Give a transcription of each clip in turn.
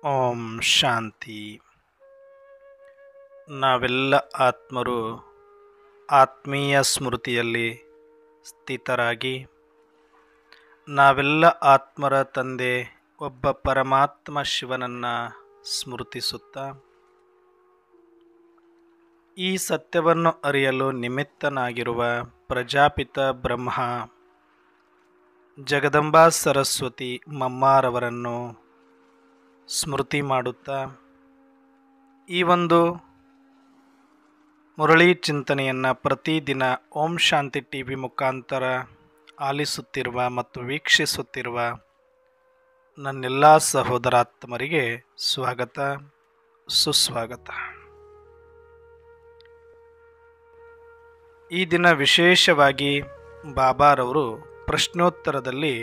ಓಂ ಶಾಂತಿ. ನಾವೆಲ್ಲ ಆತ್ಮರು ಆತ್ಮೀಯ ಸ್ಮೃತಿಯಲ್ಲಿ ಸ್ಥಿತರಾಗಿ ನಾವೆಲ್ಲ ಆತ್ಮರ ತಂದೆ ಒಬ್ಬ ಪರಮಾತ್ಮ ಶಿವನನ್ನು ಸ್ಮೃತಿಸುತ್ತಾ ಈ ಸತ್ಯವನ್ನು ಅರಿಯಲು ನಿಮಿತ್ತನಾಗಿರುವ ಪ್ರಜಾಪಿತ ಬ್ರಹ್ಮ ಜಗದಂಬಾ ಸರಸ್ವತಿ ಮಮ್ಮಾರವರನ್ನು ಸ್ಮೃತಿ ಮಾಡುತ್ತಾ ಈ ಒಂದು ಮುರಳಿ ಚಿಂತನೆಯನ್ನು ಪ್ರತಿದಿನ ಓಂ ಶಾಂತಿ ಟಿವಿ ಮುಖಾಂತರ ಆಲಿಸುತ್ತಿರುವ ಮತ್ತು ವೀಕ್ಷಿಸುತ್ತಿರುವ ನನ್ನೆಲ್ಲ ಸಹೋದರಾತ್ಮರಿಗೆ ಸ್ವಾಗತ, ಸುಸ್ವಾಗತ. ಈ ದಿನ ವಿಶೇಷವಾಗಿ ಬಾಬಾರವರು ಪ್ರಶ್ನೋತ್ತರದಲ್ಲಿ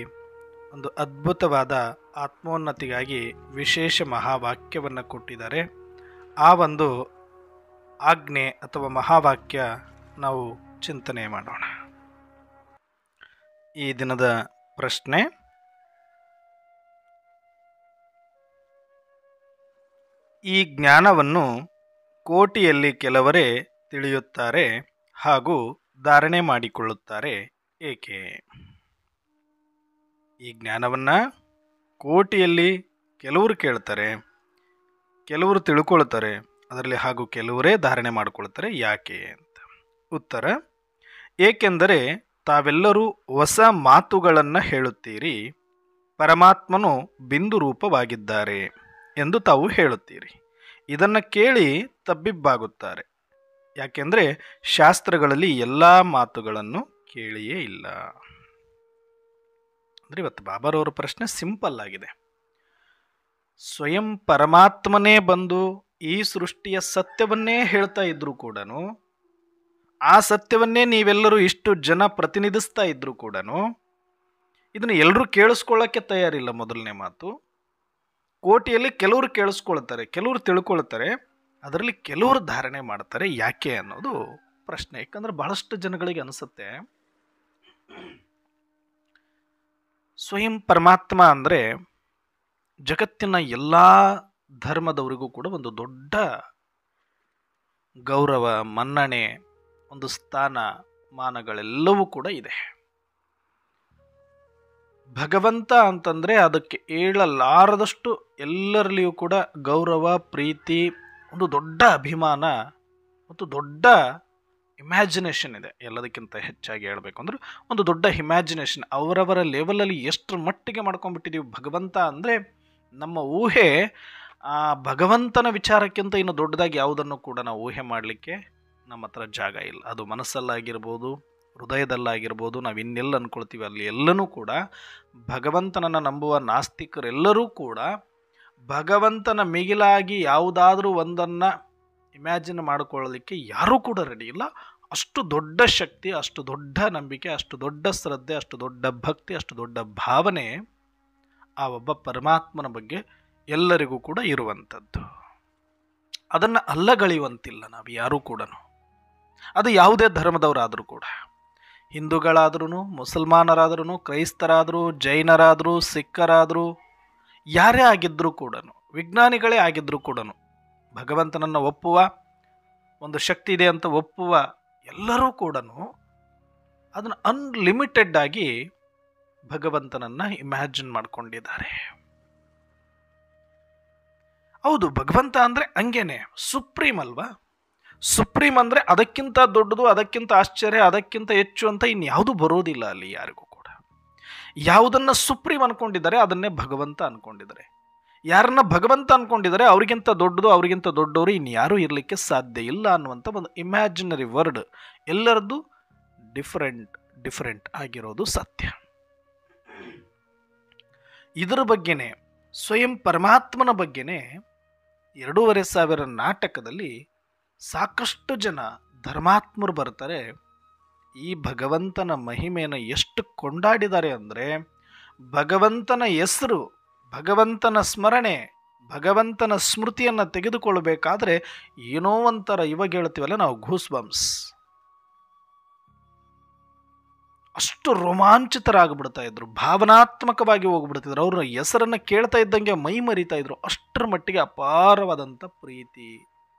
ಒಂದು ಅದ್ಭುತವಾದ ಆತ್ಮೋನ್ನತಿಗಾಗಿ ವಿಶೇಷ ಮಹಾವಾಕ್ಯವನ್ನು ಕೊಟ್ಟಿದ್ದಾರೆ. ಆ ಒಂದು ಆಜ್ಞೆ ಅಥವಾ ಮಹಾವಾಕ್ಯ ನಾವು ಚಿಂತನೆ ಮಾಡೋಣ. ಈ ದಿನದ ಪ್ರಶ್ನೆ: ಈ ಜ್ಞಾನವನ್ನು ಕೋಟಿಯಲ್ಲಿ ಕೆಲವರೇ ತಿಳಿಯುತ್ತಾರೆ ಹಾಗೂ ಧಾರಣೆ ಮಾಡಿಕೊಳ್ಳುತ್ತಾರೆ, ಏಕೆ? ಈ ಜ್ಞಾನವನ್ನು ಕೋಟಿಯಲ್ಲಿ ಕೆಲವರು ಕೇಳ್ತಾರೆ, ಕೆಲವರು ತಿಳ್ಕೊಳ್ತಾರೆ, ಅದರಲ್ಲಿ ಹಾಗೂ ಕೆಲವರೇ ಧಾರಣೆ ಮಾಡಿಕೊಳ್ತಾರೆ, ಯಾಕೆ ಅಂತ. ಉತ್ತರ: ಏಕೆಂದರೆ ತಾವೆಲ್ಲರೂ ಹೊಸ ಮಾತುಗಳನ್ನು ಹೇಳುತ್ತೀರಿ. ಪರಮಾತ್ಮನು ಬಿಂದು ರೂಪವಾಗಿದ್ದಾರೆ ಎಂದು ತಾವು ಹೇಳುತ್ತೀರಿ. ಇದನ್ನು ಕೇಳಿ ತಬ್ಬಿಬ್ಬಾಗುತ್ತಾರೆ. ಯಾಕೆಂದರೆ ಶಾಸ್ತ್ರಗಳಲ್ಲಿ ಎಲ್ಲ ಮಾತುಗಳನ್ನು ಕೇಳಿಯೇ ಇಲ್ಲ. ಅಂದರೆ ಇವತ್ತು ಬಾಬಾರವರ ಪ್ರಶ್ನೆ ಸಿಂಪಲ್ ಆಗಿದೆ. ಸ್ವಯಂ ಪರಮಾತ್ಮನೇ ಬಂದು ಈ ಸೃಷ್ಟಿಯ ಸತ್ಯವನ್ನೇ ಹೇಳ್ತಾ ಇದ್ರು ಕೂಡ, ಆ ಸತ್ಯವನ್ನೇ ನೀವೆಲ್ಲರೂ ಇಷ್ಟು ಜನ ಪ್ರತಿನಿಧಿಸ್ತಾ ಇದ್ರು ಕೂಡ ಇದನ್ನು ಎಲ್ಲರೂ ಕೇಳಿಸ್ಕೊಳ್ಳೋಕ್ಕೆ ತಯಾರಿಲ್ಲ. ಮೊದಲನೇ ಮಾತು, ಕೋಟಿಯಲ್ಲಿ ಕೆಲವರು ಕೇಳಿಸ್ಕೊಳ್ತಾರೆ, ಕೆಲವರು ತಿಳ್ಕೊಳ್ತಾರೆ, ಅದರಲ್ಲಿ ಕೆಲವರು ಧಾರಣೆ ಮಾಡ್ತಾರೆ, ಯಾಕೆ ಅನ್ನೋದು ಪ್ರಶ್ನೆ. ಯಾಕಂದ್ರೆ ಬಹಳಷ್ಟು ಜನಗಳಿಗೆ ಅನಿಸುತ್ತೆ ಸ್ವಯಂ ಪರಮಾತ್ಮ ಅಂದರೆ ಜಗತ್ತಿನ ಎಲ್ಲ ಧರ್ಮದವರಿಗೂ ಕೂಡ ಒಂದು ದೊಡ್ಡ ಗೌರವ, ಮನ್ನಣೆ, ಒಂದು ಸ್ಥಾನ ಮಾನಗಳೆಲ್ಲವೂ ಕೂಡ ಇದೆ. ಭಗವಂತ ಅಂತಂದರೆ ಅದಕ್ಕೆ ಹೇಳಲಾರದಷ್ಟು ಎಲ್ಲರಲ್ಲಿಯೂ ಕೂಡ ಗೌರವ, ಪ್ರೀತಿ, ಒಂದು ದೊಡ್ಡ ಅಭಿಮಾನ ಮತ್ತು ದೊಡ್ಡ ಇಮ್ಯಾಜಿನೇಷನ್ ಇದೆ. ಎಲ್ಲದಕ್ಕಿಂತ ಹೆಚ್ಚಾಗಿ ಹೇಳಬೇಕು ಅಂದರೆ ಒಂದು ದೊಡ್ಡ ಇಮ್ಯಾಜಿನೇಷನ್ ಅವರವರ ಲೆವೆಲಲ್ಲಿ ಎಷ್ಟರ ಮಟ್ಟಿಗೆ ಮಾಡ್ಕೊಂಡ್ಬಿಟ್ಟಿದ್ದೀವಿ. ಭಗವಂತ ಅಂದರೆ ನಮ್ಮ ಊಹೆ ಆ ಭಗವಂತನ ವಿಚಾರಕ್ಕಿಂತ ಇನ್ನು ದೊಡ್ಡದಾಗಿ ಯಾವುದನ್ನು ಕೂಡ ನಾವು ಊಹೆ ಮಾಡಲಿಕ್ಕೆ ನಮ್ಮ ಹತ್ರ ಜಾಗ ಇಲ್ಲ. ಅದು ಮನಸ್ಸಲ್ಲಾಗಿರ್ಬೋದು, ಹೃದಯದಲ್ಲಾಗಿರ್ಬೋದು, ನಾವು ಇನ್ನೆಲ್ಲ ಅಂದ್ಕೊಳ್ತೀವಿ ಅಲ್ಲಿ ಎಲ್ಲನೂ ಕೂಡ ಭಗವಂತನನ್ನು ನಂಬುವ ನಾಸ್ತಿಕರೆಲ್ಲರೂ ಕೂಡ ಭಗವಂತನ ಮಿಗಿಲಾಗಿ ಯಾವುದಾದ್ರೂ ಒಂದನ್ನು ಇಮ್ಯಾಜಿನ್ ಮಾಡಿಕೊಳ್ಳಲಿಕ್ಕೆ ಯಾರೂ ಕೂಡ ರೆಡಿ ಇಲ್ಲ. ಅಷ್ಟು ದೊಡ್ಡ ಶಕ್ತಿ, ಅಷ್ಟು ದೊಡ್ಡ ನಂಬಿಕೆ, ಅಷ್ಟು ದೊಡ್ಡ ಶ್ರದ್ಧೆ, ಅಷ್ಟು ದೊಡ್ಡ ಭಕ್ತಿ, ಅಷ್ಟು ದೊಡ್ಡ ಭಾವನೆ ಆ ಒಬ್ಬ ಪರಮಾತ್ಮನ ಬಗ್ಗೆ ಎಲ್ಲರಿಗೂ ಕೂಡ ಇರುವಂಥದ್ದು. ಅದನ್ನು ಅಲ್ಲಗಳೆಯುವಂತಿಲ್ಲ ನಾವು ಯಾರೂ ಕೂಡ. ಅದು ಯಾವುದೇ ಧರ್ಮದವರಾದರೂ ಕೂಡ, ಹಿಂದೂಗಳಾದ್ರೂ, ಮುಸಲ್ಮಾನರಾದ್ರೂ, ಕ್ರೈಸ್ತರಾದರೂ, ಜೈನರಾದರೂ, ಸಿಖ್ಖರಾದರೂ, ಯಾರೇ ಆಗಿದ್ದರೂ ಕೂಡ, ವಿಜ್ಞಾನಿಗಳೇ ಆಗಿದ್ದರೂ ಕೂಡ, ಭಗವಂತನನ್ನು ಒಪ್ಪುವ ಒಂದು ಶಕ್ತಿ ಇದೆ ಅಂತ ಒಪ್ಪುವ ಎಲ್ಲರೂ ಕೂಡ ಅದನ್ನು ಅನ್ಲಿಮಿಟೆಡ್ ಆಗಿ ಭಗವಂತನನ್ನು ಇಮ್ಯಾಜಿನ್ ಮಾಡ್ಕೊಂಡಿದ್ದಾರೆ. ಹೌದು, ಭಗವಂತ ಅಂದರೆ ಹಂಗೇನೆ ಸುಪ್ರೀಂ ಅಲ್ವಾ? ಸುಪ್ರೀಂ ಅಂದರೆ ಅದಕ್ಕಿಂತ ದೊಡ್ಡದು, ಅದಕ್ಕಿಂತ ಆಶ್ಚರ್ಯ, ಅದಕ್ಕಿಂತ ಹೆಚ್ಚು ಅಂತ ಇನ್ಯಾವುದು ಬರೋದಿಲ್ಲ ಅಲ್ಲಿ ಯಾರಿಗೂ ಕೂಡ. ಯಾವುದನ್ನು ಸುಪ್ರೀಂ ಅನ್ಕೊಂಡಿದ್ದಾರೆ ಅದನ್ನೇ ಭಗವಂತ ಅನ್ಕೊಂಡಿದ್ದಾರೆ. ಯಾರನ್ನ ಭಗವಂತ ಅನ್ಕೊಂಡಿದ್ದಾರೆ ಅವ್ರಿಗಿಂತ ದೊಡ್ಡದು, ಅವ್ರಿಗಿಂತ ದೊಡ್ಡವರು ಇನ್ಯಾರೂ ಇರಲಿಕ್ಕೆ ಸಾಧ್ಯ ಇಲ್ಲ ಅನ್ನುವಂಥ ಒಂದು ಇಮ್ಯಾಜಿನರಿ ವರ್ಡ್. ಎಲ್ಲರದ್ದು ಡಿಫರೆಂಟ್ ಆಗಿರೋದು ಸತ್ಯ. ಇದರ ಬಗ್ಗೆನೇ, ಸ್ವಯಂ ಪರಮಾತ್ಮನ ಬಗ್ಗೆನೇ 2500 ನಾಟಕದಲ್ಲಿ ಸಾಕಷ್ಟು ಜನ ಧರ್ಮಾತ್ಮರು ಬರ್ತಾರೆ. ಈ ಭಗವಂತನ ಮಹಿಮೆಯನ್ನು ಎಷ್ಟು ಕೊಂಡಾಡಿದ್ದಾರೆ ಅಂದರೆ, ಭಗವಂತನ ಹೆಸರು, ಭಗವಂತನ ಸ್ಮರಣೆ, ಭಗವಂತನ ಸ್ಮೃತಿಯನ್ನು ತೆಗೆದುಕೊಳ್ಳಬೇಕಾದ್ರೆ ಏನೋ ಒಂಥರ, ಇವಾಗ ಹೇಳ್ತೀವಲ್ಲ ನಾವು, ಗೂಸ್ ಬಂಪ್ಸ್. ಅಷ್ಟು ರೋಮಾಂಚಿತರಾಗ್ಬಿಡ್ತಾ ಇದ್ರು, ಭಾವನಾತ್ಮಕವಾಗಿ ಹೋಗ್ಬಿಡ್ತಿದ್ರು. ಅವ್ರ ಹೆಸರನ್ನು ಕೇಳ್ತಾ ಇದ್ದಂಗೆ ಮೈ ಮರಿತಾ ಇದ್ರು. ಅಷ್ಟರ ಮಟ್ಟಿಗೆ ಅಪಾರವಾದಂಥ ಪ್ರೀತಿ,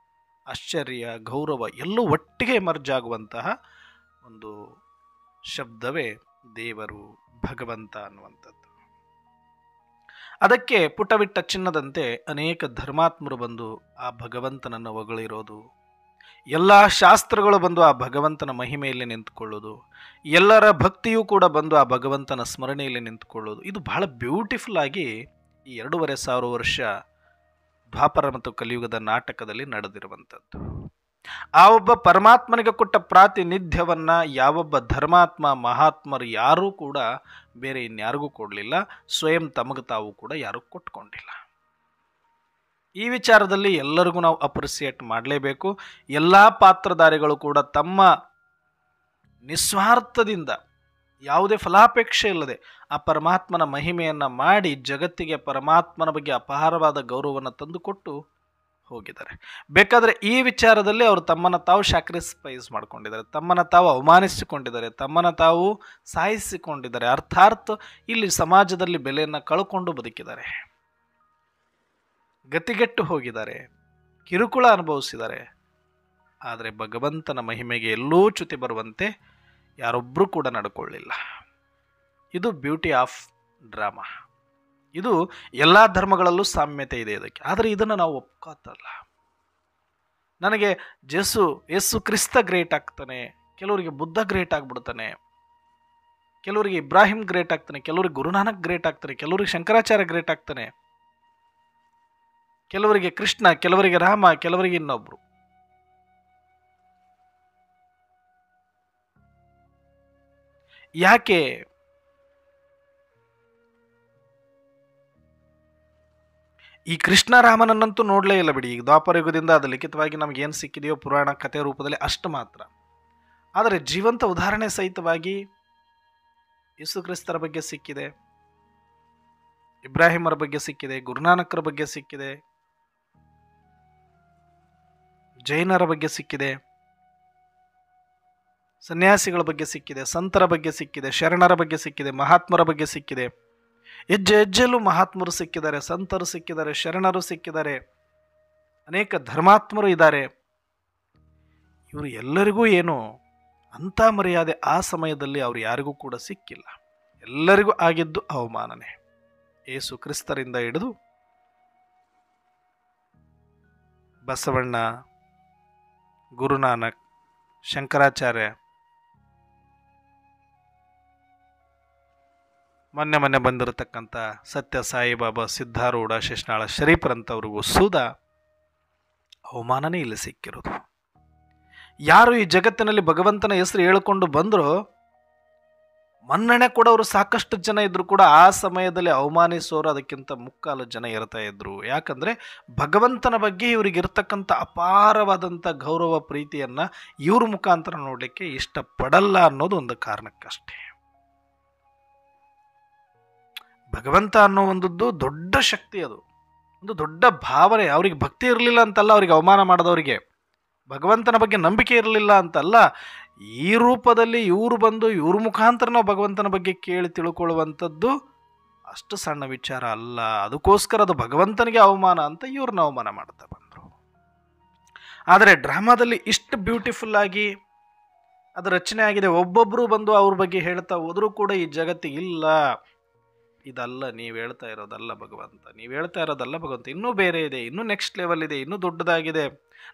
ಆಶ್ಚರ್ಯ, ಗೌರವ ಎಲ್ಲೂ ಒಟ್ಟಿಗೆ ಎಮರ್ಜ್ ಆಗುವಂತಹ ಒಂದು ಶಬ್ದವೇ ದೇವರು, ಭಗವಂತ ಅನ್ನುವಂಥದ್ದು. ಅದಕ್ಕೆ ಪುಟವಿಟ್ಟ ಚಿನ್ನದಂತೆ ಅನೇಕ ಧರ್ಮಾತ್ಮರು ಬಂದು ಆ ಭಗವಂತನನ್ನು ಹೊಗಳಿರೋದು, ಎಲ್ಲ ಶಾಸ್ತ್ರಗಳು ಬಂದು ಆ ಭಗವಂತನ ಮಹಿಮೆಯಲ್ಲಿ ನಿಂತುಕೊಳ್ಳೋದು, ಎಲ್ಲರ ಭಕ್ತಿಯೂ ಕೂಡ ಬಂದು ಆ ಭಗವಂತನ ಸ್ಮರಣೆಯಲ್ಲಿ ನಿಂತುಕೊಳ್ಳೋದು, ಇದು ಬಹಳ ಬ್ಯೂಟಿಫುಲ್ ಆಗಿ ಈ 2500 ವರ್ಷ ದ್ವಾಪರ ಮತ್ತು ಕಲಿಯುಗದ ನಾಟಕದಲ್ಲಿ ನಡೆದಿರುವಂಥದ್ದು. ಆ ಒಬ್ಬ ಪರಮಾತ್ಮನಿಗೆ ಕೊಟ್ಟ ಪ್ರಾತಿನಿಧ್ಯವನ್ನ ಯಾವೊಬ್ಬ ಧರ್ಮಾತ್ಮ ಮಹಾತ್ಮರು ಯಾರೂ ಕೂಡ ಬೇರೆ ಇನ್ಯಾರಿಗೂ ಕೊಡಲಿಲ್ಲ, ಸ್ವಯಂ ತಮಗೆ ತಾವು ಕೂಡ ಯಾರೂ ಕೊಟ್ಕೊಂಡಿಲ್ಲ. ಈ ವಿಚಾರದಲ್ಲಿ ಎಲ್ಲರಿಗೂ ನಾವು ಅಪ್ರಿಸಿಯೇಟ್ ಮಾಡಲೇಬೇಕು. ಎಲ್ಲ ಪಾತ್ರಧಾರಿಗಳು ಕೂಡ ತಮ್ಮ ನಿಸ್ವಾರ್ಥದಿಂದ, ಯಾವುದೇ ಫಲಾಪೇಕ್ಷೆ ಇಲ್ಲದೆ ಆ ಪರಮಾತ್ಮನ ಮಹಿಮೆಯನ್ನು ಮಾಡಿ ಜಗತ್ತಿಗೆ ಪರಮಾತ್ಮನ ಬಗ್ಗೆ ಅಪಾರವಾದ ಗೌರವವನ್ನು ತಂದುಕೊಟ್ಟು ಹೋಗಿದ್ದಾರೆ. ಬೇಕಾದರೆ ಈ ವಿಚಾರದಲ್ಲಿ ಅವರು ತಮ್ಮನ್ನು ತಾವು ಸ್ಯಾಕ್ರಿಫೈಸ್ ಮಾಡ್ಕೊಂಡಿದ್ದಾರೆ, ತಮ್ಮನ್ನು ತಾವು ಅವಮಾನಿಸಿಕೊಂಡಿದ್ದಾರೆ, ತಮ್ಮನ್ನು ತಾವು ಸಾಯಿಸಿಕೊಂಡಿದ್ದಾರೆ. ಅರ್ಥಾತ್ ಇಲ್ಲಿ ಸಮಾಜದಲ್ಲಿ ಬೆಲೆಯನ್ನು ಕಳ್ಕೊಂಡು ಬದುಕಿದ್ದಾರೆ, ಗತಿಗೆಟ್ಟು ಹೋಗಿದ್ದಾರೆ, ಕಿರುಕುಳ ಅನುಭವಿಸಿದ್ದಾರೆ. ಆದರೆ ಭಗವಂತನ ಮಹಿಮೆಗೆ ಎಲ್ಲೂ ಚ್ಯುತಿ ಬರುವಂತೆ ಯಾರೊಬ್ಬರೂ ಕೂಡ ನಡ್ಕೊಳ್ಳಿಲ್ಲ. ಇದು ಬ್ಯೂಟಿ ಆಫ್ ಡ್ರಾಮಾ. ಇದು ಎಲ್ಲ ಧರ್ಮಗಳಲ್ಲೂ ಸಾಮ್ಯತೆ ಇದೆ ಇದಕ್ಕೆ. ಆದರೆ ಇದನ್ನು ನಾವು ಒಪ್ಕೋತಲ್ಲ. ನನಗೆ ಯೇಸು ಕ್ರಿಸ್ತ ಗ್ರೇಟ್ ಆಗ್ತಾನೆ, ಕೆಲವರಿಗೆ ಬುದ್ಧ ಗ್ರೇಟ್ ಆಗ್ಬಿಡ್ತಾನೆ, ಕೆಲವರಿಗೆ ಇಬ್ರಾಹಿಂ ಗ್ರೇಟ್ ಆಗ್ತಾನೆ, ಕೆಲವರಿಗೆ ಗುರುನಾನಕ್ ಗ್ರೇಟ್ ಆಗ್ತಾನೆ, ಕೆಲವರಿಗೆ ಶಂಕರಾಚಾರ್ಯ ಗ್ರೇಟ್ ಆಗ್ತಾನೆ, ಕೆಲವರಿಗೆ ಕೃಷ್ಣ, ಕೆಲವರಿಗೆ ರಾಮ, ಕೆಲವರಿಗೆ ಇನ್ನೊಬ್ರು. ಯಾಕೆ? ಈ ಕೃಷ್ಣ ರಾಮನನ್ನಂತೂ ನೋಡಲೇ ಇಲ್ಲ ಬಿಡಿ. ಈಗ ದ್ವಾಪರ ಯುಗದಿಂದ ಅದು ಲಿಖಿತವಾಗಿ ನಮಗೇನು ಸಿಕ್ಕಿದೆಯೋ ಪುರಾಣ ಕಥೆ ರೂಪದಲ್ಲಿ ಅಷ್ಟು ಮಾತ್ರ. ಆದರೆ ಜೀವಂತ ಉದಾಹರಣೆ ಸಹಿತವಾಗಿ ಯೇಸು ಕ್ರಿಸ್ತರ ಬಗ್ಗೆ ಸಿಕ್ಕಿದೆ, ಇಬ್ರಾಹಿಮರ ಬಗ್ಗೆ ಸಿಕ್ಕಿದೆ, ಗುರುನಾನಕರ ಬಗ್ಗೆ ಸಿಕ್ಕಿದೆ, ಜೈನರ ಬಗ್ಗೆ ಸಿಕ್ಕಿದೆ, ಸನ್ಯಾಸಿಗಳ ಬಗ್ಗೆ ಸಿಕ್ಕಿದೆ, ಸಂತರ ಬಗ್ಗೆ ಸಿಕ್ಕಿದೆ, ಶರಣರ ಬಗ್ಗೆ ಸಿಕ್ಕಿದೆ, ಮಹಾತ್ಮರ ಬಗ್ಗೆ ಸಿಕ್ಕಿದೆ. ಹೆಜ್ಜೆ ಹೆಜ್ಜೆಲ್ಲೂ ಮಹಾತ್ಮರು ಸಿಕ್ಕಿದ್ದಾರೆ, ಸಂತರು ಸಿಕ್ಕಿದ್ದಾರೆ, ಶರಣರು ಸಿಕ್ಕಿದ್ದಾರೆ, ಅನೇಕ ಧರ್ಮಾತ್ಮರು ಇದ್ದಾರೆ. ಇವರು ಎಲ್ಲರಿಗೂ ಏನು ಅಂಥ ಮರ್ಯಾದೆ ಆ ಸಮಯದಲ್ಲಿ ಅವ್ರು ಯಾರಿಗೂ ಕೂಡ ಸಿಕ್ಕಿಲ್ಲ. ಎಲ್ಲರಿಗೂ ಆಗಿದ್ದು ಅವಮಾನನೆ. ಯೇಸು ಕ್ರಿಸ್ತರಿಂದ ಹಿಡಿದು ಬಸವಣ್ಣ, ಗುರುನಾನಕ್, ಶಂಕರಾಚಾರ್ಯ, ಮೊನ್ನೆ ಬಂದಿರತಕ್ಕಂಥ ಸತ್ಯ ಸಾಯಿಬಾಬಾ, ಸಿದ್ಧಾರೂಢ, ಶಿಶ್ನಾಳ ಶರೀಫರಂಥವ್ರಿಗೂ ಸುದ ಅವಮಾನನೇ ಇಲ್ಲಿ ಸಿಕ್ಕಿರೋದು. ಯಾರು ಈ ಜಗತ್ತಿನಲ್ಲಿ ಭಗವಂತನ ಹೆಸರು ಹೇಳಿಕೊಂಡು ಬಂದರೂ ಮನ್ನಣೆ ಕೊಡೋರು ಸಾಕಷ್ಟು ಜನ ಇದ್ರು ಕೂಡ ಆ ಸಮಯದಲ್ಲಿ ಅವಮಾನಿಸೋರು ಅದಕ್ಕಿಂತ ಮುಕ್ಕಾಲು ಜನ ಇರ್ತಾ ಇದ್ರು. ಯಾಕಂದರೆ ಭಗವಂತನ ಬಗ್ಗೆ ಇವರಿಗೆ ಇರ್ತಕ್ಕಂಥ ಅಪಾರವಾದಂಥ ಗೌರವ ಪ್ರೀತಿಯನ್ನು ಇವ್ರ ಮುಖಾಂತರ ನೋಡಲಿಕ್ಕೆ ಇಷ್ಟಪಡಲ್ಲ ಅನ್ನೋದು ಒಂದು ಕಾರಣಕ್ಕಷ್ಟೇ. ಭಗವಂತ ಅನ್ನೋ ಒಂದದ್ದು ದೊಡ್ಡ ಶಕ್ತಿ, ಅದು ಒಂದು ದೊಡ್ಡ ಭಾವನೆ. ಅವ್ರಿಗೆ ಭಕ್ತಿ ಇರಲಿಲ್ಲ ಅಂತಲ್ಲ, ಅವ್ರಿಗೆ ಅವಮಾನ ಮಾಡಿದವರಿಗೆ ಭಗವಂತನ ಬಗ್ಗೆ ನಂಬಿಕೆ ಇರಲಿಲ್ಲ ಅಂತಲ್ಲ, ಈ ರೂಪದಲ್ಲಿ ಇವರು ಬಂದು ಇವ್ರ ಮುಖಾಂತರ ನಾವು ಭಗವಂತನ ಬಗ್ಗೆ ಕೇಳಿ ತಿಳ್ಕೊಳ್ಳುವಂಥದ್ದು ಅಷ್ಟು ಸಣ್ಣ ವಿಚಾರ ಅಲ್ಲ. ಅದಕ್ಕೋಸ್ಕರ ಅದು ಭಗವಂತನಿಗೆ ಅವಮಾನ ಅಂತ ಇವ್ರನ್ನ ಅವಮಾನ ಮಾಡ್ತಾ ಬಂದರು. ಆದರೆ ಡ್ರಾಮಾದಲ್ಲಿ ಇಷ್ಟು ಬ್ಯೂಟಿಫುಲ್ ಆಗಿ ಅದು ರಚನೆ ಆಗಿದೆ. ಒಬ್ಬೊಬ್ಬರು ಬಂದು ಅವ್ರ ಬಗ್ಗೆ ಹೇಳ್ತಾ ಹೋದರೂ ಕೂಡ ಈ ಜಗತ್ತಿಗೆ ಇಲ್ಲ, ಇದಲ್ಲ ನೀವು ಹೇಳ್ತಾ ಇರೋದಲ್ಲ ಭಗವಂತ, ನೀವು ಹೇಳ್ತಾ ಇರೋದಲ್ಲ ಭಗವಂತ, ಇನ್ನೂ ಬೇರೆ ಇದೆ, ಇನ್ನೂ ನೆಕ್ಸ್ಟ್ ಲೆವೆಲ್ ಇದೆ, ಇನ್ನೂ ದೊಡ್ಡದಾಗಿದೆ,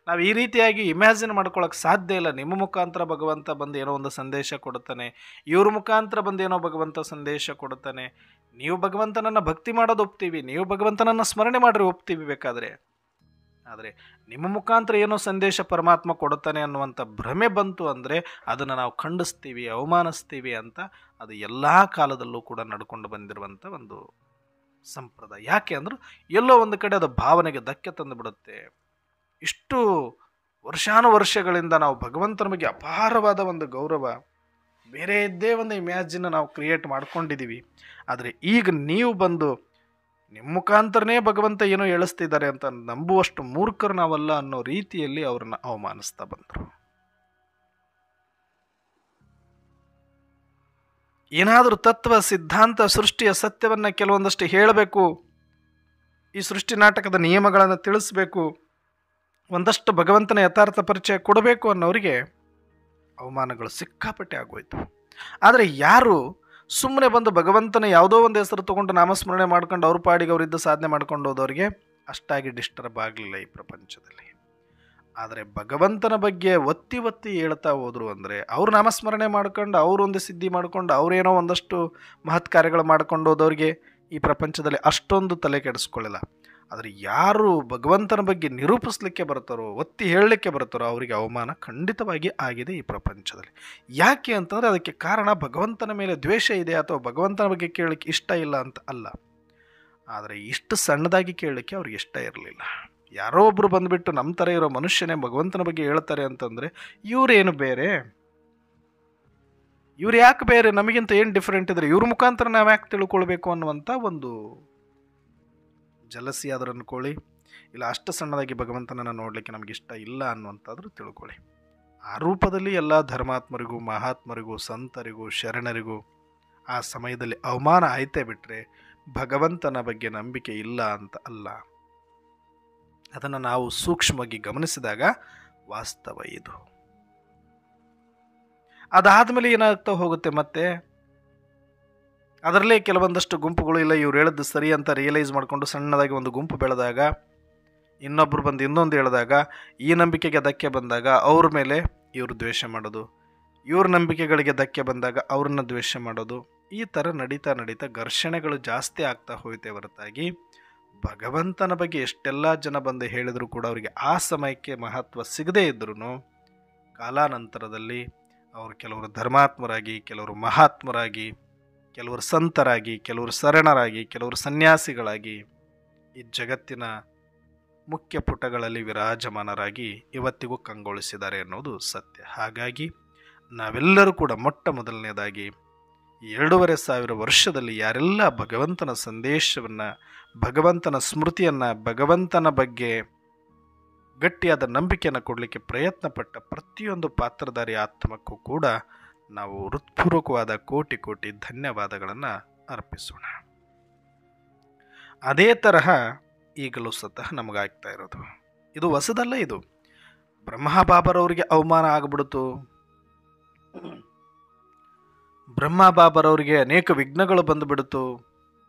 ನಾವು ಈ ರೀತಿಯಾಗಿ ಇಮ್ಯಾಜಿನ್ ಮಾಡ್ಕೊಳ್ಳೋಕೆ ಸಾಧ್ಯ ಇಲ್ಲ. ನಿಮ್ಮ ಮುಖಾಂತರ ಭಗವಂತ ಬಂದು ಏನೋ ಒಂದು ಸಂದೇಶ ಕೊಡುತ್ತಾನೆ, ಇವ್ರ ಮುಖಾಂತರ ಬಂದು ಏನೋ ಭಗವಂತ ಸಂದೇಶ ಕೊಡುತ್ತಾನೆ. ನೀವು ಭಗವಂತನನ್ನು ಭಕ್ತಿ ಮಾಡೋದು ಒಪ್ತೀವಿ, ನೀವು ಭಗವಂತನನ್ನು ಸ್ಮರಣೆ ಮಾಡ್ರಿ ಒಪ್ತೀವಿ ಬೇಕಾದರೆ. ಆದರೆ ನಿಮ್ಮ ಮುಖಾಂತರ ಏನೋ ಸಂದೇಶ ಪರಮಾತ್ಮ ಕೊಡುತ್ತಾನೆ ಅನ್ನುವಂಥ ಭ್ರಮೆ ಬಂತು ಅಂದರೆ ಅದನ್ನು ನಾವು ಖಂಡಿಸ್ತೀವಿ, ಅವಮಾನಿಸ್ತೀವಿ ಅಂತ ಅದು ಎಲ್ಲ ಕಾಲದಲ್ಲೂ ಕೂಡ ನಡ್ಕೊಂಡು ಬಂದಿರುವಂಥ ಒಂದು ಸಂಪ್ರದಾಯ. ಯಾಕೆ ಅಂದ್ರೆ ಎಲ್ಲೋ ಒಂದು ಕಡೆ ಅದು ಭಾವನೆಗೆ ಧಕ್ಕೆ ತಂದು ಬಿಡುತ್ತೆ. ಇಷ್ಟು ವರ್ಷಾನುವರ್ಷಗಳಿಂದ ನಾವು ಭಗವಂತನ ಬಗ್ಗೆ ಅಪಾರವಾದ ಒಂದು ಗೌರವ, ಬೇರೆಯದ್ದೇ ಒಂದು ಇಮ್ಯಾಜಿನ್ ನಾವು ಕ್ರಿಯೇಟ್ ಮಾಡ್ಕೊಂಡಿದ್ದೀವಿ. ಆದರೆ ಈಗ ನೀವು ಬಂದು ನಿಮ್ಮ ಮುಖಾಂತರನೇ ಭಗವಂತ ಏನೋ ಹೇಳಿಸ್ತಿದ್ದಾರೆ ಅಂತ ನಂಬುವಷ್ಟು ಮೂರ್ಖರು ನಾವಲ್ಲ ಅನ್ನೋ ರೀತಿಯಲ್ಲಿ ಅವ್ರನ್ನ ಅವಮಾನಿಸ್ತಾ ಬಂದರು. ಏನಾದರೂ ತತ್ವ ಸಿದ್ಧಾಂತ ಸೃಷ್ಟಿಯ ಸತ್ಯವನ್ನು ಕೆಲವೊಂದಷ್ಟು ಹೇಳಬೇಕು, ಈ ಸೃಷ್ಟಿ ನಾಟಕದ ನಿಯಮಗಳನ್ನು ತಿಳಿಸ್ಬೇಕು, ಒಂದಷ್ಟು ಭಗವಂತನ ಯಥಾರ್ಥ ಪರಿಚಯ ಕೊಡಬೇಕು ಅನ್ನೋರಿಗೆ ಅವಮಾನಗಳು ಸಿಕ್ಕಾಪಟ್ಟೆ ಆಗೋಯ್ತು. ಆದರೆ ಯಾರು ಸುಮ್ಮನೆ ಬಂದು ಭಗವಂತನ ಯಾವುದೋ ಒಂದು ಹೆಸರು ತೊಗೊಂಡು ನಾಮಸ್ಮರಣೆ ಮಾಡ್ಕೊಂಡು ಅವ್ರ ಪಾಡಿಗೆ ಅವರಿದ್ದ ಸಾಧನೆ ಮಾಡ್ಕೊಂಡು ಹೋದವ್ರಿಗೆ ಅಷ್ಟಾಗಿ ಡಿಸ್ಟರ್ಬ್ ಆಗಲಿಲ್ಲ ಈ ಪ್ರಪಂಚದಲ್ಲಿ. ಆದರೆ ಭಗವಂತನ ಬಗ್ಗೆ ಒತ್ತಿ ಒತ್ತಿ ಹೇಳ್ತಾ ಹೋದರು ಅಂದರೆ ಅವ್ರು ನಾಮಸ್ಮರಣೆ ಮಾಡ್ಕೊಂಡು ಅವರೊಂದು ಸಿದ್ಧಿ ಮಾಡ್ಕೊಂಡು ಅವರೇನೋ ಒಂದಷ್ಟು ಮಹತ್ ಕಾರ್ಯಗಳು ಮಾಡ್ಕೊಂಡು ಹೋದವ್ರಿಗೆ ಈ ಪ್ರಪಂಚದಲ್ಲಿ ಅಷ್ಟೊಂದು ತಲೆ ಕೆಡಿಸ್ಕೊಳ್ಳಿಲ್ಲ. ಆದರೆ ಯಾರು ಭಗವಂತನ ಬಗ್ಗೆ ನಿರೂಪಿಸ್ಲಿಕ್ಕೆ ಬರ್ತಾರೋ, ಒತ್ತಿ ಹೇಳಲಿಕ್ಕೆ ಬರ್ತಾರೋ ಅವರಿಗೆ ಅವಮಾನ ಖಂಡಿತವಾಗಿ ಆಗಿದೆ ಈ ಪ್ರಪಂಚದಲ್ಲಿ. ಯಾಕೆ ಅಂತಂದರೆ ಅದಕ್ಕೆ ಕಾರಣ ಭಗವಂತನ ಮೇಲೆ ದ್ವೇಷ ಇದೆ ಅಥವಾ ಭಗವಂತನ ಬಗ್ಗೆ ಕೇಳಲಿಕ್ಕೆ ಇಷ್ಟ ಇಲ್ಲ ಅಂತ ಅಲ್ಲ. ಆದರೆ ಇಷ್ಟು ಸಣ್ಣದಾಗಿ ಕೇಳಲಿಕ್ಕೆ ಅವ್ರಿಗೆ ಇಷ್ಟ ಇರಲಿಲ್ಲ. ಯಾರೋ ಒಬ್ಬರು ಬಂದುಬಿಟ್ಟು ನಮ್ಮ ಥರ ಇರೋ ಮನುಷ್ಯನೇ ಭಗವಂತನ ಬಗ್ಗೆ ಹೇಳ್ತಾರೆ ಅಂತಂದರೆ ಇವರೇನು ಬೇರೆ, ಇವ್ರು ಯಾಕೆ ಬೇರೆ, ನಮಗಿಂತ ಏನು ಡಿಫ್ರೆಂಟ್ ಇದ್ರೆ ಇವ್ರ ಮುಖಾಂತರ ನಾವು ಯಾಕೆ ತಿಳ್ಕೊಳ್ಬೇಕು ಅನ್ನುವಂಥ ಒಂದು ಜಲಸಿ ಆದರೂ ಅಂದ್ಕೊಳ್ಳಿ, ಇಲ್ಲ ಅಷ್ಟು ಸಣ್ಣದಾಗಿ ಭಗವಂತನನ್ನು ನೋಡಲಿಕ್ಕೆ ನಮಗಿಷ್ಟ ಇಲ್ಲ ಅನ್ನುವಂಥಾದ್ರೂ ತಿಳ್ಕೊಳ್ಳಿ. ಆ ರೂಪದಲ್ಲಿ ಎಲ್ಲ ಧರ್ಮಾತ್ಮರಿಗೂ, ಮಹಾತ್ಮರಿಗೂ, ಸಂತರಿಗೂ, ಶರಣರಿಗೂ ಆ ಸಮಯದಲ್ಲಿ ಅವಮಾನ ಆಯ್ತೇ ಬಿಟ್ಟರೆ ಭಗವಂತನ ಬಗ್ಗೆ ನಂಬಿಕೆ ಇಲ್ಲ ಅಂತ ಅಲ್ಲ. ಅದನ್ನು ನಾವು ಸೂಕ್ಷ್ಮವಾಗಿ ಗಮನಿಸಿದಾಗ ವಾಸ್ತವ ಇದು. ಅದಾದಮೇಲೆ ಏನಾಗ್ತಾ ಹೋಗುತ್ತೆ, ಮತ್ತೆ ಅದರಲ್ಲೇ ಕೆಲವೊಂದಷ್ಟು ಗುಂಪುಗಳು ಇಲ್ಲ ಇವ್ರು ಹೇಳಿದ್ದು ಸರಿ ಅಂತ ರಿಯಲೈಸ್ ಮಾಡಿಕೊಂಡು ಸಣ್ಣದಾಗಿ ಒಂದು ಗುಂಪು ಬೆಳೆದಾಗ, ಇನ್ನೊಬ್ಬರು ಬಂದು ಇನ್ನೊಂದು ಹೇಳಿದಾಗ, ಈ ನಂಬಿಕೆಗೆ ಧಕ್ಕೆ ಬಂದಾಗ ಅವ್ರ ಮೇಲೆ ಇವರು ದ್ವೇಷ ಮಾಡೋದು, ಇವ್ರ ನಂಬಿಕೆಗಳಿಗೆ ಧಕ್ಕೆ ಬಂದಾಗ ಅವ್ರನ್ನ ದ್ವೇಷ ಮಾಡೋದು, ಈ ಥರ ನಡೀತಾ ನಡೀತಾ ಘರ್ಷಣೆಗಳು ಜಾಸ್ತಿ ಆಗ್ತಾ ಹೋಯ್ತೆ ಹೊರತಾಗಿ ಭಗವಂತನ ಬಗ್ಗೆ ಎಷ್ಟೆಲ್ಲ ಜನ ಬಂದು ಹೇಳಿದರೂ ಕೂಡ ಅವರಿಗೆ ಆ ಸಮಯಕ್ಕೆ ಮಹತ್ವ ಸಿಗದೇ ಇದ್ರೂ ಕಾಲಾನಂತರದಲ್ಲಿ ಅವರು ಕೆಲವರು ಧರ್ಮಾತ್ಮರಾಗಿ, ಕೆಲವರು ಮಹಾತ್ಮರಾಗಿ, ಕೆಲವರು ಸಂತರಾಗಿ, ಕೆಲವರು ಶರಣರಾಗಿ, ಕೆಲವರು ಸನ್ಯಾಸಿಗಳಾಗಿ ಈ ಜಗತ್ತಿನ ಮುಖ್ಯ ಪುಟಗಳಲ್ಲಿ ವಿರಾಜಮಾನರಾಗಿ ಇವತ್ತಿಗೂ ಕಂಗೊಳಿಸಿದ್ದಾರೆ ಅನ್ನೋದು ಸತ್ಯ. ಹಾಗಾಗಿ ನಾವೆಲ್ಲರೂ ಕೂಡ ಮೊಟ್ಟ ಮೊದಲನೇದಾಗಿ 2500 ವರ್ಷದಲ್ಲಿ ಯಾರೆಲ್ಲ ಭಗವಂತನ ಸಂದೇಶವನ್ನು, ಭಗವಂತನ ಸ್ಮೃತಿಯನ್ನು, ಭಗವಂತನ ಬಗ್ಗೆ ಗಟ್ಟಿಯಾದ ನಂಬಿಕೆಯನ್ನು ಕೊಡಲಿಕ್ಕೆ ಪ್ರಯತ್ನಪಟ್ಟ ಪ್ರತಿಯೊಂದು ಪಾತ್ರಧಾರಿ ಆತ್ಮಕ್ಕೂ ಕೂಡ ನಾವು ಹೃತ್ಪೂರ್ವಕವಾದ ಕೋಟಿ ಕೋಟಿ ಧನ್ಯವಾದಗಳನ್ನು ಅರ್ಪಿಸೋಣ. ಅದೇ ತರಹ ಈಗಲೂ ಸತಃ ನಮಗಾಗ್ತಾ ಇರೋದು ಇದು ಹೊಸದಲ್ಲ. ಇದು ಬ್ರಹ್ಮಬಾಬರವರಿಗೆ ಅವಮಾನ ಆಗಿಬಿಡ್ತು, ಬ್ರಹ್ಮಬಾಬರವರಿಗೆ ಅನೇಕ ವಿಘ್ನಗಳು ಬಂದುಬಿಡ್ತು,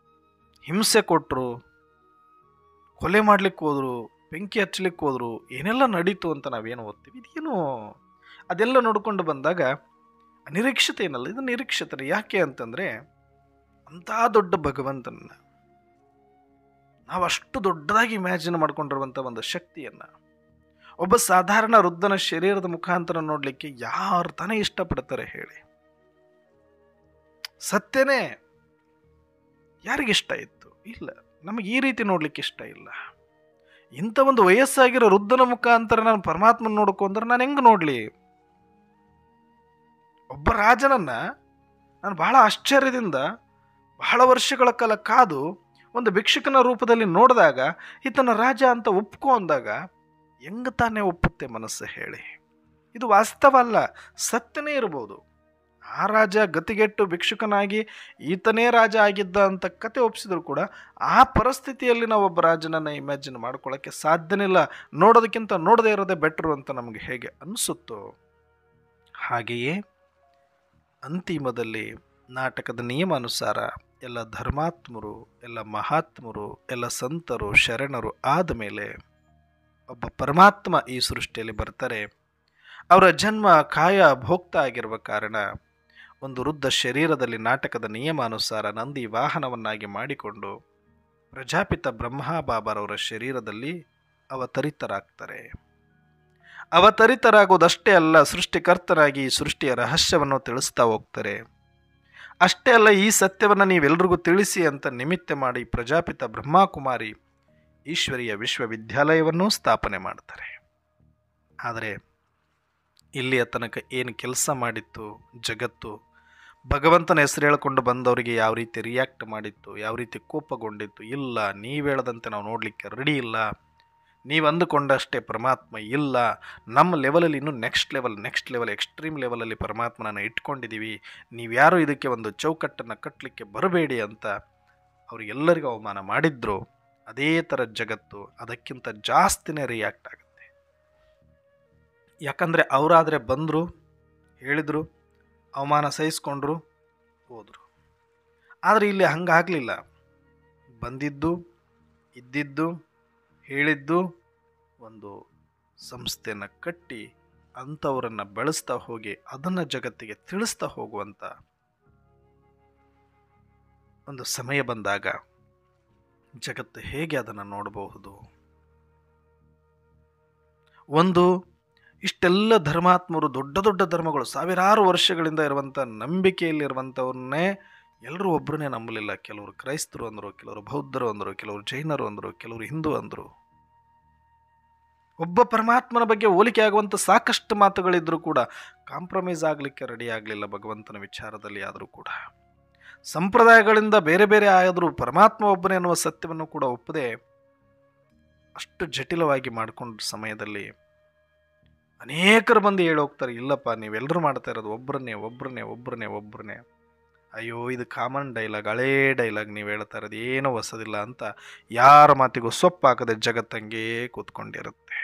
ಹಿಂಸೆ ಕೊಟ್ಟರು, ಕೊಲೆ ಮಾಡಲಿಕ್ಕೆ ಹೋದರು, ಬೆಂಕಿ ಹಚ್ಚಲಿಕ್ಕೆ ಹೋದರು, ಏನೆಲ್ಲ ನಡೀತು ಅಂತ ನಾವೇನು ಓದ್ತೀವಿ. ಇದೇನು ಅದೆಲ್ಲ ನೋಡಿಕೊಂಡು ಬಂದಾಗ ನಿರೀಕ್ಷತೆ ಏನಲ್ಲ, ಇದು ನಿರೀಕ್ಷತೆ. ಯಾಕೆ ಅಂತಂದರೆ ಅಂಥ ದೊಡ್ಡ ಭಗವಂತನ ನಾವು ಅಷ್ಟು ದೊಡ್ಡದಾಗಿ ಇಮ್ಯಾಜಿನ್ ಮಾಡ್ಕೊಂಡಿರುವಂಥ ಒಂದು ಶಕ್ತಿಯನ್ನು ಒಬ್ಬ ಸಾಧಾರಣ ವೃದ್ಧನ ಶರೀರದ ಮುಖಾಂತರ ನೋಡಲಿಕ್ಕೆ ಯಾರು ತಾನೇ ಇಷ್ಟಪಡ್ತಾರೆ ಹೇಳಿ? ಸತ್ಯನೇ, ಯಾರಿಗಿಷ್ಟ ಇತ್ತು? ಇಲ್ಲ, ನಮಗೆ ಈ ರೀತಿ ನೋಡ್ಲಿಕ್ಕೆ ಇಷ್ಟ ಇಲ್ಲ. ಇಂಥ ಒಂದು ವಯಸ್ಸಾಗಿರೋ ವೃದ್ಧನ ಮುಖಾಂತರ ನಾನು ಪರಮಾತ್ಮನ ನೋಡ್ಕೊಂಡ್ರೆ ನಾನು ಹೆಂಗೆ ನೋಡಲಿ? ಒಬ್ಬ ರಾಜನನ್ನು ನಾನು ಬಹಳ ಆಶ್ಚರ್ಯದಿಂದ ಬಹಳ ವರ್ಷಗಳ ಕಾಲ ಕಾದು ಒಂದು ಭಿಕ್ಷುಕನ ರೂಪದಲ್ಲಿ ನೋಡಿದಾಗ ಈತನ ರಾಜ ಅಂತ ಒಪ್ಕೊ ಅಂದಾಗ ಹೆಂಗೆ ತಾನೇ ಒಪ್ಪುತ್ತೆ ಮನಸ್ಸು ಹೇಳಿ? ಇದು ವಾಸ್ತವ ಅಲ್ಲ, ಸತ್ಯನೇ ಇರ್ಬೋದು. ಆ ರಾಜ ಗತಿಗೆಟ್ಟು ಭಿಕ್ಷುಕನಾಗಿ ಈತನೇ ರಾಜ ಆಗಿದ್ದ ಅಂತ ಕತೆ ಒಪ್ಪಿಸಿದ್ರು ಕೂಡ ಆ ಪರಿಸ್ಥಿತಿಯಲ್ಲಿ ನಾವು ಒಬ್ಬ ರಾಜನನ್ನು ಇಮ್ಯಾಜಿನ್ ಮಾಡ್ಕೊಳ್ಳೋಕ್ಕೆ ಸಾಧ್ಯನಿಲ್ಲ. ನೋಡೋದಕ್ಕಿಂತ ನೋಡದೇ ಇರೋದೇ ಬೆಟ್ರು ಅಂತ ನಮಗೆ ಹೇಗೆ ಅನಿಸುತ್ತೋ ಹಾಗೆಯೇ ಅಂತಿಮದಲ್ಲಿ ನಾಟಕದ ನಿಯಮಾನುಸಾರ ಎಲ್ಲ ಧರ್ಮಾತ್ಮರು, ಎಲ್ಲ ಮಹಾತ್ಮರು, ಎಲ್ಲ ಸಂತರು, ಶರಣರು ಆದ ಮೇಲೆ ಒಬ್ಬ ಪರಮಾತ್ಮ ಈ ಸೃಷ್ಟಿಯಲ್ಲಿ ಬರ್ತಾರೆ. ಅವರ ಜನ್ಮ ಕಾಯ ಭೋಕ್ತ ಆಗಿರುವ ಕಾರಣ ಒಂದು ವೃದ್ಧ ಶರೀರದಲ್ಲಿ ನಾಟಕದ ನಿಯಮಾನುಸಾರ ನಂದಿ ವಾಹನವನ್ನಾಗಿ ಮಾಡಿಕೊಂಡು ಪ್ರಜಾಪಿತ ಬ್ರಹ್ಮಬಾಬರವರ ಶರೀರದಲ್ಲಿ ಅವತರಿತರಾಗ್ತಾರೆ. ಅವತರಿತರಾಗೋದಷ್ಟೇ ಅಲ್ಲ, ಸೃಷ್ಟಿಕರ್ತರಾಗಿ ಸೃಷ್ಟಿಯ ರಹಸ್ಯವನ್ನು ತಿಳಿಸ್ತಾ ಹೋಗ್ತಾರೆ. ಅಷ್ಟೇ ಅಲ್ಲ, ಈ ಸತ್ಯವನ್ನು ನೀವೆಲ್ರಿಗೂ ತಿಳಿಸಿ ಅಂತ ನಿಮಿತ್ತ ಮಾಡಿ ಪ್ರಜಾಪಿತ ಬ್ರಹ್ಮಕುಮಾರಿ ಈಶ್ವರೀಯ ವಿಶ್ವವಿದ್ಯಾಲಯವನ್ನು ಸ್ಥಾಪನೆ ಮಾಡ್ತಾರೆ. ಆದರೆ ಇಲ್ಲಿಯ ತನಕ ಏನು ಕೆಲಸ ಮಾಡಿತ್ತು ಜಗತ್ತು, ಭಗವಂತನ ಹೆಸರು ಹೇಳ್ಕೊಂಡು ಬಂದವರಿಗೆ ಯಾವ ರೀತಿ ರಿಯಾಕ್ಟ್ ಮಾಡಿತ್ತು, ಯಾವ ರೀತಿ ಕೋಪಗೊಂಡಿತ್ತು, ಇಲ್ಲ ನೀವು ಹೇಳದಂತೆ ನಾವು ನೋಡಲಿಕ್ಕೆ ರೆಡಿ ಇಲ್ಲ, ನೀವು ಅಂದುಕೊಂಡಷ್ಟೇ ಪರಮಾತ್ಮ ಇಲ್ಲ, ನಮ್ಮ ಲೆವೆಲಲ್ಲಿ ಇನ್ನೂ ನೆಕ್ಸ್ಟ್ ಲೆವೆಲ್ ಎಕ್ಸ್ಟ್ರೀಮ್ ಲೆವೆಲಲ್ಲಿ ಪರಮಾತ್ಮನನ್ನು ಇಟ್ಕೊಂಡಿದ್ದೀವಿ, ನೀವ್ಯಾರೂ ಇದಕ್ಕೆ ಒಂದು ಚೌಕಟ್ಟನ್ನು ಕಟ್ಟಲಿಕ್ಕೆ ಬರಬೇಡಿ ಅಂತ ಅವರಿಗೆಲ್ಲರಿಗೂ ಅವಮಾನ ಮಾಡಿದ್ರು. ಅದೇ ಥರ ಜಗತ್ತು ಅದಕ್ಕಿಂತ ಜಾಸ್ತಿನೇ ರಿಯಾಕ್ಟ್ ಆಗುತ್ತೆ. ಯಾಕಂದರೆ ಅವರಾದರೆ ಬಂದರು, ಹೇಳಿದರು, ಅವಮಾನ ಸಹಿಸ್ಕೊಂಡ್ರು, ಹೋದರು. ಆದರೆ ಇಲ್ಲಿ ಹಂಗಾಗಲಿಲ್ಲ. ಬಂದಿದ್ದು, ಇದ್ದಿದ್ದು, ಹೇಳಿದ್ದು, ಒಂದು ಸಂಸ್ಥೆಯನ್ನು ಕಟ್ಟಿ ಅಂಥವರನ್ನು ಬೆಳೆಸ್ತಾ ಹೋಗಿ ಅದನ್ನು ಜಗತ್ತಿಗೆ ತಿಳಿಸ್ತಾ ಹೋಗುವಂಥ ಒಂದು ಸಮಯ ಬಂದಾಗ ಜಗತ್ತು ಹೇಗೆ ಅದನ್ನು ನೋಡಬಹುದು? ಒಂದು ಇಷ್ಟೆಲ್ಲ ಧರ್ಮಾತ್ಮರು, ದೊಡ್ಡ ದೊಡ್ಡ ಧರ್ಮಗಳು, ಸಾವಿರಾರು ವರ್ಷಗಳಿಂದ ಇರುವಂಥ ನಂಬಿಕೆಯಲ್ಲಿರುವಂಥವ್ರನ್ನೇ ಎಲ್ಲರೂ ಒಬ್ಬರನ್ನೇ ನಂಬಲಿಲ್ಲ. ಕೆಲವರು ಕ್ರೈಸ್ತರು ಅಂದರು, ಕೆಲವರು ಬೌದ್ಧರು ಅಂದರು, ಕೆಲವರು ಜೈನರು ಅಂದರು, ಕೆಲವರು ಹಿಂದೂ ಅಂದರು. ಒಬ್ಬ ಪರಮಾತ್ಮನ ಬಗ್ಗೆ ಹೋಲಿಕೆ ಆಗುವಂಥ ಸಾಕಷ್ಟು ಮಾತುಗಳಿದ್ರೂ ಕೂಡ ಕಾಂಪ್ರಮೈಸ್ ಆಗಲಿಕ್ಕೆ ರೆಡಿ ಆಗಲಿಲ್ಲ ಭಗವಂತನ ವಿಚಾರದಲ್ಲಿ. ಆದರೂ ಕೂಡ ಸಂಪ್ರದಾಯಗಳಿಂದ ಬೇರೆ ಬೇರೆ ಆದರೂ ಪರಮಾತ್ಮ ಒಬ್ಬನೇ ಅನ್ನುವ ಸತ್ಯವನ್ನು ಕೂಡ ಒಪ್ಪದೆ ಅಷ್ಟು ಜಟಿಲವಾಗಿ ಮಾಡಿಕೊಂಡ ಸಮಯದಲ್ಲಿ ಅನೇಕರು ಮಂದಿ ಹೇಳೋಗ್ತಾರೆ, ಇಲ್ಲಪ್ಪ ನೀವೆಲ್ಲರೂ ಮಾಡ್ತಾ ಇರೋದು ಒಬ್ಬರನ್ನೇ. ಅಯ್ಯೋ, ಇದು ಕಾಮನ್ ಡೈಲಾಗ್, ಹಳೇ ಡೈಲಾಗ್, ನೀವು ಹೇಳ್ತಾ ಇರೋದು ಏನೂ ಹೊಸದಿಲ್ಲ ಅಂತ ಯಾರ ಮಾತಿಗೂ ಸೊಪ್ಪಾಕದೆ ಜಗತ್ತಂಗೇ ಕೂತ್ಕೊಂಡಿರುತ್ತೆ.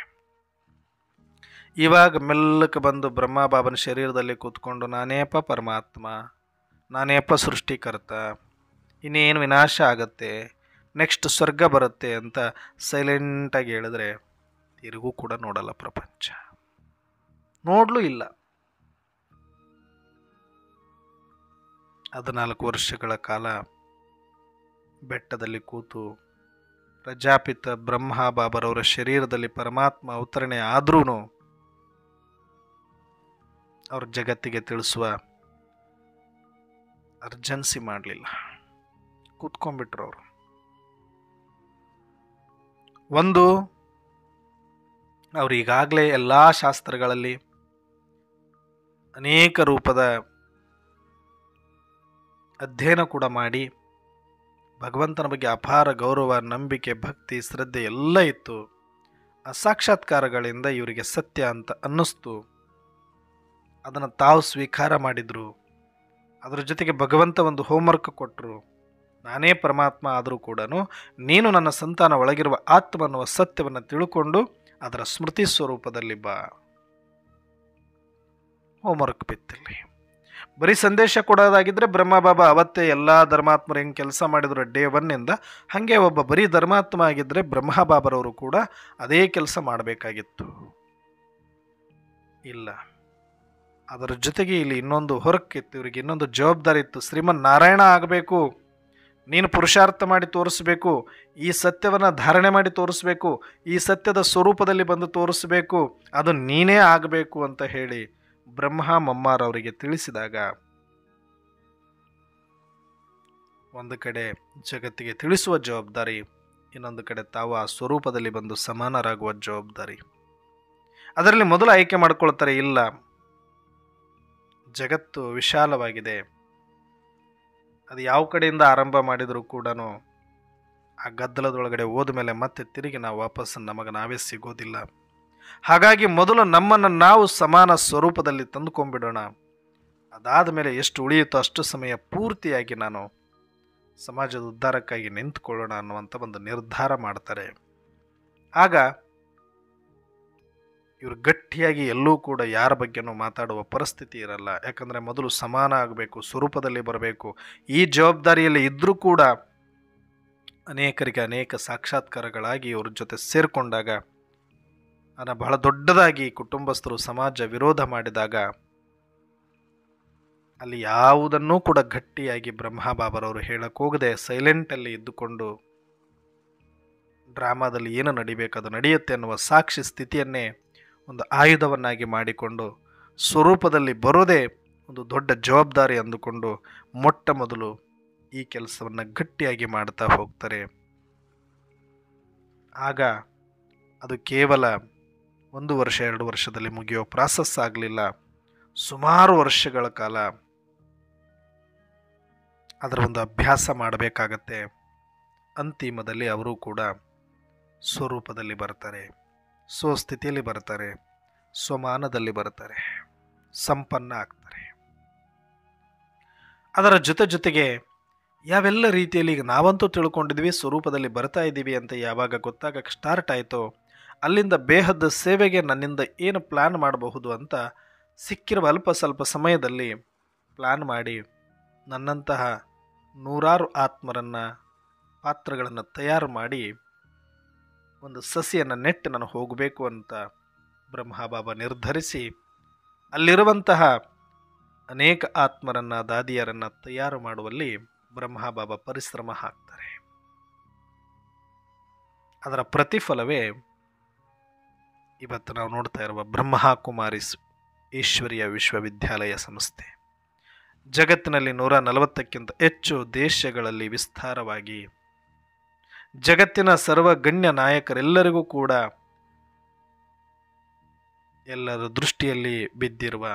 ಇವಾಗ ಮೆಲ್ಲಕ್ಕೆ ಬಂದು ಬ್ರಹ್ಮ ಬಾಬನ ಶರೀರದಲ್ಲಿ ಕೂತ್ಕೊಂಡು ನಾನೇಪ ಪರಮಾತ್ಮ, ನಾನೇಪ ಸೃಷ್ಟಿಕರ್ತ, ಇನ್ನೇನು ವಿನಾಶ ಆಗತ್ತೆ, ನೆಕ್ಸ್ಟ್ ಸ್ವರ್ಗ ಬರುತ್ತೆ ಅಂತ ಸೈಲೆಂಟಾಗಿ ಹೇಳಿದ್ರೆ ತಿರುಗೂ ಕೂಡ ನೋಡಲ್ಲ ಪ್ರಪಂಚ, ನೋಡ್ಲೂ ಇಲ್ಲ. 14 ವರ್ಷಗಳ ಕಾಲ ಬೆಟ್ಟದಲ್ಲಿ ಕೂತು ಪ್ರಜಾಪಿತ ಬ್ರಹ್ಮ ಬಾಬರವರ ಶರೀರದಲ್ಲಿ ಪರಮಾತ್ಮ ಅವತರಣೆ ಆದ್ರೂ ಅವ್ರ ಜಗತ್ತಿಗೆ ತಿಳಿಸುವ ಅರ್ಜೆನ್ಸಿ ಮಾಡಲಿಲ್ಲ, ಕೂತ್ಕೊಂಡ್ಬಿಟ್ರು ಅವರು. ಒಂದು, ಅವರು ಈಗಾಗಲೇ ಎಲ್ಲ ಶಾಸ್ತ್ರಗಳಲ್ಲಿ ಅನೇಕ ರೂಪದ ಅಧ್ಯಯನ ಕೂಡ ಮಾಡಿ ಭಗವಂತನ ಬಗ್ಗೆ ಅಪಾರ ಗೌರವ, ನಂಬಿಕೆ, ಭಕ್ತಿ, ಶ್ರದ್ಧೆ ಎಲ್ಲ ಇತ್ತು. ಆ ಸಾಕ್ಷಾತ್ಕಾರಗಳಿಂದ ಇವರಿಗೆ ಸತ್ಯ ಅಂತ ಅನ್ನಿಸ್ತು. ಅದನ್ನು ತಾವು ಸ್ವೀಕಾರ ಮಾಡಿದರು. ಅದರ ಜೊತೆಗೆ ಭಗವಂತ ಒಂದು ಹೋಮ್ವರ್ಕ್ ಕೊಟ್ಟರು, ನಾನೇ ಪರಮಾತ್ಮ ಆದರೂ ಕೂಡ ನೀನು ನನ್ನ ಸಂತಾನ ಒಳಗಿರುವ ಆತ್ಮ ಅನ್ನುವ ಸತ್ಯವನ್ನು ತಿಳ್ಕೊಂಡು ಅದರ ಸ್ಮೃತಿ ಸ್ವರೂಪದಲ್ಲಿ ಬಾ. ಹೋಮ್ವರ್ಕ್ ಬಿತ್ತಿಲ್ಲಿ. ಬರೀ ಸಂದೇಶ ಕೊಡೋದಾಗಿದ್ದರೆ ಬ್ರಹ್ಮ ಬಾಬಾ ಅವತ್ತೇ ಎಲ್ಲ ಧರ್ಮಾತ್ಮರು ಹೆಂಗೆ ಕೆಲಸ ಮಾಡಿದ್ರು ಡೇ 1 ಹಾಗೆ ಒಬ್ಬ ಬರೀ ಧರ್ಮಾತ್ಮ ಆಗಿದ್ದರೆ ಬ್ರಹ್ಮ ಬಾಬರವರು ಕೂಡ ಅದೇ ಕೆಲಸ ಮಾಡಬೇಕಾಗಿತ್ತು. ಇಲ್ಲ, ಅದರ ಜೊತೆಗೆ ಇಲ್ಲಿ ಇನ್ನೊಂದು ಹೊರಕ್ಕಿತ್ತು, ಇವರಿಗೆ ಇನ್ನೊಂದು ಜವಾಬ್ದಾರಿ ಇತ್ತು. ಶ್ರೀಮನ್ ನಾರಾಯಣ ಆಗಬೇಕು, ನೀನು ಪುರುಷಾರ್ಥ ಮಾಡಿ ತೋರಿಸ್ಬೇಕು, ಈ ಸತ್ಯವನ್ನು ಧಾರಣೆ ಮಾಡಿ ತೋರಿಸ್ಬೇಕು, ಈ ಸತ್ಯದ ಸ್ವರೂಪದಲ್ಲಿ ಬಂದು ತೋರಿಸ್ಬೇಕು, ಅದು ನೀನೇ ಆಗಬೇಕು ಅಂತ ಹೇಳಿ ಬ್ರಹ್ಮ ಮಮ್ಮಾರ್ ಅವರಿಗೆ ತಿಳಿಸಿದಾಗ ಒಂದು ಕಡೆ ಜಗತ್ತಿಗೆ ತಿಳಿಸುವ ಜವಾಬ್ದಾರಿ, ಇನ್ನೊಂದು ಕಡೆ ತಾವು ಆ ಸ್ವರೂಪದಲ್ಲಿ ಬಂದು ಸಮಾನರಾಗುವ ಜವಾಬ್ದಾರಿ. ಅದರಲ್ಲಿ ಮೊದಲು ಆಯ್ಕೆ ಮಾಡ್ಕೊಳ್ತಾರೆ, ಇಲ್ಲ ಜಗತ್ತು ವಿಶಾಲವಾಗಿದೆ, ಅದು ಯಾವ ಕಡೆಯಿಂದ ಆರಂಭ ಮಾಡಿದರೂ ಕೂಡ ಆ ಗದ್ದಲದೊಳಗಡೆ ಹೋದ ಮೇಲೆ ಮತ್ತೆ ತಿರುಗಿ ನಾವು ವಾಪಸ್ ನಮಗೆ ನಾವೇ ಸಿಗೋದಿಲ್ಲ. ಹಾಗಾಗಿ ಮೊದಲು ನಮ್ಮನ್ನು ನಾವು ಸಮಾನ ಸ್ವರೂಪದಲ್ಲಿ ತಂದುಕೊಂಡ್ಬಿಡೋಣ, ಅದಾದ ಮೇಲೆ ಎಷ್ಟು ಉಳಿಯುತ್ತೋ ಅಷ್ಟು ಸಮಯ ಪೂರ್ತಿಯಾಗಿ ನಾನು ಸಮಾಜದ ಉದ್ಧಾರಕ್ಕಾಗಿ ನಿಂತುಕೊಳ್ಳೋಣ ಅನ್ನುವಂಥ ಒಂದು ನಿರ್ಧಾರ ಮಾಡ್ತಾರೆ. ಆಗ ಇವರು ಗಟ್ಟಿಯಾಗಿ ಎಲ್ಲೂ ಕೂಡ ಯಾರ ಬಗ್ಗೆನೂ ಮಾತಾಡುವ ಪರಿಸ್ಥಿತಿ ಇರಲ್ಲ. ಯಾಕಂದರೆ ಮೊದಲು ಸಮಾನ ಆಗಬೇಕು, ಸ್ವರೂಪದಲ್ಲಿ ಬರಬೇಕು. ಈ ಜವಾಬ್ದಾರಿಯಲ್ಲಿ ಇದ್ದರೂ ಕೂಡ ಅನೇಕರಿಗೆ ಅನೇಕ ಸಾಕ್ಷಾತ್ಕಾರಗಳಾಗಿ ಇವ್ರ ಜೊತೆ ಸೇರಿಕೊಂಡಾಗ, ಅದನ್ನು ಬಹಳ ದೊಡ್ಡದಾಗಿ ಕುಟುಂಬಸ್ಥರು ಸಮಾಜ ವಿರೋಧ ಮಾಡಿದಾಗ ಅಲ್ಲಿ ಯಾವುದನ್ನೂ ಕೂಡ ಗಟ್ಟಿಯಾಗಿ ಬ್ರಹ್ಮ ಬಾಬರವರು ಹೇಳಕ್ಕೆ ಹೋಗದೆ ಸೈಲೆಂಟಲ್ಲಿ ಇದ್ದುಕೊಂಡು ಡ್ರಾಮಾದಲ್ಲಿ ಏನು ನಡಿಬೇಕು ಅದು ನಡೆಯುತ್ತೆ ಅನ್ನುವ ಸಾಕ್ಷಿ ಸ್ಥಿತಿಯನ್ನೇ ಒಂದು ಆಯುಧವನ್ನಾಗಿ ಮಾಡಿಕೊಂಡು ಸ್ವರೂಪದಲ್ಲಿ ಬರೋದೇ ಒಂದು ದೊಡ್ಡ ಜವಾಬ್ದಾರಿ ಅಂದುಕೊಂಡು ಮೊಟ್ಟ ಮೊದಲು ಈ ಕೆಲಸವನ್ನು ಗಟ್ಟಿಯಾಗಿ ಮಾಡ್ತಾ ಹೋಗ್ತಾರೆ. ಆಗ ಅದು ಕೇವಲ 1 ವರ್ಷ 2 ವರ್ಷದಲ್ಲಿ ಮುಗಿಯೋ ಪ್ರಾಸೆಸ್ ಆಗಲಿಲ್ಲ. ಸುಮಾರು ವರ್ಷಗಳ ಕಾಲ ಅದರ ಒಂದು ಅಭ್ಯಾಸ ಮಾಡಬೇಕಾಗತ್ತೆ. ಅಂತಿಮದಲ್ಲಿ ಅವರು ಕೂಡ ಸ್ವರೂಪದಲ್ಲಿ ಬರ್ತಾರೆ, ಸ್ವಸ್ಥಿತಿಯಲ್ಲಿ ಬರ್ತಾರೆ, ಸ್ವಮಾನದಲ್ಲಿ ಬರ್ತಾರೆ, ಸಂಪನ್ನ ಆಗ್ತಾರೆ. ಅದರ ಜೊತೆಗೆ ಯಾವೆಲ್ಲ ರೀತಿಯಲ್ಲಿ ಈಗ ನಾವಂತೂ ತಿಳ್ಕೊಂಡಿದ್ವಿ ಸ್ವರೂಪದಲ್ಲಿ ಬರ್ತಾ ಇದ್ದೀವಿ ಅಂತ ಯಾವಾಗ ಗೊತ್ತಾಗಕ್ಕೆ ಸ್ಟಾರ್ಟ್ ಆಯಿತೋ ಅಲ್ಲಿಂದ ಬೇಹದ್ದ ಸೇವೆಗೆ ನನ್ನಿಂದ ಏನು ಪ್ಲ್ಯಾನ್ ಮಾಡಬಹುದು ಅಂತ ಸಿಕ್ಕಿರುವ ಅಲ್ಪ ಸ್ವಲ್ಪ ಸಮಯದಲ್ಲಿ ಪ್ಲ್ಯಾನ್ ಮಾಡಿ ನನ್ನಂತಹ ನೂರಾರು ಆತ್ಮರನ್ನು ಪಾತ್ರಗಳನ್ನು ತಯಾರು ಮಾಡಿ ಒಂದು ಸಸಿಯನ್ನು ನೆಟ್ಟು ನಾನು ಹೋಗಬೇಕು ಅಂತ ಬ್ರಹ್ಮಬಾಬಾ ನಿರ್ಧರಿಸಿ ಅಲ್ಲಿರುವಂತಹ ಅನೇಕ ಆತ್ಮರನ್ನು ದಾದಿಯರನ್ನು ತಯಾರು ಮಾಡುವಲ್ಲಿ ಬ್ರಹ್ಮಬಾಬಾ ಪರಿಶ್ರಮ ಹಾಕ್ತಾರೆ. ಅದರ ಪ್ರತಿಫಲವೇ ಇವತ್ತು ನಾವು ನೋಡ್ತಾ ಇರುವ ಬ್ರಹ್ಮಕುಮಾರಿಸ್ ಈಶ್ವರೀಯ ವಿಶ್ವವಿದ್ಯಾಲಯ ಸಂಸ್ಥೆ. ಜಗತ್ತಿನಲ್ಲಿ 140ಕ್ಕಿಂತ ಹೆಚ್ಚು ದೇಶಗಳಲ್ಲಿ ವಿಸ್ತಾರವಾಗಿ ಜಗತ್ತಿನ ಸರ್ವಗಣ್ಯ ನಾಯಕರೆಲ್ಲರಿಗೂ ಕೂಡ ಎಲ್ಲರ ದೃಷ್ಟಿಯಲ್ಲಿ ಬಿದ್ದಿರುವ,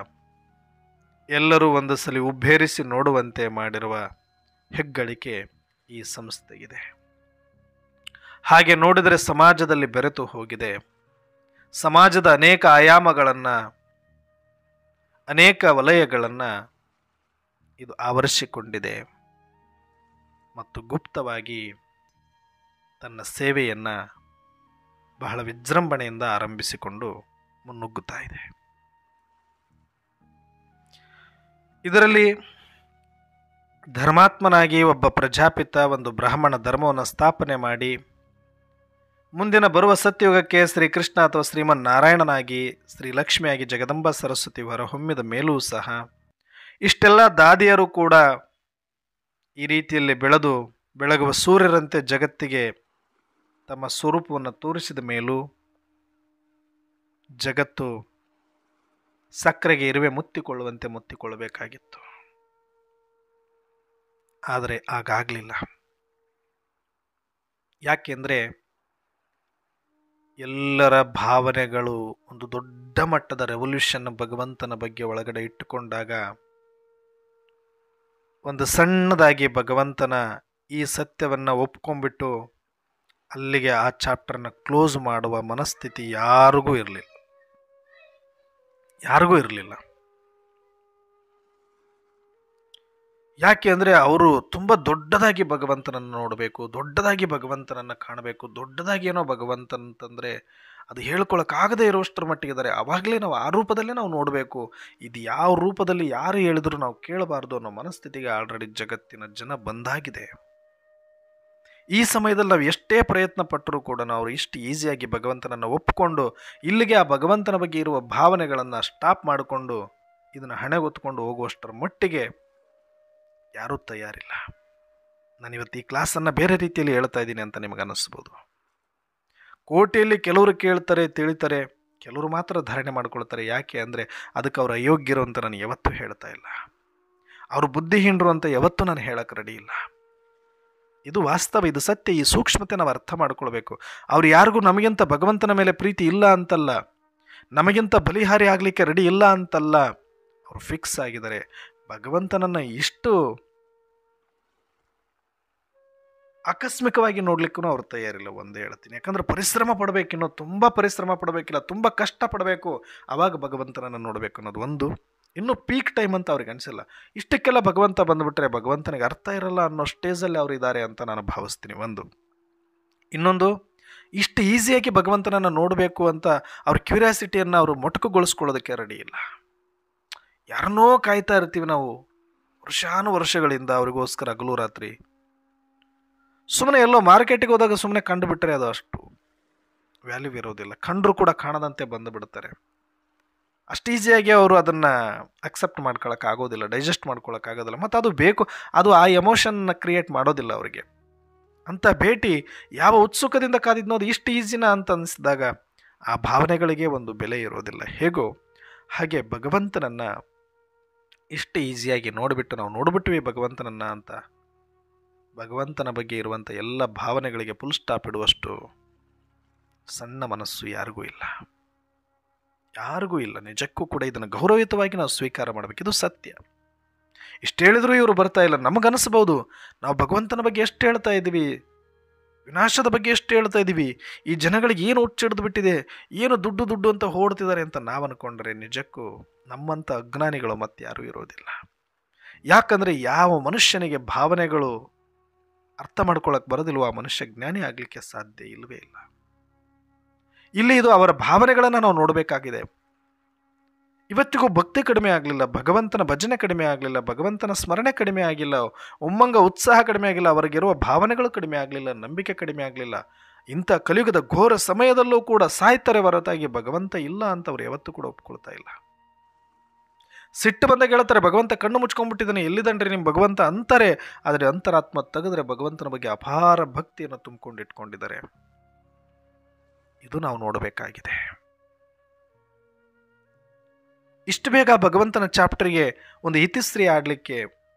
ಎಲ್ಲರೂ ಒಂದು ಸಲ ಉಬ್ಬೇರಿಸಿ ನೋಡುವಂತೆ ಮಾಡಿರುವ ಹೆಗ್ಗಳಿಕೆ ಈ ಸಂಸ್ಥೆಗಿದೆ. ಹಾಗೆ ನೋಡಿದರೆ ಸಮಾಜದಲ್ಲಿ ಬೆರೆತು ಹೋಗಿದೆ. ಸಮಾಜದ ಅನೇಕ ಆಯಾಮಗಳನ್ನು, ಅನೇಕ ವಲಯಗಳನ್ನು ಇದು ಆವರಿಸಿಕೊಂಡಿದೆ ಮತ್ತು ಗುಪ್ತವಾಗಿ ತನ್ನ ಸೇವೆಯನ್ನು ಬಹಳ ವಿಜೃಂಭಣೆಯಿಂದ ಆರಂಭಿಸಿಕೊಂಡು ಮುನ್ನುಗ್ಗುತ್ತಾ ಇದೆ. ಇದರಲ್ಲಿ ಧರ್ಮಾತ್ಮನಾಗಿ ಒಬ್ಬ ಪ್ರಜಾಪಿತ ಒಂದು ಬ್ರಾಹ್ಮಣ ಧರ್ಮವನ್ನು ಸ್ಥಾಪನೆ ಮಾಡಿ ಮುಂದಿನ ಬರುವ ಸತ್ಯಯುಗಕ್ಕೆ ಶ್ರೀಕೃಷ್ಣ ಅಥವಾ ಶ್ರೀಮನ್ನಾರಾಯಣನಾಗಿ ಶ್ರೀಲಕ್ಷ್ಮಿಯಾಗಿ ಜಗದಂಬಾ ಸರಸ್ವತಿ ಹೊರಹೊಮ್ಮಿದ ಮೇಲೂ ಸಹ ಇಷ್ಟೆಲ್ಲ ದಾದಿಯರು ಕೂಡ ಈ ರೀತಿಯಲ್ಲಿ ಬೆಳಗುವ ಸೂರ್ಯರಂತೆ ಜಗತ್ತಿಗೆ ತಮ್ಮ ಸ್ವರೂಪವನ್ನು ತೋರಿಸಿದ ಮೇಲೂ ಜಗತ್ತು ಸಕ್ಕರೆಗೆ ಇರುವೆ ಮುತ್ತಿಕೊಳ್ಳಬೇಕಾಗಿತ್ತು. ಆದರೆ ಆಗಾಗಲಿಲ್ಲ. ಯಾಕೆಂದರೆ ಎಲ್ಲರ ಭಾವನೆಗಳು ಒಂದು ದೊಡ್ಡ ಮಟ್ಟದ ರೆವಲ್ಯೂಷನ್ ಭಗವಂತನ ಬಗ್ಗೆ ಒಳಗಡೆ ಇಟ್ಟುಕೊಂಡಾಗ ಒಂದು ಸಣ್ಣದಾಗಿ ಭಗವಂತನ ಈ ಸತ್ಯವನ್ನು ಒಪ್ಕೊಂಡ್ಬಿಟ್ಟು ಅಲ್ಲಿಗೆ ಆ ಚಾಪ್ಟರ್ನ ಕ್ಲೋಸ್ ಮಾಡುವ ಮನಸ್ಥಿತಿ ಯಾರಿಗೂ ಇರಲಿಲ್ಲ. ಯಾಕೆ ಅಂದರೆ ಅವರು ತುಂಬ ದೊಡ್ಡದಾಗಿ ಭಗವಂತನನ್ನು ನೋಡಬೇಕು, ದೊಡ್ಡದಾಗಿ ಭಗವಂತನನ್ನು ಕಾಣಬೇಕು, ದೊಡ್ಡದಾಗಿ ಏನೋ ಭಗವಂತನಂತಂದರೆ ಅದು ಹೇಳ್ಕೊಳಕ್ಕಾಗದೇ ಇರೋಷ್ಟರ ಮಟ್ಟಿಗಿದ್ದಾರೆ. ಆವಾಗಲೇ ನಾವು ಆ ರೂಪದಲ್ಲೇ ನಾವು ನೋಡಬೇಕು. ಇದು ಯಾವ ರೂಪದಲ್ಲಿ ಯಾರು ಹೇಳಿದ್ರು ನಾವು ಕೇಳಬಾರ್ದು ಅನ್ನೋ ಮನಸ್ಥಿತಿಗೆ ಆಲ್ರೆಡಿ ಜಗತ್ತಿನ ಜನ ಬಂದಾಗಿದೆ. ಈ ಸಮಯದಲ್ಲಿ ನಾವು ಎಷ್ಟೇ ಪ್ರಯತ್ನ ಪಟ್ಟರೂ ಕೂಡ ನಾವು ಇಷ್ಟು ಈಸಿಯಾಗಿ ಭಗವಂತನನ್ನು ಒಪ್ಪಿಕೊಂಡು ಇಲ್ಲಿಗೆ ಆ ಭಗವಂತನ ಬಗ್ಗೆ ಇರುವ ಭಾವನೆಗಳನ್ನು ಸ್ಟಾಪ್ ಮಾಡಿಕೊಂಡು ಇದನ್ನು ಹಣೆಗೊತ್ಕೊಂಡು ಹೋಗುವಷ್ಟರ ಮಟ್ಟಿಗೆ ಯಾರೂ ತಯಾರಿಲ್ಲ. ನಾನಿವತ್ತು ಈ ಕ್ಲಾಸನ್ನು ಬೇರೆ ರೀತಿಯಲ್ಲಿ ಹೇಳ್ತಾ ಇದ್ದೀನಿ ಅಂತ ನಿಮಗೆ ಅನ್ನಿಸ್ಬೋದು. ಕೋಟೆಯಲ್ಲಿ ಕೆಲವರು ಕೇಳ್ತಾರೆ, ತಿಳಿತಾರೆ, ಕೆಲವರು ಮಾತ್ರ ಧಾರಣೆ ಮಾಡ್ಕೊಳ್ತಾರೆ. ಯಾಕೆ ಅಂದರೆ ಅದಕ್ಕೆ ಅವರು ಅಯೋಗ್ಯರು ಅಂತ ನಾನು ಯಾವತ್ತೂ ಹೇಳ್ತಾ ಇಲ್ಲ, ಅವರು ಬುದ್ಧಿಹೀನರು ಅಂತ ಯಾವತ್ತೂ ನಾನು ಹೇಳಕ್ಕೆ ರೆಡಿ ಇಲ್ಲ. ಇದು ವಾಸ್ತವ, ಇದು ಸತ್ಯ. ಈ ಸೂಕ್ಷ್ಮತೆ ನಾವು ಅರ್ಥ ಮಾಡ್ಕೊಳ್ಬೇಕು. ಅವ್ರು ಯಾರಿಗೂ ನಮಗಿಂತ ಭಗವಂತನ ಮೇಲೆ ಪ್ರೀತಿ ಇಲ್ಲ ಅಂತಲ್ಲ, ನಮಗಿಂತ ಬಲಿಹಾರಿ ಆಗಲಿಕ್ಕೆ ರೆಡಿ ಇಲ್ಲ ಅಂತಲ್ಲ. ಅವರು ಫಿಕ್ಸ್ ಆಗಿದ್ದಾರೆ. ಭಗವಂತನನ್ನು ಇಷ್ಟು ಆಕಸ್ಮಿಕವಾಗಿ ನೋಡ್ಲಿಕ್ಕೂ ಅವ್ರು ತಯಾರಿಲ್ಲ. ಒಂದೇ ಹೇಳ್ತೀನಿ, ಯಾಕಂದ್ರೆ ಪರಿಶ್ರಮ ಪಡಬೇಕಿನ್ನೋ, ತುಂಬ ಪರಿಶ್ರಮ ಪಡಬೇಕಿಲ್ಲ, ತುಂಬ ಕಷ್ಟಪಡಬೇಕು, ಆವಾಗ ಭಗವಂತನನ್ನು ನೋಡಬೇಕು ಅನ್ನೋದು ಒಂದು. ಇನ್ನೂ ಪೀಕ್ ಟೈಮ್ ಅಂತ ಅವ್ರಿಗೆ ಅನಿಸಿಲ್ಲ. ಇಷ್ಟಕ್ಕೆಲ್ಲ ಭಗವಂತ ಬಂದುಬಿಟ್ರೆ ಭಗವಂತನಿಗೆ ಅರ್ಥ ಇರಲ್ಲ ಅನ್ನೋ ಸ್ಟೇಜಲ್ಲಿ ಅವರು ಇದ್ದಾರೆ ಅಂತ ನಾನು ಭಾವಿಸ್ತೀನಿ. ಒಂದು. ಇನ್ನೊಂದು, ಇಷ್ಟು ಈಸಿಯಾಗಿ ಭಗವಂತನನ್ನು ನೋಡಬೇಕು ಅಂತ ಅವ್ರ ಕ್ಯೂರಿಯಾಸಿಟಿಯನ್ನು ಅವರು ಮೊಟಕುಗೊಳಿಸ್ಕೊಳ್ಳೋದಕ್ಕೆ ರೆಡಿ ಇಲ್ಲ. ಯಾರನ್ನೋ ಕಾಯ್ತಾ ಇರ್ತೀವಿ ನಾವು ವರ್ಷಗಳಿಂದ ಅವರಿಗೋಸ್ಕರ ಹಗಲು ರಾತ್ರಿ. ಸುಮ್ಮನೆ ಎಲ್ಲೋ ಮಾರ್ಕೆಟಿಗೆ ಹೋದಾಗ ಸುಮ್ಮನೆ ಕಂಡುಬಿಟ್ರೆ ಅದು ಅಷ್ಟು ವ್ಯಾಲ್ಯೂ ಇರೋದಿಲ್ಲ. ಕಂಡರೂ ಕೂಡ ಕಾಣದಂತೆ ಬಂದು ಬಿಡ್ತಾರೆ. ಅಷ್ಟು ಈಸಿಯಾಗಿ ಅವರು ಅದನ್ನು ಅಕ್ಸೆಪ್ಟ್ ಮಾಡ್ಕೊಳಕ್ಕಾಗೋದಿಲ್ಲ, ಡೈಜೆಸ್ಟ್ ಮಾಡ್ಕೊಳಕ್ಕಾಗೋದಿಲ್ಲ. ಮತ್ತು ಅದು ಬೇಕು, ಅದು ಆ ಎಮೋಷನ್ನ ಕ್ರಿಯೇಟ್ ಮಾಡೋದಿಲ್ಲ ಅವರಿಗೆ. ಅಂಥ ಭೇಟಿ ಯಾವ ಉತ್ಸುಕದಿಂದ ಕಾದಿದ್ನೋದು ಇಷ್ಟು ಈಸಿನ ಅಂತ ಅನಿಸಿದಾಗ ಆ ಭಾವನೆಗಳಿಗೆ ಒಂದು ಬೆಲೆ ಇರೋದಿಲ್ಲ. ಹೇಗೋ ಹಾಗೆ ಭಗವಂತನನ್ನು ಇಷ್ಟು ಈಸಿಯಾಗಿ ನೋಡಿಬಿಟ್ಟು ನಾವು ನೋಡಿಬಿಟ್ವಿ ಭಗವಂತನನ್ನು ಅಂತ ಭಗವಂತನ ಬಗ್ಗೆ ಇರುವಂಥ ಎಲ್ಲ ಭಾವನೆಗಳಿಗೆ ಫುಲ್ ಸ್ಟಾಪ್ ಇಡುವಷ್ಟು ಸಣ್ಣ ಮನಸ್ಸು ಯಾರಿಗೂ ಇಲ್ಲ. ನಿಜಕ್ಕೂ ಕೂಡ ಇದನ್ನು ಗೌರವಯುತವಾಗಿ ನಾವು ಸ್ವೀಕಾರ ಮಾಡಬೇಕು. ಇದು ಸತ್ಯ. ಇಷ್ಟು ಹೇಳಿದ್ರು ಇವರು ಬರ್ತಾ ಇಲ್ಲ. ನಮಗನಿಸ್ಬೋದು ನಾವು ಭಗವಂತನ ಬಗ್ಗೆ ಎಷ್ಟು ಹೇಳ್ತಾ ಇದ್ದೀವಿ, ವಿನಾಶದ ಬಗ್ಗೆ ಎಷ್ಟು ಹೇಳ್ತಾ ಇದ್ದೀವಿ, ಈ ಜನಗಳಿಗೆ ಏನು ಹುಚ್ಚಿಡ್ದು ಬಿಟ್ಟಿದೆ, ಏನು ದುಡ್ಡು ದುಡ್ಡು ಅಂತ ಓಡ್ತಿದ್ದಾರೆ ಅಂತ ನಾವು ಅನ್ಕೊಂಡ್ರೆ ನಿಜಕ್ಕೂ ನಮ್ಮಂಥ ಅಜ್ಞಾನಿಗಳು ಮತ್ತೆ ಯಾರೂ ಇರೋದಿಲ್ಲ. ಯಾಕಂದರೆ ಯಾವ ಮನುಷ್ಯನಿಗೆ ಭಾವನೆಗಳು ಅರ್ಥ ಮಾಡ್ಕೊಳಕ್ಕೆ ಬರೋದಿಲ್ವೋ ಆ ಮನುಷ್ಯ ಜ್ಞಾನಿ ಆಗಲಿಕ್ಕೆ ಸಾಧ್ಯ ಇಲ್ಲವೇ ಇಲ್ಲ. ಇಲ್ಲಿ ಇದು ಅವರ ಭಾವನೆಗಳನ್ನು ನಾವು ನೋಡಬೇಕಾಗಿದೆ. ಇವತ್ತಿಗೂ ಭಕ್ತಿ ಕಡಿಮೆ ಆಗಲಿಲ್ಲ, ಭಗವಂತನ ಭಜನೆ ಕಡಿಮೆ ಆಗಲಿಲ್ಲ, ಭಗವಂತನ ಸ್ಮರಣೆ ಕಡಿಮೆ ಆಗಿಲ್ಲ, ಉಮ್ಮಂಗ ಉತ್ಸಾಹ ಕಡಿಮೆ ಆಗಿಲ್ಲ, ಅವರಿಗಿರುವ ಭಾವನೆಗಳು ಕಡಿಮೆ ಆಗಲಿಲ್ಲ, ನಂಬಿಕೆ ಕಡಿಮೆ ಆಗಲಿಲ್ಲ. ಇಂಥ ಕಲಿಯುಗದ ಘೋರ ಸಮಯದಲ್ಲೂ ಕೂಡ ಸಾಯ್ತಾರೆ ಹೊರತಾಗಿ ಭಗವಂತ ಇಲ್ಲ ಅಂತ ಅವ್ರು ಯಾವತ್ತೂ ಕೂಡ ಒಪ್ಕೊಳ್ತಾ ಇಲ್ಲ. ಸಿಟ್ಟು ಬಂದಾಗ ಹೇಳ್ತಾರೆ ಭಗವಂತ ಕಣ್ಣು ಮುಚ್ಕೊಂಡ್ಬಿಟ್ಟಿದ್ದಾನೆ, ಎಲ್ಲಿದನ್ರಿ ನಿಮ್ಮ ಭಗವಂತ ಅಂತಾರೆ. ಆದರೆ ಅಂತರಾತ್ಮ ತೆಗೆದ್ರೆ ಭಗವಂತನ ಬಗ್ಗೆ ಅಪಾರ ಭಕ್ತಿಯನ್ನು ತುಂಬಿಕೊಂಡಿಟ್ಕೊಂಡಿದ್ದಾರೆ. ಇದು ನಾವು ನೋಡಬೇಕಾಗಿದೆ. ಇಷ್ಟು ಬೇಗ ಭಗವಂತನ ಚಾಪ್ಟರ್ಗೆ ಒಂದು ಇತಿಶ್ರೀ ಆಡಲಿಕ್ಕೆ,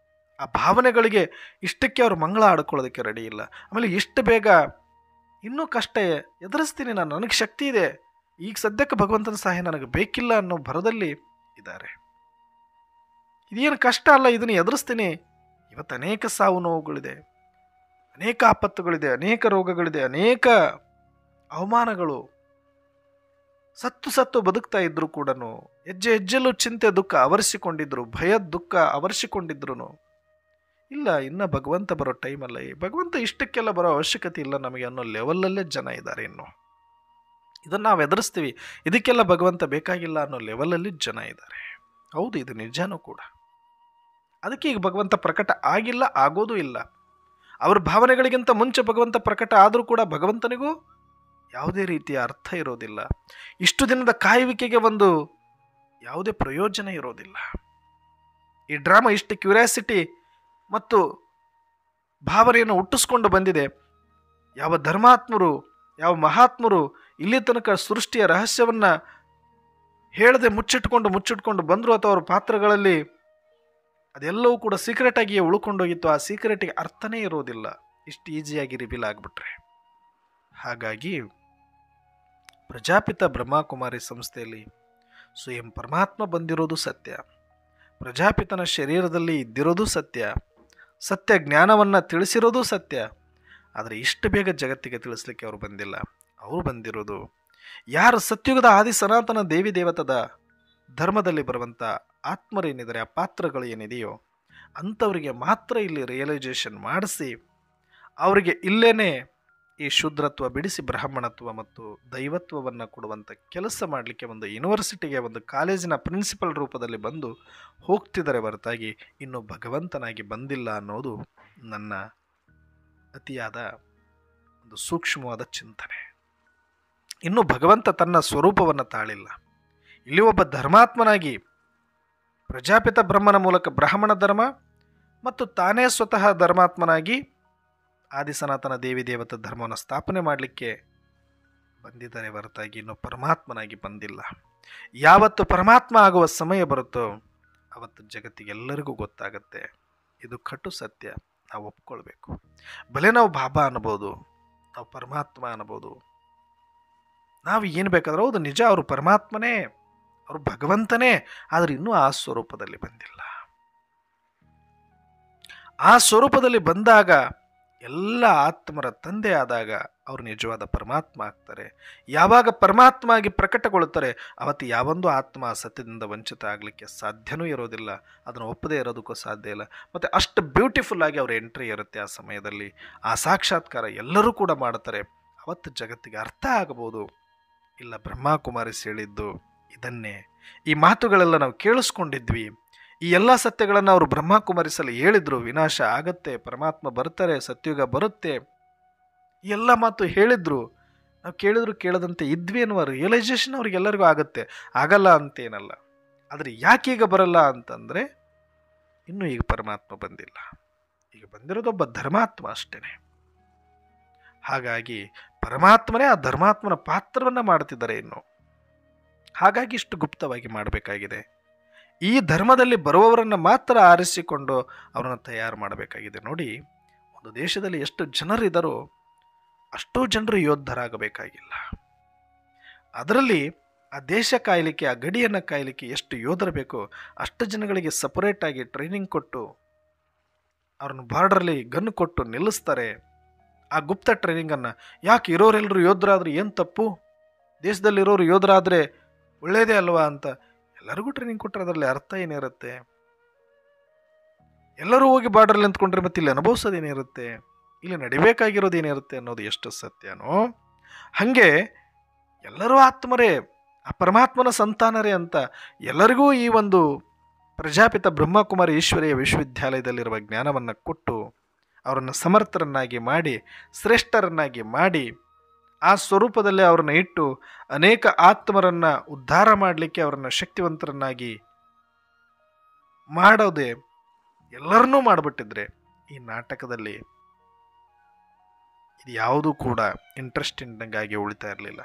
ಆ ಭಾವನೆಗಳಿಗೆ ಇಷ್ಟಕ್ಕೆ ಅವರು ಮಂಗಳ ಆಡ್ಕೊಳ್ಳೋದಕ್ಕೆ ರೆಡಿ ಇಲ್ಲ. ಆಮೇಲೆ ಇಷ್ಟು ಬೇಗ ಇನ್ನೂ ಕಷ್ಟ ಎದುರಿಸ್ತೀನಿ ನಾನು, ನನಗೆ ಶಕ್ತಿ ಇದೆ, ಈಗ ಸದ್ಯಕ್ಕೆ ಭಗವಂತನ ಸಹಾಯ ನನಗೆ ಬೇಕಿಲ್ಲ ಅನ್ನೋ ಭರದಲ್ಲಿ ಇದ್ದಾರೆ. ಇದೇನು ಕಷ್ಟ ಅಲ್ಲ, ಇದನ್ನು ಎದುರಿಸ್ತೀನಿ. ಇವತ್ತು ಅನೇಕ ಸಾವು ನೋವುಗಳಿದೆ, ಅನೇಕ ಆಪತ್ತುಗಳಿದೆ, ಅನೇಕ ರೋಗಗಳಿದೆ, ಅನೇಕ ಅವಮಾನಗಳು. ಸತ್ತು ಬದುಕ್ತಾ ಇದ್ರು ಕೂಡ ಹೆಜ್ಜೆ ಹೆಜ್ಜೆಲ್ಲೂ ಚಿಂತೆ ದುಃಖ ಆವರಿಸಿಕೊಂಡಿದ್ರು, ಭಯದ ದುಃಖ ಆವರಿಸಿಕೊಂಡಿದ್ರು. ಇಲ್ಲ, ಇನ್ನು ಭಗವಂತ ಬರೋ ಟೈಮಲ್ಲ, ಭಗವಂತ ಇಷ್ಟಕ್ಕೆಲ್ಲ ಬರೋ ಅವಶ್ಯಕತೆ ಇಲ್ಲ ನಮಗೆ ಅನ್ನೋ ಲೆವೆಲಲ್ಲೇ ಜನ ಇದ್ದಾರೆ. ಇನ್ನು ಇದನ್ನು ನಾವು ಎದುರಿಸ್ತೀವಿ, ಇದಕ್ಕೆಲ್ಲ ಭಗವಂತ ಬೇಕಾಗಿಲ್ಲ ಅನ್ನೋ ಲೆವೆಲಲ್ಲಿ ಜನ ಇದ್ದಾರೆ. ಹೌದು, ಇದು ನಿಜನೂ ಕೂಡ. ಅದಕ್ಕೆ ಈಗ ಭಗವಂತ ಪ್ರಕಟ ಆಗಿಲ್ಲ, ಆಗೋದೂ ಇಲ್ಲ. ಅವ್ರ ಭಾವನೆಗಳಿಗಿಂತ ಮುಂಚೆ ಭಗವಂತ ಪ್ರಕಟ ಆದರೂ ಕೂಡ ಭಗವಂತನಿಗೂ ಯಾವುದೇ ರೀತಿಯ ಅರ್ಥ ಇರೋದಿಲ್ಲ. ಇಷ್ಟು ದಿನದ ಕಾಯುವಿಕೆಗೆ ಒಂದು ಯಾವುದೇ ಪ್ರಯೋಜನ ಇರೋದಿಲ್ಲ. ಈ ಡ್ರಾಮಾ ಇಷ್ಟು ಕ್ಯೂರಿಯಾಸಿಟಿ ಮತ್ತು ಭಾವನೆಯನ್ನು ಹುಟ್ಟಿಸ್ಕೊಂಡು ಬಂದಿದೆ. ಯಾವ ಧರ್ಮಾತ್ಮರು, ಯಾವ ಮಹಾತ್ಮರು ಇಲ್ಲಿ ತನಕ ಸೃಷ್ಟಿಯ ರಹಸ್ಯವನ್ನು ಹೇಳದೆ ಮುಚ್ಚಿಟ್ಕೊಂಡು ಬಂದರು, ಅಥವಾ ಅವ್ರ ಪಾತ್ರಗಳಲ್ಲಿ ಅದೆಲ್ಲವೂ ಕೂಡ ಸೀಕ್ರೆಟ್ ಆಗಿಯೇ ಉಳ್ಕೊಂಡೋಗಿತ್ತು. ಆ ಸೀಕ್ರೆಟಿಗೆ ಅರ್ಥನೇ ಇರೋದಿಲ್ಲ ಇಷ್ಟು ಈಸಿಯಾಗಿ ರಿವೀಲ್ ಆಗಿಬಿಟ್ರೆ. ಹಾಗಾಗಿ ಪ್ರಜಾಪಿತ ಬ್ರಹ್ಮಕುಮಾರಿ ಸಂಸ್ಥೆಯಲ್ಲಿ ಸ್ವಯಂ ಪರಮಾತ್ಮ ಬಂದಿರೋದು ಸತ್ಯ, ಪ್ರಜಾಪಿತನ ಶರೀರದಲ್ಲಿ ಇದ್ದಿರೋದು ಸತ್ಯ, ಸತ್ಯ ಜ್ಞಾನವನ್ನು ತಿಳಿಸಿರೋದು ಸತ್ಯ. ಆದರೆ ಇಷ್ಟು ಬೇಗ ಜಗತ್ತಿಗೆ ತಿಳಿಸ್ಲಿಕ್ಕೆ ಅವರು ಬಂದಿಲ್ಲ. ಅವರು ಬಂದಿರೋದು ಯಾರು ಸತ್ಯುಗದ ಆದಿ ಸನಾತನ ದೇವಿ ದೇವತದ ಧರ್ಮದಲ್ಲಿ ಬರುವಂಥ ಆತ್ಮರೇನಿದ್ದಾರೆ, ಆ ಪಾತ್ರಗಳು ಏನಿದೆಯೋ ಅಂಥವರಿಗೆ ಮಾತ್ರ ಇಲ್ಲಿ ರಿಯಲೈಸೇಷನ್ ಮಾಡಿಸಿ, ಅವರಿಗೆ ಇಲ್ಲೇನೆ ಈ ಶೂದ್ರತ್ವ ಬಿಡಿಸಿ ಬ್ರಾಹ್ಮಣತ್ವ ಮತ್ತು ದೈವತ್ವವನ್ನು ಕೊಡುವಂಥ ಕೆಲಸ ಮಾಡಲಿಕ್ಕೆ ಒಂದು ಯೂನಿವರ್ಸಿಟಿಗೆ, ಒಂದು ಕಾಲೇಜಿನ ಪ್ರಿನ್ಸಿಪಲ್ ರೂಪದಲ್ಲಿ ಬಂದು ಹೋಗ್ತಿದ್ದಾರೆ ಹೊರತಾಗಿ ಇನ್ನೂ ಭಗವಂತನಾಗಿ ಬಂದಿಲ್ಲ ಅನ್ನೋದು ನನ್ನ ಅತಿಯಾದ ಒಂದು ಸೂಕ್ಷ್ಮವಾದ ಚಿಂತನೆ. ಇನ್ನೂ ಭಗವಂತ ತನ್ನ ಸ್ವರೂಪವನ್ನು ತಾಳಿಲ್ಲ. ಇಲ್ಲಿ ಒಬ್ಬ ಧರ್ಮಾತ್ಮನಾಗಿ ಪ್ರಜಾಪಿತ ಬ್ರಹ್ಮನ ಮೂಲಕ ಬ್ರಾಹ್ಮಣ ಧರ್ಮ ಮತ್ತು ತಾನೇ ಸ್ವತಃ ಧರ್ಮಾತ್ಮನಾಗಿ ಆದಿ ಸನಾತನ ದೇವಿ ದೇವತಾ ಧರ್ಮವನ್ನು ಸ್ಥಾಪನೆ ಮಾಡಲಿಕ್ಕೆ ಬಂದಿದ್ದಾರೆ ಹೊರತಾಗಿ ಇನ್ನೂ ಪರಮಾತ್ಮನಾಗಿ ಬಂದಿಲ್ಲ. ಯಾವತ್ತು ಪರಮಾತ್ಮ ಆಗುವ ಸಮಯ ಬರುತ್ತೋ ಅವತ್ತು ಜಗತ್ತಿಗೆಲ್ಲರಿಗೂ ಗೊತ್ತಾಗತ್ತೆ. ಇದು ಕಟು ಸತ್ಯ, ನಾವು ಒಪ್ಕೊಳ್ಬೇಕು. ಭಲೆ ನಾವು ಬಾಬಾ ಅನ್ಬೋದು, ನಾವು ಪರಮಾತ್ಮ ಅನ್ಬೋದು, ನಾವು ಏನು ಬೇಕಾದ್ರೂ ಹೌದು, ನಿಜ ಅವರು ಪರಮಾತ್ಮನೇ, ಅವರು ಭಗವಂತನೇ. ಆದರೆ ಇನ್ನೂ ಆ ಸ್ವರೂಪದಲ್ಲಿ ಬಂದಿಲ್ಲ. ಆ ಸ್ವರೂಪದಲ್ಲಿ ಬಂದಾಗ, ಎಲ್ಲ ಆತ್ಮರ ತಂದೆ ಆದಾಗ ಅವರು ನಿಜವಾದ ಪರಮಾತ್ಮ ಆಗ್ತಾರೆ. ಯಾವಾಗ ಪರಮಾತ್ಮ ಆಗಿ ಪ್ರಕಟಗೊಳ್ಳುತ್ತಾರೆ ಅವತ್ತು ಯಾವೊಂದು ಆತ್ಮ ಸತ್ಯದಿಂದ ವಂಚಿತ ಆಗಲಿಕ್ಕೆ ಸಾಧ್ಯನೂ ಇರೋದಿಲ್ಲ, ಅದನ್ನು ಒಪ್ಪದೇ ಇರೋದಕ್ಕೂ ಸಾಧ್ಯ ಇಲ್ಲ. ಮತ್ತು ಅಷ್ಟು ಬ್ಯೂಟಿಫುಲ್ ಆಗಿ ಅವ್ರ ಎಂಟ್ರಿ ಇರುತ್ತೆ ಆ ಸಮಯದಲ್ಲಿ. ಆ ಸಾಕ್ಷಾತ್ಕಾರ ಎಲ್ಲರೂ ಕೂಡ ಮಾಡ್ತಾರೆ. ಅವತ್ತು ಜಗತ್ತಿಗೆ ಅರ್ಥ ಆಗಬಹುದು, ಇಲ್ಲ ಬ್ರಹ್ಮಕುಮಾರಿಸ್ ಹೇಳಿದ್ದು ಇದನ್ನೇ, ಈ ಮಾತುಗಳೆಲ್ಲ ನಾವು ಕೇಳಿಸ್ಕೊಂಡಿದ್ವಿ, ಈ ಎಲ್ಲ ಸತ್ಯಗಳನ್ನು ಅವರು ಬ್ರಹ್ಮಕುಮಾರಿಸಲ್ಲಿ ಹೇಳಿದ್ರು. ವಿನಾಶ ಆಗತ್ತೆ, ಪರಮಾತ್ಮ ಬರ್ತಾರೆ, ಸತ್ಯುಗ ಬರುತ್ತೆ, ಈ ಎಲ್ಲ ಮಾತು ಹೇಳಿದ್ರು. ನಾವು ಕೇಳಿದ್ರು ಕೇಳದಂತೆ ಇದ್ವಿ ಅನ್ನುವ ರಿಯಲೈಸೇಷನ್ ಅವ್ರಿಗೆಲ್ಲರಿಗೂ ಆಗುತ್ತೆ, ಆಗಲ್ಲ ಅಂತೇನಲ್ಲ. ಆದರೆ ಯಾಕೀಗ ಬರಲ್ಲ ಅಂತಂದರೆ ಇನ್ನೂ ಈಗ ಪರಮಾತ್ಮ ಬಂದಿಲ್ಲ. ಈಗ ಬಂದಿರೋದೊಬ್ಬ ಧರ್ಮಾತ್ಮ ಅಷ್ಟೇ. ಹಾಗಾಗಿ ಪರಮಾತ್ಮನೇ ಆ ಧರ್ಮಾತ್ಮನ ಪಾತ್ರವನ್ನು ಮಾಡ್ತಿದ್ದಾರೆ ಇನ್ನು. ಹಾಗಾಗಿ ಇಷ್ಟು ಗುಪ್ತವಾಗಿ ಮಾಡಬೇಕಾಗಿದೆ. ಈ ಧರ್ಮದಲ್ಲಿ ಬರುವವರನ್ನು ಮಾತ್ರ ಆರಿಸಿಕೊಂಡು ಅವರನ್ನು ತಯಾರು ಮಾಡಬೇಕಾಗಿದೆ. ನೋಡಿ, ಒಂದು ದೇಶದಲ್ಲಿ ಎಷ್ಟು ಜನರಿದ್ದಾರೋ ಅಷ್ಟೂ ಜನರು ಯೋಧರಾಗಬೇಕಾಗಿಲ್ಲ. ಅದರಲ್ಲಿ ಆ ದೇಶ ಕಾಯಲಿಕ್ಕೆ, ಆ ಗಡಿಯನ್ನು ಕಾಯಲಿಕ್ಕೆ ಎಷ್ಟು ಯೋಧರು ಬೇಕೋ ಅಷ್ಟು ಜನಗಳಿಗೆ ಸಪರೇಟಾಗಿ ಟ್ರೈನಿಂಗ್ ಕೊಟ್ಟು ಅವ್ರನ್ನ ಬಾರ್ಡ್ರಲ್ಲಿ ಗನ್ ಕೊಟ್ಟು ನಿಲ್ಲಿಸ್ತಾರೆ. ಆ ಗುಪ್ತ ಟ್ರೈನಿಂಗನ್ನು. ಯಾಕೆ ಇರೋರೆಲ್ಲರೂ ಯೋಧರಾದ್ರೆ ಏನು ತಪ್ಪು, ದೇಶದಲ್ಲಿರೋರು ಯೋಧರಾದರೆ ಒಳ್ಳೆಯದೇ ಅಲ್ವಾ ಅಂತ ಎಲ್ಲರಿಗೂ ಟ್ರೈನಿಂಗ್ ಕೊಟ್ಟರೆ ಅದರಲ್ಲಿ ಅರ್ಥ ಏನಿರುತ್ತೆ? ಎಲ್ಲರೂ ಹೋಗಿ ಬಾರ್ಡ್ರಲ್ಲಿ ನಿಂತ್ಕೊಂಡ್ರೆ ಮತ್ತೆ ಇಲ್ಲಿ ಅನುಭವಿಸೋದೇನಿರುತ್ತೆ, ಇಲ್ಲಿ ನಡಿಬೇಕಾಗಿರೋದೇನಿರುತ್ತೆ ಅನ್ನೋದು ಎಷ್ಟು ಸತ್ಯನೋ ಹಾಗೆ ಎಲ್ಲರೂ ಆತ್ಮರೇ, ಆ ಪರಮಾತ್ಮನ ಸಂತಾನರೇ ಅಂತ ಎಲ್ಲರಿಗೂ ಈ ಒಂದು ಪ್ರಜಾಪಿತ ಬ್ರಹ್ಮಕುಮಾರಿ ಈಶ್ವರೀಯ ವಿಶ್ವವಿದ್ಯಾಲಯದಲ್ಲಿರುವ ಜ್ಞಾನವನ್ನು ಕೊಟ್ಟು ಅವರನ್ನು ಸಮರ್ಥರನ್ನಾಗಿ ಮಾಡಿ, ಶ್ರೇಷ್ಠರನ್ನಾಗಿ ಮಾಡಿ, ಆ ಸ್ವರೂಪದಲ್ಲೇ ಅವರನ್ನು ಇಟ್ಟು ಅನೇಕ ಆತ್ಮರನ್ನು ಉದ್ಧಾರ ಮಾಡಲಿಕ್ಕೆ ಅವರನ್ನು ಶಕ್ತಿವಂತರನ್ನಾಗಿ ಮಾಡೋದೇ ಎಲ್ಲರನ್ನೂ ಮಾಡಿಬಿಟ್ಟಿದ್ರೆ ಈ ನಾಟಕದಲ್ಲಿ ಇದು ಯಾವುದೂ ಕೂಡ ಇಂಟ್ರೆಸ್ಟಿಂಗ್ ಆಗಿ ಉಳಿತಾ ಇರಲಿಲ್ಲ.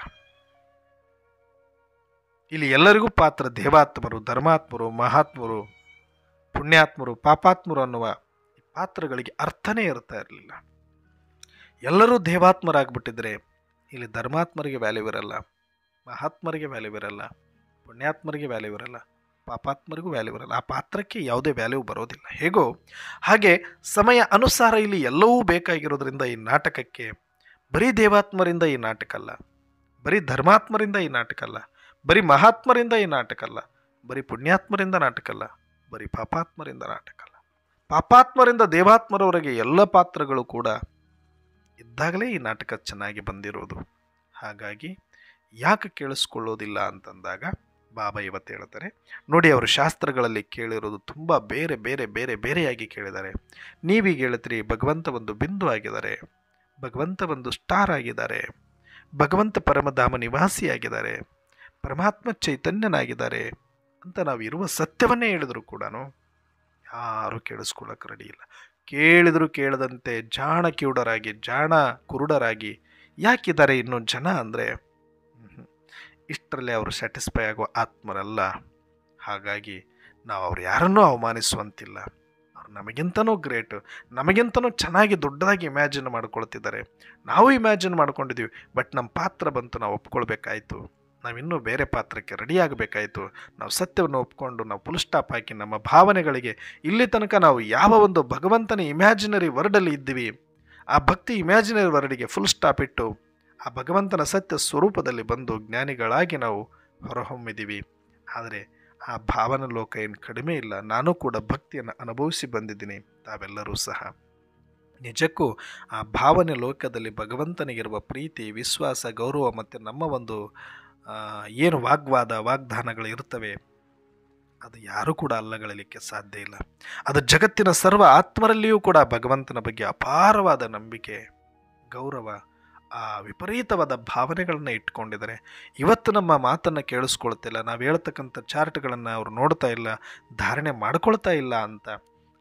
ಇಲ್ಲಿ ಎಲ್ಲರಿಗೂ ಪಾತ್ರ ದೇವಾತ್ಮರು, ಧರ್ಮಾತ್ಮರು, ಮಹಾತ್ಮರು, ಪುಣ್ಯಾತ್ಮರು, ಪಾಪಾತ್ಮರು ಅನ್ನುವ ಪಾತ್ರಗಳಿಗೆ ಅರ್ಥನೇ ಇರ್ತಾ ಇರಲಿಲ್ಲ. ಎಲ್ಲರೂ ದೇವಾತ್ಮರಾಗ್ಬಿಟ್ಟಿದ್ರೆ ಇಲ್ಲಿ ಧರ್ಮಾತ್ಮರಿಗೆ ವ್ಯಾಲ್ಯೂ ಇರಲ್ಲ, ಮಹಾತ್ಮರಿಗೆ ವ್ಯಾಲ್ಯೂ ಇರಲ್ಲ, ಪುಣ್ಯಾತ್ಮರಿಗೆ ವ್ಯಾಲ್ಯೂ ಇರಲ್ಲ, ಪಾಪಾತ್ಮರಿಗೂ ವ್ಯಾಲ್ಯೂ ಇರಲ್ಲ. ಆ ಪಾತ್ರಕ್ಕೆ ಯಾವುದೇ ವ್ಯಾಲ್ಯೂ ಬರೋದಿಲ್ಲ. ಹೇಗೋ ಹಾಗೆ ಸಮಯ ಅನುಸಾರ ಇಲ್ಲಿ ಎಲ್ಲವೂ ಬೇಕಾಗಿರೋದ್ರಿಂದ ಈ ನಾಟಕಕ್ಕೆ ಬರೀ ದೇವಾತ್ಮರಿಂದ ಈ ನಾಟಕ ಅಲ್ಲ, ಬರೀ ಧರ್ಮಾತ್ಮರಿಂದ ಈ ನಾಟಕ ಅಲ್ಲ, ಬರೀ ಮಹಾತ್ಮರಿಂದ ಈ ನಾಟಕ ಅಲ್ಲ, ಬರೀ ಪುಣ್ಯಾತ್ಮರಿಂದ ನಾಟಕ ಅಲ್ಲ, ಬರೀ ಪಾಪಾತ್ಮರಿಂದ ನಾಟಕ ಅಲ್ಲ, ಪಾಪಾತ್ಮರಿಂದ ದೇವಾತ್ಮರವರೆಗೆ ಎಲ್ಲ ಪಾತ್ರಗಳು ಕೂಡ ಇದ್ದಾಗಲೇ ಈ ನಾಟಕ ಚೆನ್ನಾಗಿ ಬಂದಿರೋದು. ಹಾಗಾಗಿ ಯಾಕೆ ಕೇಳಿಸ್ಕೊಳ್ಳೋದಿಲ್ಲ ಅಂತಂದಾಗ ಬಾಬಾ ಇವತ್ತು ಹೇಳ್ತಾರೆ ನೋಡಿ, ಅವರು ಶಾಸ್ತ್ರಗಳಲ್ಲಿ ಕೇಳಿರೋದು ತುಂಬ ಬೇರೆ ಬೇರೆ ಬೇರೆ ಬೇರೆಯಾಗಿ ಕೇಳಿದ್ದಾರೆ. ನೀವೀಗ ಹೇಳ್ತೀರಿ ಭಗವಂತ ಒಂದು ಬಿಂದು ಆಗಿದ್ದಾರೆ, ಭಗವಂತ ಒಂದು ಸ್ಟಾರ್ ಆಗಿದ್ದಾರೆ, ಭಗವಂತ ಪರಮಧಾಮ ನಿವಾಸಿಯಾಗಿದ್ದಾರೆ, ಪರಮಾತ್ಮ ಚೈತನ್ಯನಾಗಿದ್ದಾರೆ ಅಂತ ನಾವು ಇರುವ ಸತ್ಯವನ್ನೇ ಹೇಳಿದ್ರು ಕೂಡ ಯಾರೂ ಕೇಳಿಸ್ಕೊಳ್ಳೋಕೆ ರೆಡಿ ಇಲ್ಲ. ಕೇಳಿದ್ರು ಕೇಳದಂತೆ ಜಾಣ ಕಿವುಡರಾಗಿ, ಜಾಣ ಕುರುಡರಾಗಿ ಯಾಕಿದ್ದಾರೆ ಇನ್ನೂ ಜನ ಅಂದರೆ ಇಷ್ಟರಲ್ಲೇ ಅವರು ಸ್ಯಾಟಿಸ್ಫೈ ಆಗೋ ಆತ್ಮರಲ್ಲ. ಹಾಗಾಗಿ ನಾವು ಅವ್ರು ಯಾರನ್ನೂ ಅವಮಾನಿಸುವಂತಿಲ್ಲ. ಅವ್ರು ನಮಗಿಂತನೂ ಗ್ರೇಟ್, ನಮಗಿಂತನೂ ಚೆನ್ನಾಗಿ ದೊಡ್ಡದಾಗಿ ಇಮ್ಯಾಜಿನ್ ಮಾಡ್ಕೊಳ್ತಿದ್ದಾರೆ. ನಾವು ಇಮ್ಯಾಜಿನ್ ಮಾಡ್ಕೊಂಡಿದ್ದೀವಿ, ಬಟ್ ನಮ್ಮ ಪಾತ್ರ ಬಂತು, ನಾವು ಒಪ್ಕೊಳ್ಬೇಕಾಯ್ತು, ನಾವಿನ್ನೂ ಬೇರೆ ಪಾತ್ರಕ್ಕೆ ರೆಡಿ ಆಗಬೇಕಾಯಿತು. ನಾವು ಸತ್ಯವನ್ನು ಒಪ್ಕೊಂಡು ನಾವು ಫುಲ್ ಸ್ಟಾಪ್ ಹಾಕಿ ನಮ್ಮ ಭಾವನೆಗಳಿಗೆ ಇಲ್ಲಿ ತನಕ ನಾವು ಯಾವ ಒಂದು ಭಗವಂತನ ಇಮ್ಯಾಜಿನರಿ ವರ್ಡಲ್ಲಿ ಇದ್ದೀವಿ ಆ ಭಕ್ತಿ ಇಮ್ಯಾಜಿನರಿ ವರ್ಡಿಗೆ ಫುಲ್ ಸ್ಟಾಪ್ ಇಟ್ಟು ಆ ಭಗವಂತನ ಸತ್ಯ ಸ್ವರೂಪದಲ್ಲಿ ಬಂದು ಜ್ಞಾನಿಗಳಾಗಿ ನಾವು ಹೊರಹೊಮ್ಮಿದ್ದೀವಿ. ಆದರೆ ಆ ಭಾವನ ಲೋಕ ಏನು ಕಡಿಮೆ ಇಲ್ಲ. ನಾನು ಕೂಡ ಭಕ್ತಿಯನ್ನು ಅನುಭವಿಸಿ ಬಂದಿದ್ದೀನಿ, ತಾವೆಲ್ಲರೂ ಸಹ. ನಿಜಕ್ಕೂ ಆ ಭಾವನೆ ಲೋಕದಲ್ಲಿ ಭಗವಂತನಿಗಿರುವ ಪ್ರೀತಿ, ವಿಶ್ವಾಸ, ಗೌರವ ಮತ್ತು ನಮ್ಮ ಒಂದು ಏನು ವಾಗ್ದಾನಗಳು ಇರ್ತವೆ ಅದು ಯಾರೂ ಕೂಡ ಅಲ್ಲಗಳಲಿಕ್ಕೆ ಸಾಧ್ಯ ಇಲ್ಲ. ಅದು ಜಗತ್ತಿನ ಸರ್ವ ಆತ್ಮರಲ್ಲಿಯೂ ಕೂಡ ಭಗವಂತನ ಬಗ್ಗೆ ಅಪಾರವಾದ ನಂಬಿಕೆ, ಗೌರವ, ಆ ವಿಪರೀತವಾದ ಭಾವನೆಗಳನ್ನು ಇಟ್ಕೊಂಡಿದ್ದಾರೆ. ಇವತ್ತು ನಮ್ಮ ಮಾತನ್ನು ಕೇಳಿಸ್ಕೊಳ್ತಿಲ್ಲ, ನಾವು ಹೇಳ್ತಕ್ಕಂಥ ಚಾರ್ಟ್ಗಳನ್ನು ಅವರು ನೋಡ್ತಾ ಇಲ್ಲ, ಧಾರಣೆ ಮಾಡ್ಕೊಳ್ತಾ ಇಲ್ಲ ಅಂತ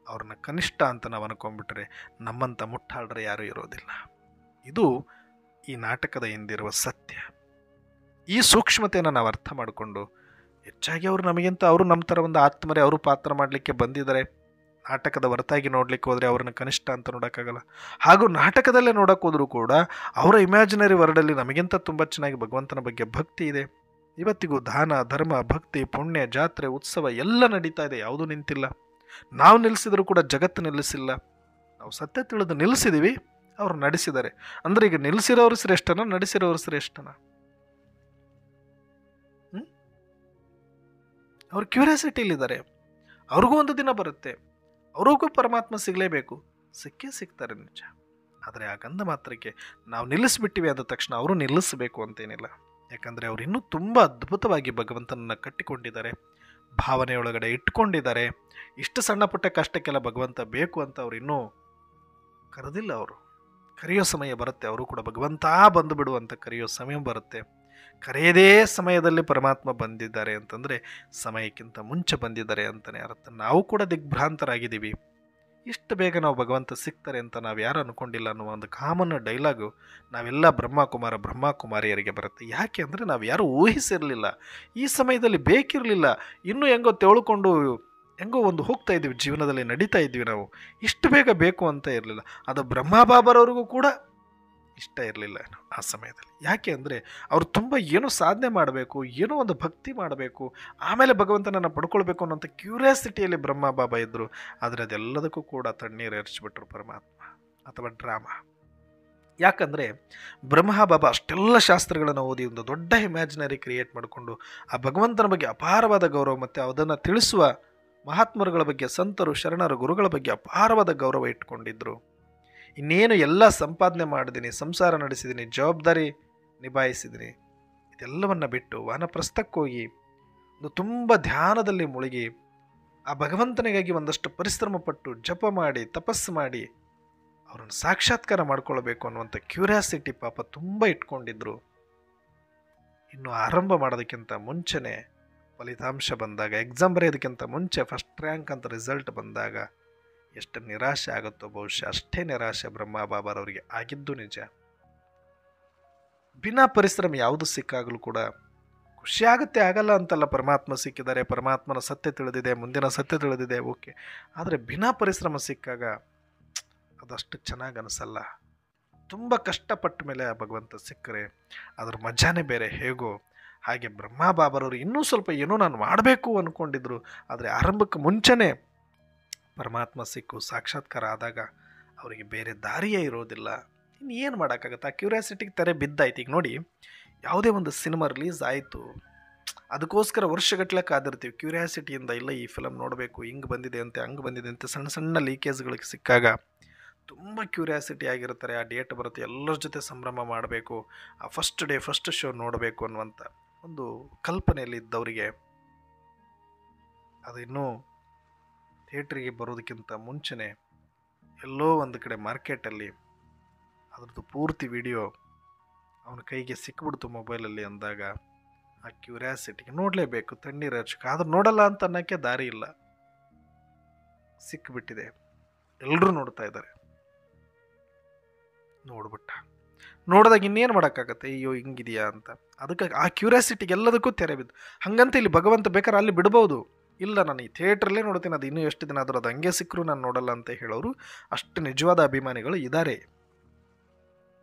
ಅವ್ರನ್ನ ಕನಿಷ್ಠ ಅಂತ ನಾವು ಅನ್ಕೊಂಡ್ಬಿಟ್ರೆ ನಮ್ಮಂಥ ಮುಟ್ಟಾಳ್ರೆ ಯಾರೂ ಇರೋದಿಲ್ಲ. ಇದು ಈ ನಾಟಕದ ಹಿಂದಿರುವ ಸತ್ಯ. ಈ ಸೂಕ್ಷ್ಮತೆಯನ್ನು ನಾವು ಅರ್ಥ ಮಾಡಿಕೊಂಡು ಹೆಚ್ಚಾಗಿ ಅವರು ನಮಗಿಂತ ಅವರು ನಮ್ಮ ಥರ ಒಂದು ಆತ್ಮರೇ, ಅವರು ಪಾತ್ರ ಮಾಡಲಿಕ್ಕೆ ಬಂದಿದ್ದಾರೆ. ನಾಟಕದ ಹೊರತಾಗಿ ನೋಡ್ಲಿಕ್ಕೆ ಹೋದರೆ ಅವ್ರನ್ನ ಕನಿಷ್ಠ ಅಂತ ನೋಡೋಕ್ಕಾಗಲ್ಲ. ಹಾಗೂ ನಾಟಕದಲ್ಲೇ ನೋಡೋಕೆ ಹೋದರೂ ಕೂಡ ಅವರ ಇಮ್ಯಾಜಿನರಿ ವರ್ಡಲ್ಲಿ ನಮಗಿಂತ ತುಂಬ ಚೆನ್ನಾಗಿ ಭಗವಂತನ ಬಗ್ಗೆ ಭಕ್ತಿ ಇದೆ. ಇವತ್ತಿಗೂ ದಾನ, ಧರ್ಮ, ಭಕ್ತಿ, ಪುಣ್ಯ, ಜಾತ್ರೆ, ಉತ್ಸವ ಎಲ್ಲ ನಡೀತಾ ಇದೆ, ಯಾವುದೂ ನಿಂತಿಲ್ಲ. ನಾವು ನಿಲ್ಲಿಸಿದರೂ ಕೂಡ ಜಗತ್ತು ನಿಲ್ಲಿಸಿಲ್ಲ. ನಾವು ಸತ್ಯ ತಿಳಿದು ನಿಲ್ಲಿಸಿದ್ದೀವಿ, ಅವರು ನಡೆಸಿದ್ದಾರೆ. ಅಂದರೆ ಈಗ ನಿಲ್ಲಿಸಿರೋರು ಶ್ರೇಷ್ಠನ, ನಡೆಸಿರೋರು ಶ್ರೇಷ್ಠನ? ಅವ್ರು ಕ್ಯೂರಿಯಾಸಿಟಿಲಿದ್ದಾರೆ. ಅವ್ರಿಗೂ ಒಂದು ದಿನ ಬರುತ್ತೆ, ಅವ್ರಿಗೂ ಪರಮಾತ್ಮ ಸಿಗಲೇಬೇಕು, ಸಿಕ್ಕೇ ಸಿಗ್ತಾರೆ ನಿಜ. ಆದರೆ ಆ ಗಂಧ ಮಾತ್ರಕ್ಕೆ ನಾವು ನಿಲ್ಲಿಸ್ಬಿಟ್ಟಿವಿ ಅಂದ ತಕ್ಷಣ ಅವರು ನಿಲ್ಲಿಸಬೇಕು ಅಂತೇನಿಲ್ಲ. ಯಾಕಂದರೆ ಅವರು ಇನ್ನೂ ತುಂಬ ಅದ್ಭುತವಾಗಿ ಭಗವಂತನನ್ನು ಕಟ್ಟಿಕೊಂಡಿದ್ದಾರೆ, ಭಾವನೆಯೊಳಗಡೆ ಇಟ್ಕೊಂಡಿದ್ದಾರೆ. ಇಷ್ಟು ಸಣ್ಣ ಪುಟ್ಟ ಕಷ್ಟಕ್ಕೆಲ್ಲ ಭಗವಂತ ಬೇಕು ಅಂತ ಅವ್ರು ಇನ್ನೂ ಕರೆದಿಲ್ಲ. ಅವರು ಕರೆಯೋ ಸಮಯ ಬರುತ್ತೆ, ಅವರು ಕೂಡ ಭಗವಂತ ಬಂದು ಬಿಡು ಅಂತ ಕರೆಯೋ ಸಮಯ ಬರುತ್ತೆ. ಕರೆಯದೇ ಸಮಯದಲ್ಲಿ ಪರಮಾತ್ಮ ಬಂದಿದ್ದಾರೆ ಅಂತಂದರೆ ಸಮಯಕ್ಕಿಂತ ಮುಂಚೆ ಬಂದಿದ್ದಾರೆ ಅಂತಲೇ ಅರ್ಥ. ನಾವು ಕೂಡ ದಿಗ್ಭ್ರಾಂತರಾಗಿದ್ದೀವಿ. ಇಷ್ಟು ಬೇಗ ನಾವು ಭಗವಂತ ಸಿಗ್ತಾರೆ ಅಂತ ನಾವು ಯಾರು ಅಂದ್ಕೊಂಡಿಲ್ಲ ಅನ್ನುವ ಒಂದು ಕಾಮನ್ ಡೈಲಾಗು ನಾವೆಲ್ಲ ಬ್ರಹ್ಮಕುಮಾರಿಯರಿಗೆ ಬರುತ್ತೆ. ಯಾಕೆ ಅಂದರೆ ನಾವು ಯಾರೂ ಊಹಿಸಿರಲಿಲ್ಲ, ಈ ಸಮಯದಲ್ಲಿ ಬೇಕಿರಲಿಲ್ಲ. ಇನ್ನೂ ಹೆಂಗೋ ತೆಳ್ಕೊಂಡು ಹೆಂಗೋ ಒಂದು ಹೋಗ್ತಾ ಇದ್ದೀವಿ, ಜೀವನದಲ್ಲಿ ನಡೀತಾ ಇದ್ವಿ. ನಾವು ಇಷ್ಟು ಬೇಗ ಬೇಕು ಅಂತ ಇರಲಿಲ್ಲ. ಅದು ಬ್ರಹ್ಮಬಾಬರವ್ರಿಗೂ ಕೂಡ ಇಷ್ಟ ಇರಲಿಲ್ಲ ಆ ಸಮಯದಲ್ಲಿ. ಯಾಕೆ ಅಂದರೆ ಅವರು ತುಂಬ ಏನೋ ಸಾಧನೆ ಮಾಡಬೇಕು, ಏನೋ ಒಂದು ಭಕ್ತಿ ಮಾಡಬೇಕು, ಆಮೇಲೆ ಭಗವಂತನನ್ನು ಪಡ್ಕೊಳ್ಬೇಕು ಅನ್ನೋಂಥ ಕ್ಯೂರಿಯಾಸಿಟಿಯಲ್ಲಿ ಬ್ರಹ್ಮ ಬಾಬಾ ಇದ್ದರು. ಆದರೆ ಅದೆಲ್ಲದಕ್ಕೂ ಕೂಡ ತಣ್ಣೀರು ಎರಚಿಬಿಟ್ರು ಪರಮಾತ್ಮ ಅಥವಾ ಡ್ರಾಮಾ. ಯಾಕಂದರೆ ಬ್ರಹ್ಮ ಬಾಬಾ ಅಷ್ಟೆಲ್ಲ ಶಾಸ್ತ್ರಗಳನ್ನು ಓದಿ ಒಂದು ದೊಡ್ಡ ಇಮ್ಯಾಜಿನರಿ ಕ್ರಿಯೇಟ್ ಮಾಡಿಕೊಂಡು ಆ ಭಗವಂತನ ಬಗ್ಗೆ ಅಪಾರವಾದ ಗೌರವ ಮತ್ತು ಅದನ್ನು ತಿಳಿಸುವ ಮಹಾತ್ಮರುಗಳ ಬಗ್ಗೆ, ಸಂತರು, ಶರಣರು, ಗುರುಗಳ ಬಗ್ಗೆ ಅಪಾರವಾದ ಗೌರವ ಇಟ್ಕೊಂಡಿದ್ರು. ಇನ್ನೇನು ಎಲ್ಲ ಸಂಪಾದನೆ ಮಾಡಿದ್ದೀನಿ, ಸಂಸಾರ ನಡೆಸಿದ್ದೀನಿ, ಜವಾಬ್ದಾರಿ ನಿಭಾಯಿಸಿದ್ದೀನಿ, ಇದೆಲ್ಲವನ್ನು ಬಿಟ್ಟು ವಾನಪ್ರಸ್ಥಕ್ಕೋಗಿ ಒಂದು ತುಂಬ ಧ್ಯಾನದಲ್ಲಿ ಮುಳುಗಿ ಆ ಭಗವಂತನಿಗಾಗಿ ಒಂದಷ್ಟು ಪರಿಶ್ರಮ ಪಟ್ಟು ಜಪ ಮಾಡಿ ತಪಸ್ಸು ಮಾಡಿ ಅವರನ್ನು ಸಾಕ್ಷಾತ್ಕಾರ ಮಾಡ್ಕೊಳ್ಬೇಕು ಅನ್ನುವಂಥ ಕ್ಯೂರಿಯಾಸಿಟಿ ಪಾಪ ತುಂಬ ಇಟ್ಕೊಂಡಿದ್ರು. ಇನ್ನು ಆರಂಭ ಮಾಡೋದಕ್ಕಿಂತ ಮುಂಚೆನೇ ಫಲಿತಾಂಶ ಬಂದಾಗ, ಎಕ್ಸಾಮ್ ಬರೆಯೋದಕ್ಕಿಂತ ಮುಂಚೆ ಫಸ್ಟ್ ರ್ಯಾಂಕ್ ಅಂತ ರಿಸಲ್ಟ್ ಬಂದಾಗ ಎಷ್ಟು ನಿರಾಶೆ ಆಗುತ್ತೋ ಬಹುಶಃ ಅಷ್ಟೇ ನಿರಾಶೆ ಬ್ರಹ್ಮ ಬಾಬಾರವರಿಗೆ ಆಗಿದ್ದು ನಿಜ. ಬಿನಾ ಪರಿಶ್ರಮ ಯಾವುದು ಸಿಕ್ಕಾಗಲೂ ಕೂಡ ಖುಷಿ ಆಗುತ್ತೆ, ಆಗಲ್ಲ ಅಂತಲ್ಲ. ಪರಮಾತ್ಮ ಸಿಕ್ಕಿದ್ದಾರೆ, ಪರಮಾತ್ಮನ ಸತ್ಯ ತಿಳಿದಿದೆ, ಮುಂದಿನ ಸತ್ಯ ತಿಳಿದಿದೆ, ಓಕೆ. ಆದರೆ ಬಿನಾ ಪರಿಶ್ರಮ ಸಿಕ್ಕಾಗ ಅದಷ್ಟು ಚೆನ್ನಾಗಿ ಅನಿಸಲ್ಲ. ತುಂಬ ಕಷ್ಟಪಟ್ಟ ಮೇಲೆ ಆ ಭಗವಂತ ಸಿಕ್ಕರೆ ಅದ್ರ ಮಜಾನೇ ಬೇರೆ. ಹೇಗೋ ಹಾಗೆ ಬ್ರಹ್ಮ ಬಾಬಾರವರು ಇನ್ನೂ ಸ್ವಲ್ಪ ಏನೋ ನಾನು ಮಾಡಬೇಕು ಅಂದ್ಕೊಂಡಿದ್ರು. ಆದರೆ ಆರಂಭಕ್ಕೆ ಮುಂಚೆನೇ ಪರಮಾತ್ಮ ಸಿಕ್ಕು ಸಾಕ್ಷಾತ್ಕಾರ ಆದಾಗ ಅವರಿಗೆ ಬೇರೆ ದಾರಿಯೇ ಇರೋದಿಲ್ಲ. ಇನ್ನು ಏನು ಮಾಡೋಕ್ಕಾಗತ್ತೆ? ಆ ಕ್ಯೂರಿಯಾಸಿಟಿಗೆ ತೆರೆ ಬಿದ್ದಾಯ್ತು. ಈಗ ನೋಡಿ, ಯಾವುದೇ ಒಂದು ಸಿನಿಮಾ ರಿಲೀಸ್ ಆಯಿತು, ಅದಕ್ಕೋಸ್ಕರ ವರ್ಷಗಟ್ಟಲೆ ಕಾದಿರ್ತೀವಿ ಕ್ಯೂರಿಯಾಸಿಟಿಯಿಂದ. ಇಲ್ಲ, ಈ ಫಿಲಮ್ ನೋಡಬೇಕು, ಹಿಂಗೆ ಬಂದಿದೆ ಅಂತೆ, ಹಂಗೆ ಬಂದಿದೆ ಅಂತೆ. ಸಣ್ಣ ಸಣ್ಣ ಲೀಕೇಜ್ಗಳಿಗೆ ಸಿಕ್ಕಾಗ ತುಂಬ ಕ್ಯೂರಿಯಾಸಿಟಿ ಆಗಿರ್ತಾರೆ. ಆ ಡೇಟ್ ಬರುತ್ತೆ, ಎಲ್ಲರ ಜೊತೆ ಸಂಭ್ರಮ ಮಾಡಬೇಕು, ಆ ಫಸ್ಟ್ ಡೇ ಫಸ್ಟ್ ಶೋ ನೋಡಬೇಕು ಅನ್ನುವಂಥ ಒಂದು ಕಲ್ಪನೆಯಲ್ಲಿ ಇದ್ದವರಿಗೆ ಅದು ಇನ್ನೂ ಥಿಯೇಟ್ರಿಗೆ ಬರೋದಕ್ಕಿಂತ ಮುಂಚೆನೇ ಎಲ್ಲೋ ಒಂದು ಕಡೆ ಮಾರ್ಕೆಟಲ್ಲಿ ಅದರದ್ದು ಪೂರ್ತಿ ವಿಡಿಯೋ ಅವನ ಕೈಗೆ ಸಿಕ್ಬಿಡ್ತು ಮೊಬೈಲಲ್ಲಿ ಅಂದಾಗ ಆ ಕ್ಯೂರಿಯಾಸಿಟಿಗೆ ನೋಡಲೇಬೇಕು, ತಣ್ಣೀರು ಹಚ್ಚಕ್ಕೆ. ಆದ್ರೆ ನೋಡಲ್ಲ ಅಂತ ಅನ್ನೋಕ್ಕೆ ದಾರಿ ಇಲ್ಲ, ಸಿಕ್ಕಿಬಿಟ್ಟಿದೆ, ಎಲ್ಲರೂ ನೋಡ್ತಾ ಇದ್ದಾರೆ. ನೋಡಿದಾಗ ಇನ್ನೇನು ಮಾಡೋಕ್ಕಾಗತ್ತೆ? ಅಯ್ಯೋ ಹಿಂಗಿದೆಯಾ ಅಂತ. ಅದಕ್ಕೆ ಆ ಕ್ಯೂರಿಯಾಸಿಟಿಗೆ ಎಲ್ಲದಕ್ಕೂ ತೆರೆ ಬಿದ್ದು. ಹಾಗಂತ ಇಲ್ಲಿ ಭಗವಂತ ಬೇಕಾದ್ರೆ ಅಲ್ಲಿ ಬಿಡ್ಬೋದು. ಇಲ್ಲ, ನಾನು ಈ ಥಿಯೇಟ್ರಲ್ಲೇ ನೋಡ್ತೀನಿ, ಅದು ಇನ್ನೂ ಎಷ್ಟು ದಿನ ಆದರೂ ಅದು ಹಂಗೆ ಸಿಕ್ಕರೂ ನಾನು ನೋಡಲ್ಲ ಅಂತ ಹೇಳೋರು ಅಷ್ಟು ನಿಜವಾದ ಅಭಿಮಾನಿಗಳು ಇದ್ದಾರೆ.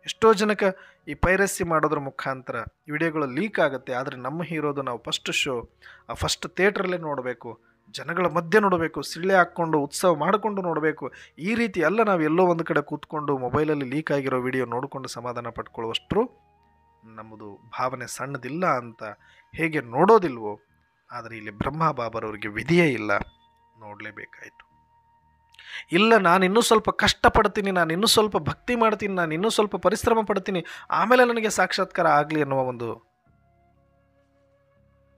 ಎಷ್ಟೋ ಜನಕ್ಕೆ ಈ ಪೈರಸಿ ಮಾಡೋದ್ರ ಮುಖಾಂತರ ವಿಡಿಯೋಗಳು ಲೀಕ್ ಆಗುತ್ತೆ. ಆದರೆ ನಮ್ಮ ಹೀರೋದು ನಾವು ಫಸ್ಟ್ ಶೋ ಆ ಫಸ್ಟ್ ಥಿಯೇಟ್ರಲ್ಲೇ ನೋಡಬೇಕು, ಜನಗಳ ಮಧ್ಯೆ ನೋಡಬೇಕು, ಸಿಳ್ಳೆ ಹಾಕ್ಕೊಂಡು ಉತ್ಸವ ಮಾಡಿಕೊಂಡು ನೋಡಬೇಕು. ಈ ರೀತಿ ಎಲ್ಲ ನಾವು ಎಲ್ಲೋ ಒಂದು ಕಡೆ ಕೂತ್ಕೊಂಡು ಮೊಬೈಲಲ್ಲಿ ಲೀಕ್ ಆಗಿರೋ ವಿಡಿಯೋ ನೋಡಿಕೊಂಡು ಸಮಾಧಾನ ಪಡ್ಕೊಳ್ಳುವಷ್ಟು ನಮ್ಮದು ಭಾವನೆ ಸಣ್ಣದಿಲ್ಲ ಅಂತ ಹೇಗೆ ನೋಡೋದಿಲ್ವೋ, ಆದರೆ ಇಲ್ಲಿ ಬ್ರಹ್ಮ ಬಾಬಾರವರಿಗೆ ವಿಧಿಯೇ ಇಲ್ಲ, ನೋಡಲೇಬೇಕಾಯಿತು. ಇಲ್ಲ, ನಾನು ಇನ್ನೂ ಸ್ವಲ್ಪ ಕಷ್ಟಪಡ್ತೀನಿ, ನಾನು ಇನ್ನೂ ಸ್ವಲ್ಪ ಭಕ್ತಿ ಮಾಡ್ತೀನಿ, ನಾನು ಇನ್ನೂ ಸ್ವಲ್ಪ ಪರಿಶ್ರಮ ಪಡ್ತೀನಿ, ಆಮೇಲೆ ನನಗೆ ಸಾಕ್ಷಾತ್ಕಾರ ಆಗಲಿ ಅನ್ನುವ ಒಂದು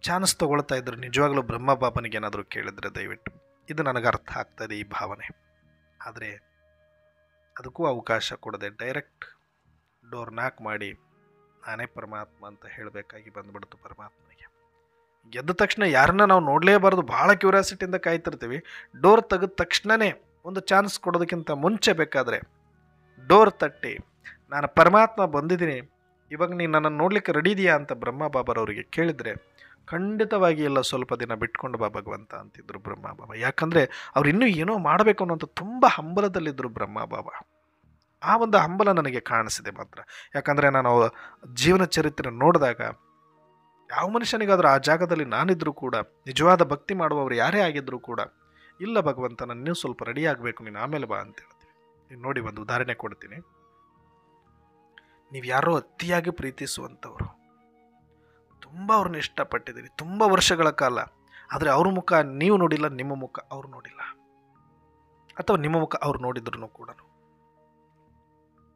ಚಾನ್ಸ್ ತಗೊಳ್ತಾ ಇದ್ರು. ನಿಜವಾಗ್ಲೂ ಬ್ರಹ್ಮ ಬಾಬನಿಗೆ ಏನಾದರೂ ಕೇಳಿದ್ರೆ ದಯವಿಟ್ಟು, ಇದು ನನಗೆ ಅರ್ಥ ಆಗ್ತಾಯಿದೆ ಈ ಭಾವನೆ. ಆದರೆ ಅದಕ್ಕೂ ಅವಕಾಶ ಕೊಡದೆ ಡೈರೆಕ್ಟ್ ಡೋರ್ ನಾಕ್ ಮಾಡಿ ನಾನೇ ಪರಮಾತ್ಮ ಅಂತ ಹೇಳಬೇಕಾಗಿ ಬಂದ್ಬಿಡ್ತು ಪರಮಾತ್ಮನಿಗೆ. ಗೆದ್ದ ತಕ್ಷಣ ಯಾರನ್ನ ನಾವು ನೋಡಲೇಬಾರ್ದು, ಭಾಳ ಕ್ಯೂರಿಯಾಸಿಟಿಯಿಂದ ಕಾಯ್ತಿರ್ತೀವಿ. ಡೋರ್ ತೆಗೆದ ತಕ್ಷಣವೇ ಒಂದು ಚಾನ್ಸ್ ಕೊಡೋದಕ್ಕಿಂತ ಮುಂಚೆ ಬೇಕಾದರೆ ಡೋರ್ ತಟ್ಟಿ, ನಾನು ಪರಮಾತ್ಮ ಬಂದಿದ್ದೀನಿ, ಇವಾಗ ನೀನು ನನ್ನನ್ನು ನೋಡಲಿಕ್ಕೆ ರೆಡಿ ಇದೆಯಾ ಅಂತ ಬ್ರಹ್ಮ ಬಾಬಾರವರಿಗೆ ಕೇಳಿದರೆ ಖಂಡಿತವಾಗಿ ಎಲ್ಲ ಸ್ವಲ್ಪ ದಿನ ಬಿಟ್ಕೊಂಡು ಬಾ ಭಗವಂತ ಅಂತಿದ್ರು ಬ್ರಹ್ಮ ಬಾಬಾ. ಯಾಕಂದರೆ ಅವ್ರು ಇನ್ನೂ ಏನೋ ಮಾಡಬೇಕು ಅನ್ನೋಂಥ ತುಂಬ ಹಂಬಲದಲ್ಲಿದ್ದರು ಬ್ರಹ್ಮ ಬಾಬಾ. ಆ ಒಂದು ಹಂಬಲ ನನಗೆ ಕಾಣಿಸಿದೆ ಮಾತ್ರ. ಯಾಕಂದರೆ ನಾನು ಅವರ ಜೀವನ ಚರಿತ್ರೆ ನೋಡಿದಾಗ ಯಾವ ಮನುಷ್ಯನಿಗಾದರೂ ಆ ಜಾಗದಲ್ಲಿ ನಾನಿದ್ರೂ ಕೂಡ, ನಿಜವಾದ ಭಕ್ತಿ ಮಾಡುವವರು ಯಾರೇ ಆಗಿದ್ದರೂ ಕೂಡ, ಇಲ್ಲ ಭಗವಂತ ನಾನು ಇನ್ನೂ ಸ್ವಲ್ಪ ರೆಡಿ ಆಗಬೇಕು, ನೀನು ಆಮೇಲೆ ಬಾ ಅಂತ ಹೇಳ್ತೀವಿ. ನೀವು ನೋಡಿ, ಒಂದು ಉದಾಹರಣೆ ಕೊಡ್ತೀನಿ. ನೀವು ಯಾರೋ ಅತಿಯಾಗಿ ಪ್ರೀತಿಸುವಂಥವ್ರು, ತುಂಬ ಅವ್ರನ್ನ ಇಷ್ಟಪಟ್ಟಿದ್ದೀರಿ ತುಂಬ ವರ್ಷಗಳ ಕಾಲ, ಆದರೆ ಅವ್ರ ಮುಖ ನೀವು ನೋಡಿಲ್ಲ, ನಿಮ್ಮ ಮುಖ ಅವ್ರು ನೋಡಿಲ್ಲ, ಅಥವಾ ನಿಮ್ಮ ಮುಖ ಅವ್ರು ನೋಡಿದ್ರು ಕೂಡ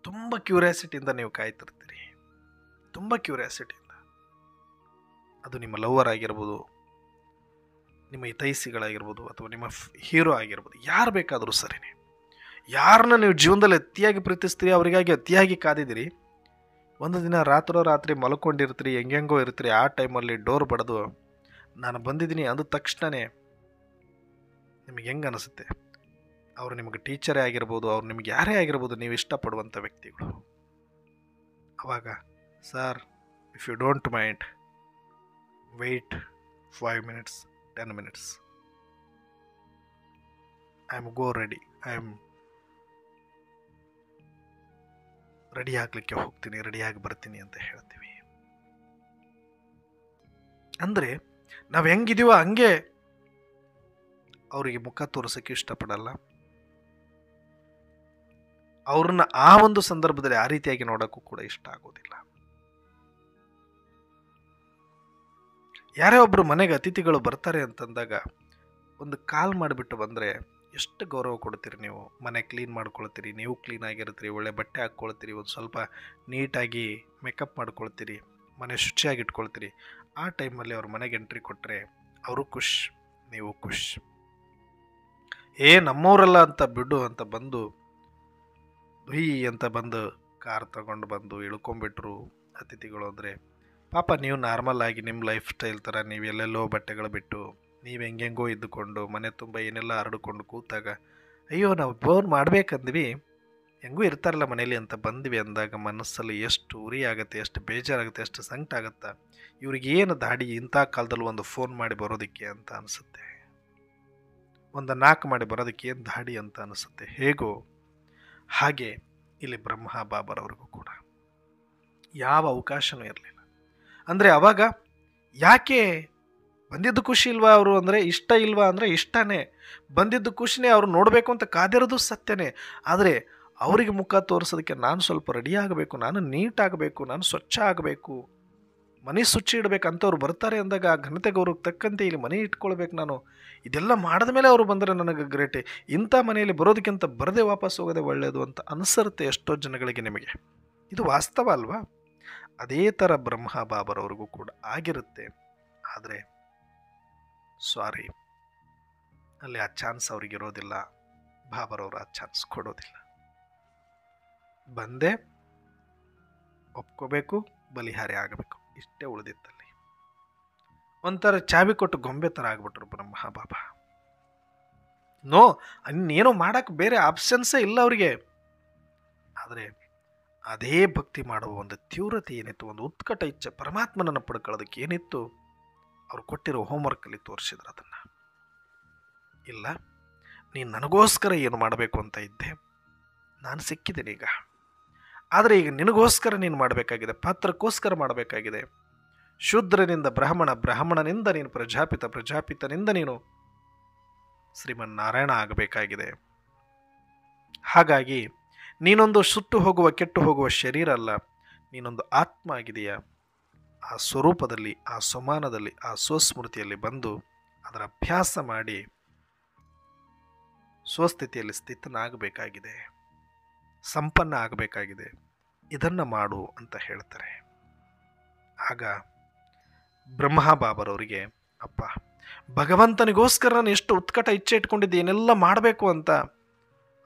ತುಂಬ ಕ್ಯೂರಿಯಾಸಿಟಿಯಿಂದ ನೀವು ಕಾಯ್ತಿರ್ತೀರಿ, ತುಂಬ ಕ್ಯೂರಿಯಾಸಿಟಿಯಿಂದ. ಅದು ನಿಮ್ಮ ಲವರ್ ಆಗಿರ್ಬೋದು, ನಿಮ್ಮ ಹಿತೈಷಿಗಳಾಗಿರ್ಬೋದು, ಅಥವಾ ನಿಮ್ಮ ಹೀರೋ ಆಗಿರ್ಬೋದು, ಯಾರು ಬೇಕಾದರೂ ಸರಿನೇ. ಯಾರನ್ನ ನೀವು ಜೀವನದಲ್ಲಿ ಅತಿಯಾಗಿ ಪ್ರೀತಿಸ್ತೀರಿ, ಅವರಿಗಾಗಿ ಅತಿಯಾಗಿ ಕಾದಿದ್ದೀರಿ, ಒಂದು ದಿನ ರಾತ್ರಿ ಮಲ್ಕೊಂಡಿರ್ತೀರಿ, ಹೆಂಗೆಂಗೋ ಇರ್ತೀರಿ, ಆ ಟೈಮಲ್ಲಿ ಡೋರ್ ಬಡಿದು ನಾನು ಬಂದಿದ್ದೀನಿ ಅಂದ ತಕ್ಷಣವೇ ನಿಮಗೆ ಹೆಂಗೆ ಅನಿಸುತ್ತೆ? ಅವರು ನಿಮಗೆ ಟೀಚರೇ ಆಗಿರ್ಬೋದು, ಅವ್ರು ನಿಮ್ಗೆ ಯಾರೇ ಆಗಿರ್ಬೋದು, ನೀವು ಇಷ್ಟಪಡುವಂಥ ವ್ಯಕ್ತಿಗಳು. ಆವಾಗ sir, if you don't mind, wait 5 minutes 10 minutes, I am go ready, I am ready ಆಗಲಿಕ್ಕೆ ಹೋಗ್ತೀನಿ, ರೆಡಿಯಾಗಿ ಬರ್ತೀನಿ ಅಂತ ಹೇಳ್ತೀವಿ. ಅಂದರೆ ನಾವು ಹೆಂಗಿದೀವೋ ಹಂಗೆ ಅವರಿಗೆ ಮುಖ ತೋರಿಸೋಕ್ಕೆ ಇಷ್ಟಪಡಲ್ಲ. ಅವ್ರನ್ನ ಆ ಒಂದು ಸಂದರ್ಭದಲ್ಲಿ ಆ ರೀತಿಯಾಗಿ ನೋಡೋಕ್ಕೂ ಕೂಡ ಇಷ್ಟ ಆಗೋದಿಲ್ಲ. ಯಾರೇ ಒಬ್ರು ಮನೆಗೆ ಅತಿಥಿಗಳು ಬರ್ತಾರೆ ಅಂತಂದಾಗ ಒಂದು ಕಾಲ್ ಮಾಡಿಬಿಟ್ಟು ಬಂದರೆ ಎಷ್ಟು ಗೌರವ ಕೊಡ್ತೀರಿ ನೀವು. ಮನೆ ಕ್ಲೀನ್ ಮಾಡ್ಕೊಳ್ತೀರಿ, ನೀವು ಕ್ಲೀನ್ ಆಗಿರ್ತೀರಿ, ಒಳ್ಳೆ ಬಟ್ಟೆ ಹಾಕ್ಕೊಳ್ತೀರಿ, ಒಂದು ಸ್ವಲ್ಪ ನೀಟಾಗಿ ಮೇಕಪ್ ಮಾಡ್ಕೊಳ್ತೀರಿ, ಮನೆ ಶುಚಿಯಾಗಿ ಇಟ್ಕೊಳ್ತೀರಿ. ಆ ಟೈಮಲ್ಲಿ ಅವ್ರ ಮನೆಗೆ ಎಂಟ್ರಿ ಕೊಟ್ಟರೆ ಅವರು ಖುಷ್, ನೀವು ಖುಷ್. ನಮ್ಮವರಲ್ಲ ಅಂತ ಬಿಡು ಅಂತ ಬಂದು ಹುಯ್ ಅಂತ ಬಂದು ಕಾರ್ ತಗೊಂಡು ಬಂದು ಇಳ್ಕೊಂಬಿಟ್ರು ಅತಿಥಿಗಳು ಅಂದರೆ, ಪಾಪ ನೀವು ನಾರ್ಮಲ್ ಆಗಿ ನಿಮ್ಮ ಲೈಫ್ ಸ್ಟೈಲ್ ಥರ ನೀವು ಎಲ್ಲೆಲ್ಲೋ ಬಟ್ಟೆಗಳು ಬಿಟ್ಟು ನೀವು ಹೆಂಗೆಂಗೋ ಇದ್ದುಕೊಂಡು ಮನೆ ತುಂಬ ಏನೆಲ್ಲ ಹರಡ್ಕೊಂಡು ಕೂತಾಗ, ಅಯ್ಯೋ ನಾವು ಬೋರ್ ಮಾಡ್ಬೇಕಂದ್ವಿ, ಹೆಂಗೂ ಇರ್ತಾರಲ್ಲ ಮನೇಲಿ ಅಂತ ಬಂದ್ವಿ ಅಂದಾಗ ಮನಸ್ಸಲ್ಲಿ ಎಷ್ಟು ಉರಿ ಆಗುತ್ತೆ, ಎಷ್ಟು ಬೇಜಾರಾಗುತ್ತೆ, ಎಷ್ಟು ಸಂಕಟ ಆಗುತ್ತೆ. ಇವ್ರಿಗೇನು ದಾಡಿ ಇಂಥ ಕಾಲದಲ್ಲಿ ಒಂದು ಫೋನ್ ಮಾಡಿ ಬರೋದಕ್ಕೆ ಅಂತ ಅನಿಸುತ್ತೆ, ಒಂದು ನಾಲ್ಕು ಮಾಡಿ ಬರೋದಕ್ಕೆ ಏನು ದಾಡಿ ಅಂತ ಅನಿಸುತ್ತೆ. ಹೇಗೋ ಹಾಗೆ ಇಲ್ಲಿ ಬ್ರಹ್ಮ ಬಾಬರವ್ರಿಗೂ ಕೂಡ ಯಾವ ಅವಕಾಶನೂ ಇರಲಿಲ್ಲ. ಅಂದರೆ ಅವಾಗ ಯಾಕೆ ಬಂದಿದ್ದು ಖುಷಿ ಇಲ್ವಾ ಅವರು ಅಂದರೆ, ಇಷ್ಟ ಇಲ್ವಾ ಅಂದರೆ ಇಷ್ಟನೇ, ಬಂದಿದ್ದು ಖುಷಿನೇ, ಅವ್ರು ನೋಡಬೇಕು ಅಂತ ಕಾದಿರೋದು ಸತ್ಯನೇ. ಆದರೆ ಅವರಿಗೆ ಮುಖ ತೋರಿಸೋದಕ್ಕೆ ನಾನು ಸ್ವಲ್ಪ ರೆಡಿ ಆಗಬೇಕು, ನಾನು ನೀಟ್ ಆಗಬೇಕು, ನಾನು ಸ್ವಚ್ಛ ಆಗಬೇಕು, ಮನೆ ಶುಚಿ ಇಡಬೇಕು ಅಂಥವ್ರು ಬರ್ತಾರೆ ಅಂದಾಗ ಆ ಘನತೆಗೆ ಅವ್ರಿಗೆ ತಕ್ಕಂತೆ ಇಲ್ಲಿ ಮನೆ ಇಟ್ಕೊಳ್ಬೇಕು ನಾನು. ಇದೆಲ್ಲ ಮಾಡಿದ ಮೇಲೆ ಅವರು ಬಂದರೆ ನನಗೆ ಗ್ರೇಟೆ, ಇಂಥ ಮನೆಯಲ್ಲಿ ಬರೋದಕ್ಕಿಂತ ಬರದೆ ವಾಪಸ್ ಹೋಗೋದೇ ಒಳ್ಳೆಯದು ಅಂತ ಅನಿಸಿರುತ್ತೆ ಎಷ್ಟೋ ಜನಗಳಿಗೆ. ನಿಮಗೆ ಇದು ವಾಸ್ತವ ಅಲ್ವಾ? ಅದೇ ಥರ ಬ್ರಹ್ಮ ಬಾಬರವ್ರಿಗೂ ಕೂಡ ಆಗಿರುತ್ತೆ. ಆದರೆ ಸಾರಿ, ಅಲ್ಲಿ ಆ ಚಾನ್ಸ್ ಅವ್ರಿಗಿರೋದಿಲ್ಲ, ಬಾಬರವರು ಆ ಚಾನ್ಸ್ ಕೊಡೋದಿಲ್ಲ. ಬಂದೆ ಒಪ್ಕೋಬೇಕು, ಬಲಿಹಾರಿ ಆಗಬೇಕು, ಇಷ್ಟೇ ಉಳಿದಿತ್ತಲ್ಲಿ. ಒಂಥರ ಚಾವಿ ಕೊಟ್ಟು ಗೊಂಬೆ ಥರ ಆಗ್ಬಿಟ್ರು ಬ್ರಹ್ಮ ಬಾಬಾ. ನೋ, ಇನ್ನೇನೋ ಮಾಡೋಕ್ಕೆ ಬೇರೆ ಆಪ್ಷನ್ಸೇ ಇಲ್ಲ ಅವರಿಗೆ. ಆದರೆ ಅದೇ ಭಕ್ತಿ ಮಾಡುವ ಒಂದು ತೀವ್ರತೆ ಏನಿತ್ತು, ಒಂದು ಉತ್ಕಟ ಇಚ್ಛೆ, ಪರಮಾತ್ಮನನ್ನು ಪಡ್ಕೊಳ್ಳೋದಕ್ಕೆ ಏನಿತ್ತು, ಅವ್ರು ಕೊಟ್ಟಿರೋ ಹೋಮ್ವರ್ಕಲ್ಲಿ ತೋರಿಸಿದ್ರು ಅದನ್ನು. ಇಲ್ಲ, ನೀನು ನನಗೋಸ್ಕರ ಏನು ಮಾಡಬೇಕು ಅಂತ ಇದ್ದೆ, ನಾನು ಸಿಕ್ಕಿದ್ದೀನಿ ಈಗ. ಆದರೆ ಈಗ ನಿನಗೋಸ್ಕರ ನೀನು ಮಾಡಬೇಕಾಗಿದೆ, ಪಾತ್ರಕ್ಕೋಸ್ಕರ ಮಾಡಬೇಕಾಗಿದೆ. ಶೂದ್ರನಿಂದ ಬ್ರಾಹ್ಮಣ, ಬ್ರಾಹ್ಮಣನಿಂದ ನೀನು ಪ್ರಜಾಪಿತ, ಪ್ರಜಾಪಿತನಿಂದ ನೀನು ಶ್ರೀಮನ್ನಾರಾಯಣ ಆಗಬೇಕಾಗಿದೆ. ಹಾಗಾಗಿ ನೀನೊಂದು ಸುಟ್ಟು ಹೋಗುವ ಕೆಟ್ಟು ಹೋಗುವ ಶರೀರ ಅಲ್ಲ, ನೀನೊಂದು ಆತ್ಮ ಆಗಿದೆಯಾ. ಆ ಸ್ವರೂಪದಲ್ಲಿ, ಆ ಸಮಾನದಲ್ಲಿ, ಆ ಸ್ವಸ್ಮೃತಿಯಲ್ಲಿ ಬಂದು ಅದರ ಅಭ್ಯಾಸ ಮಾಡಿ ಸ್ವಸ್ಥಿತಿಯಲ್ಲಿ ಸ್ಥಿತನಾಗಬೇಕಾಗಿದೆ, ಸಂಪನ್ನ ಆಗಬೇಕಾಗಿದೆ. ಇದನ್ನು ಮಾಡು ಅಂತ ಹೇಳ್ತಾರೆ. ಆಗ ಬ್ರಹ್ಮ ಬಾಬರವರಿಗೆ, ಅಪ್ಪ ಭಗವಂತನಿಗೋಸ್ಕರ ನಾನು ಎಷ್ಟು ಉತ್ಕಟ ಇಚ್ಛೆ ಇಟ್ಕೊಂಡಿದ್ದೆ, ಏನೆಲ್ಲ ಮಾಡಬೇಕು ಅಂತ,